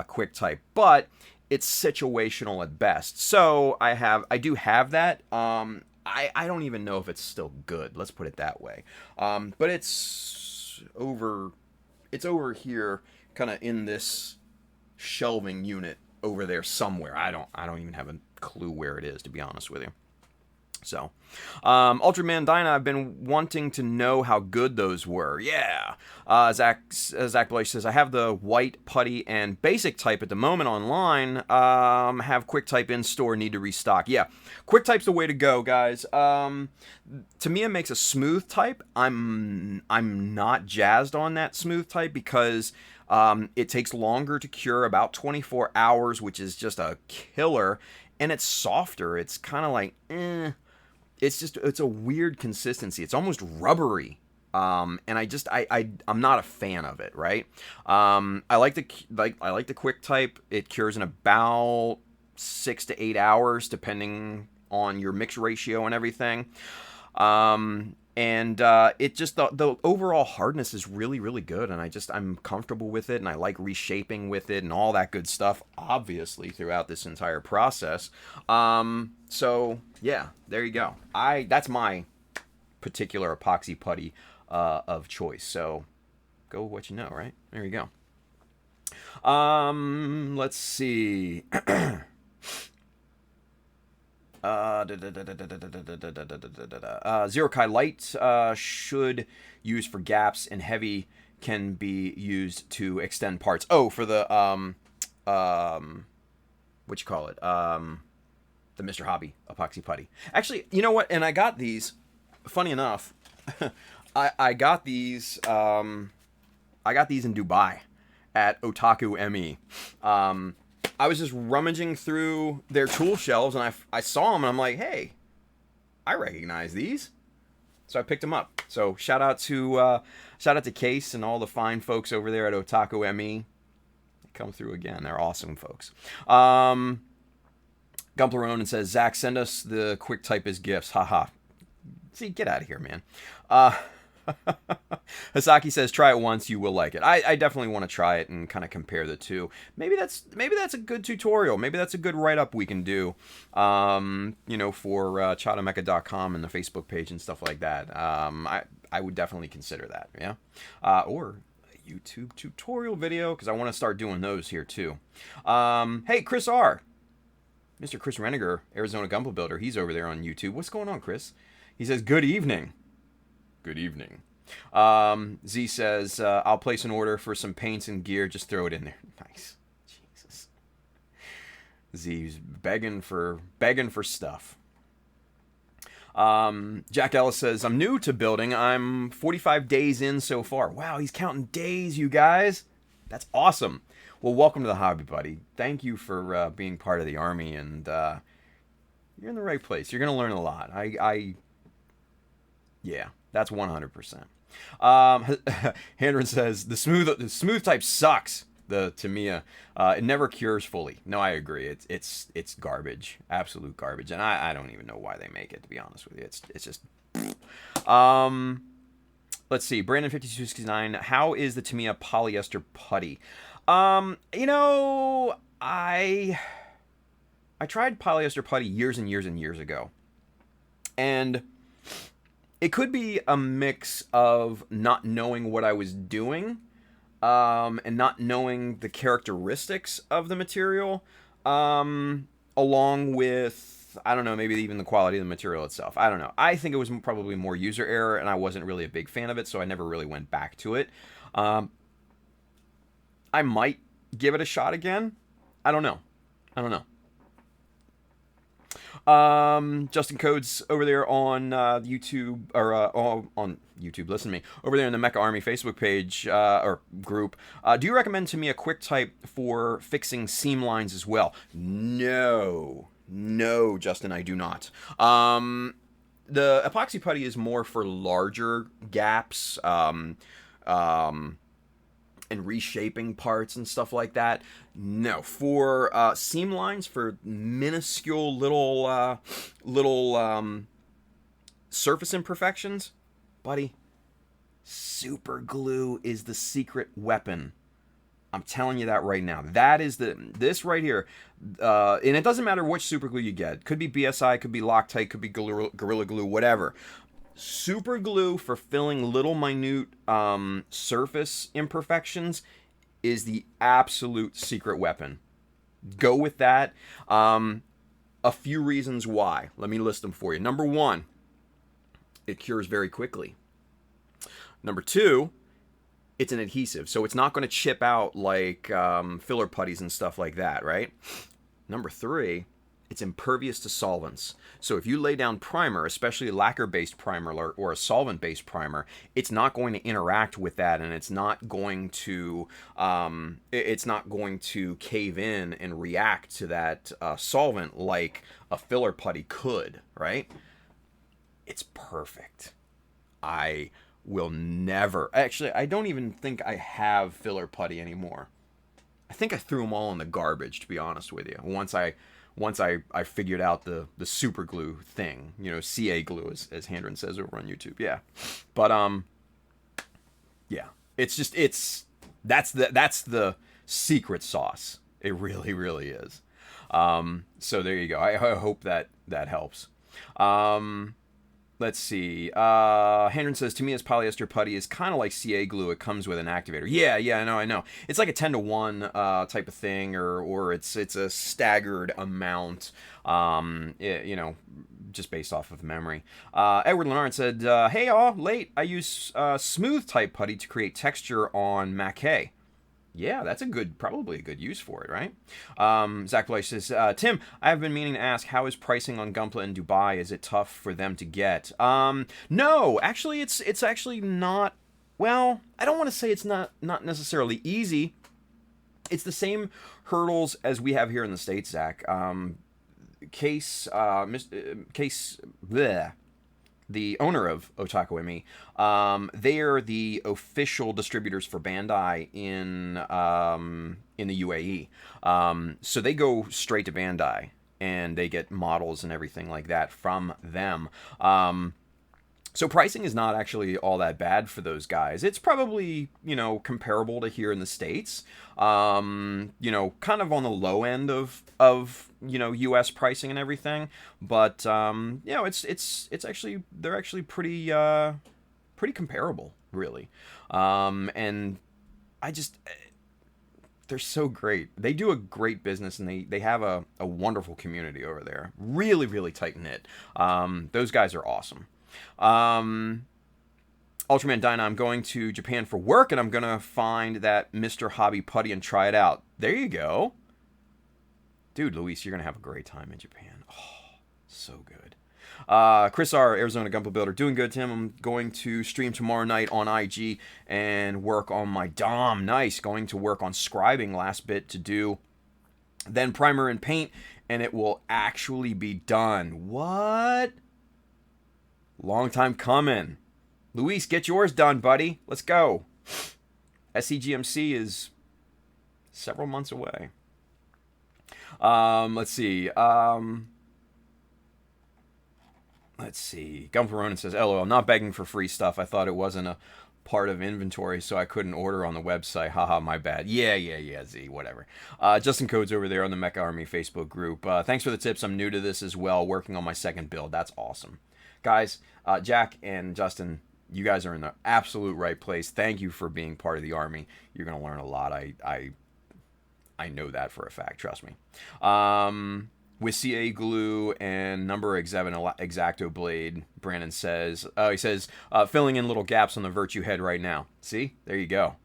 quick type, but it's situational at best. So I do have that. I don't even know if it's still good. Let's put it that way. But it's over here, kind of in this shelving unit over there somewhere. I don't even have a clue where it is, to be honest with you. So, Ultraman Dyna, I've been wanting to know how good those were. Yeah. Zach Blash says, I have the white putty and basic type at the moment online. Have quick type in store, need to restock. Yeah, quick type's the way to go, guys. Tamiya makes a smooth type. I'm not jazzed on that smooth type because it takes longer to cure, about 24 hours, which is just a killer. And it's softer. It's kind of like, it's a weird consistency. It's almost rubbery. And I'm not a fan of it, right? I like the quick type. It cures in about 6 to 8 hours, depending on your mix ratio and everything. And it just, the overall hardness is really, really good, and I'm comfortable with it, and I like reshaping with it and all that good stuff, obviously, throughout this entire process. So yeah, there you go. That's my particular epoxy putty of choice. So go with what you know, right? There you go. Let's see. Zero Kai Light should use for gaps, and heavy can be used to extend parts. Oh, for the what you call it? The Mr. Hobby epoxy putty. Actually, you know what? And I got these. Funny enough, I got these. I got these in Dubai at Otaku ME. I was just rummaging through their tool shelves, and I saw them, and I'm like, hey, I recognize these. So I picked them up. So shout out to Case and all the fine folks over there at Otaku ME. They come through again. They're awesome folks. Gumpleronin says, Zach, send us the quick type as gifts. Haha. See, get out of here, man. Hasaki says, try it once, you will like it. I definitely want to try it and kind of compare the two. Maybe that's a good tutorial. Maybe that's a good write-up we can do, for chadamecha.com and the Facebook page and stuff like that. I would definitely consider that, yeah? Or a YouTube tutorial video, because I want to start doing those here, too. Hey, Chris R. Mr. Chris Reniger, Arizona Gumball Builder, he's over there on YouTube. What's going on, Chris? He says, good evening. Good evening. Z says, I'll place an order for some paints and gear. Just throw it in there. Nice. Jesus. Z's begging for stuff. Jack Ellis says, I'm new to building. I'm 45 days in so far. Wow, he's counting days, you guys. That's awesome. Well, welcome to the hobby, buddy. Thank you for being part of the army, and you're in the right place. You're going to learn a lot. Yeah, that's 100%. Handren says, the smooth type sucks. The Tamiya, it never cures fully. No, I agree. It's garbage, absolute garbage, and I don't even know why they make it. To be honest with you, it's just. Let's see, Brandon 5269. How is the Tamiya polyester putty? I tried polyester putty years and years and years ago, and it could be a mix of not knowing what I was doing, and not knowing the characteristics of the material, along with, I don't know, maybe even the quality of the material itself. I don't know. I think it was probably more user error, and I wasn't really a big fan of it, so I never really went back to it. I might give it a shot again. I don't know. Justin Codes over there on YouTube, or on YouTube, listen to me, over there in the Mecha Army Facebook page, or group, do you recommend to me a quick type for fixing seam lines as well? No, Justin, I do not. The epoxy putty is more for larger gaps, and reshaping parts and stuff like that. No, for seam lines, for minuscule little surface imperfections, buddy, super glue is the secret weapon. I'm telling you that right now. That is this right here, and it doesn't matter which super glue you get. Could be BSI, could be Loctite, could be Gorilla Glue, whatever. Super glue for filling little minute surface imperfections is the absolute secret weapon. Go with that. A few reasons why. Let me list them for you. Number one, it cures very quickly. Number two, it's an adhesive, so it's not going to chip out like filler putties and stuff like that, right? Number three, it's impervious to solvents. So if you lay down primer, especially lacquer-based primer or a solvent-based primer, it's not going to interact with that, and it's not going to cave in and react to that solvent like a filler putty could, right? It's perfect. I will never... Actually, I don't even think I have filler putty anymore. I think I threw them all in the garbage, to be honest with you. Once I figured out the super glue thing, you know, CA glue, as Handren says over on YouTube. Yeah. But, yeah. That's the secret sauce. It really, really is. So there you go. I hope that helps. Let's see. Handren says, to me, as polyester putty is kind of like CA glue. It comes with an activator. Yeah, I know. It's like a 10-to-1 type of thing, or it's a staggered amount, you know, just based off of memory. Edward Lenard said, hey, all, late. I use smooth type putty to create texture on maquet. Yeah, that's probably a good use for it, right? Zach Blythe says, Tim, I have been meaning to ask, how is pricing on Gunpla in Dubai? Is it tough for them to get? No, actually, it's actually not. Well, I don't want to say it's not necessarily easy. It's the same hurdles as we have here in the States, Zach. The owner of Otaku ME, they are the official distributors for Bandai in the UAE. So they go straight to Bandai, and they get models and everything like that from them. So pricing is not actually all that bad for those guys. It's probably, you know, comparable to here in the States. You know, kind of on the low end of you know, US pricing and everything, but you know, it's actually, they're actually pretty comparable, really. And they're so great. They do a great business, and they have a wonderful community over there. Really, really tight knit. Those guys are awesome. Ultraman Dyna, I'm going to Japan for work, and I'm going to find that Mr. Hobby Putty and try it out. There you go. Dude, Luis, you're going to have a great time in Japan. Oh, so good. Chris R., Arizona Gunpla Builder, doing good, Tim. I'm going to stream tomorrow night on IG and work on my DOM. Nice. Going to work on scribing, last bit to do. Then primer and paint, and it will actually be done. What? Long time coming. Luis, get yours done, buddy. Let's go. SCGMC is several months away. Let's see. Gunpla Ronin says, LOL, not begging for free stuff. I thought it wasn't a part of inventory, so I couldn't order on the website. Haha, my bad. Yeah, Z, whatever. Justin Code's over there on the Mecha Army Facebook group. Thanks for the tips. I'm new to this as well, working on my second build. That's awesome. Guys, Jack and Justin, you guys are in the absolute right place. Thank you for being part of the Army. You're going to learn a lot. I know that for a fact. Trust me. With CA glue and number X7 Blade, Brandon says, he says, filling in little gaps on the Virtue head right now. See? There you go.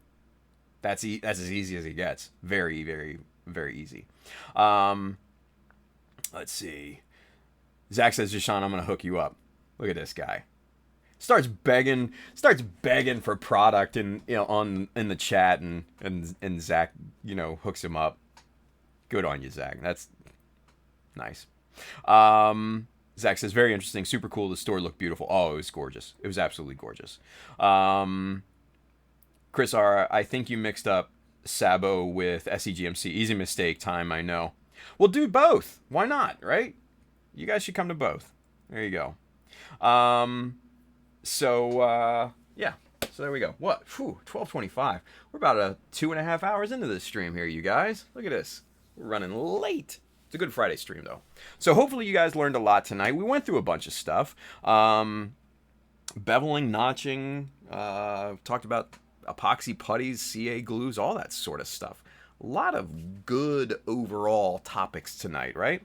That's as easy as it gets. Very, very, very easy. Let's see. Zach says, Jashawn, I'm going to hook you up. Look at this guy. Starts begging for product in the chat, and Zach, you know, hooks him up. Good on you, Zach. That's nice. Zach says, very interesting, super cool. The store looked beautiful. Oh, it was gorgeous. It was absolutely gorgeous. Chris R., I think you mixed up Sabo with SEGMC. Easy mistake time, I know. Well, do both. Why not, right? You guys should come to both. There you go. Yeah. So there we go. What? 12:25. We're about 2.5 hours into this stream here, you guys. Look at this. We're running late. It's a good Friday stream, though. So hopefully you guys learned a lot tonight. We went through a bunch of stuff. Beveling, notching, talked about epoxy putties, CA glues, all that sort of stuff. A lot of good overall topics tonight, right?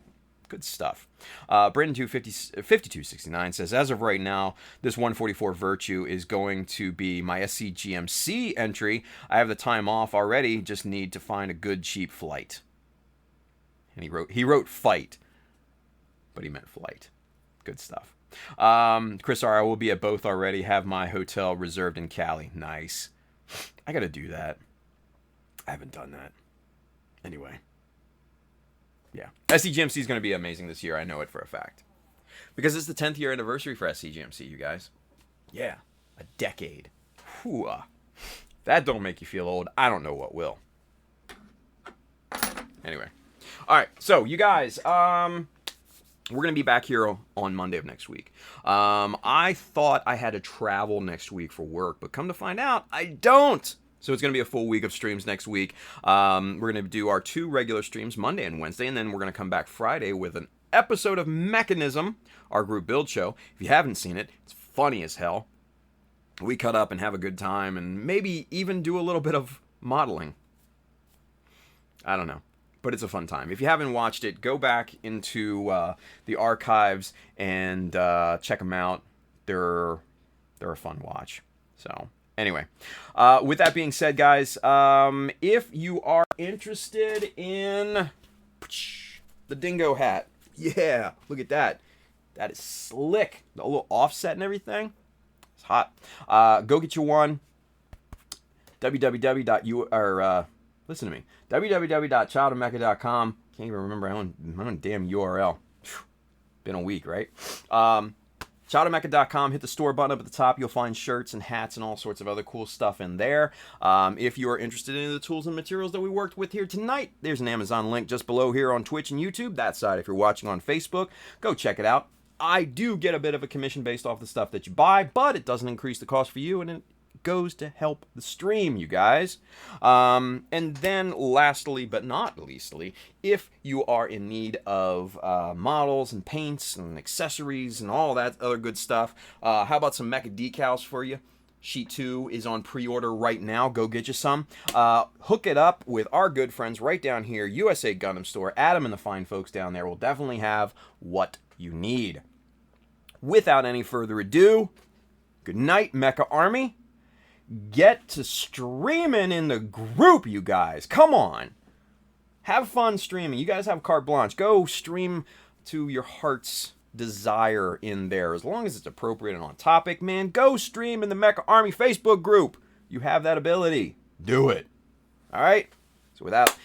Good stuff. Brandon 5269 says, as of right now, this 144 Virtue is going to be my SCGMC entry. I have the time off already, just need to find a good cheap flight. And he wrote fight, but he meant flight. Good stuff. Chris R., I will be at both already. Have my hotel reserved in Cali. Nice. I got to do that. I haven't done that. Anyway. Yeah. SCGMC is going to be amazing this year. I know it for a fact. Because it's the 10th year anniversary for SCGMC, you guys. Yeah. A decade. Whew. That don't make you feel old. I don't know what will. Anyway. All right. So, you guys, we're going to be back here on Monday of next week. I thought I had to travel next week for work, but come to find out, I don't. So it's going to be a full week of streams next week. We're going to do our 2 regular streams, Monday and Wednesday, and then we're going to come back Friday with an episode of Mechanism, our group build show. If you haven't seen it, it's funny as hell. We cut up and have a good time and maybe even do a little bit of modeling. I don't know. But it's a fun time. If you haven't watched it, go back into the archives and check them out. They're a fun watch. So anyway, with that being said, guys, if you are interested in the dingo hat, yeah, look at that. That is slick. The little offset and everything. It's hot. Go get you one. Listen to me. www.childofmecha.com. Can't even remember my own damn URL. Been a week, right? Childofmecha.com. Hit the store button up at the top. You'll find shirts and hats and all sorts of other cool stuff in there. If you are interested in the tools and materials that we worked with here tonight, there's an Amazon link just below here on Twitch and YouTube. That side, if you're watching on Facebook, go check it out. I do get a bit of a commission based off the stuff that you buy, but it doesn't increase the cost for you, and it goes to help the stream, you guys. And then lastly but not leastly, if you are in need of models and paints and accessories and all that other good stuff, how about some Mecha Decals for you? Sheet 2 is on pre-order right now. Go get you some. Hook it up with our good friends right down here, USA Gundam Store. Adam and the fine folks down there will definitely have what you need. Without any further ado, good night, Mecha Army. Get to streaming in the group, you guys. Come on. Have fun streaming. You guys have carte blanche. Go stream to your heart's desire in there. As long as it's appropriate and on topic, man, go stream in the Mecha Army Facebook group. You have that ability. Do it. All right? So without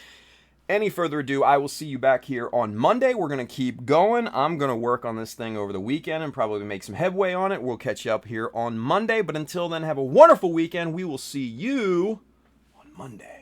any further ado, I will see you back here on Monday. We're going to keep going. I'm going to work on this thing over the weekend and probably make some headway on it. We'll catch you up here on Monday. But until then, have a wonderful weekend. We will see you on Monday.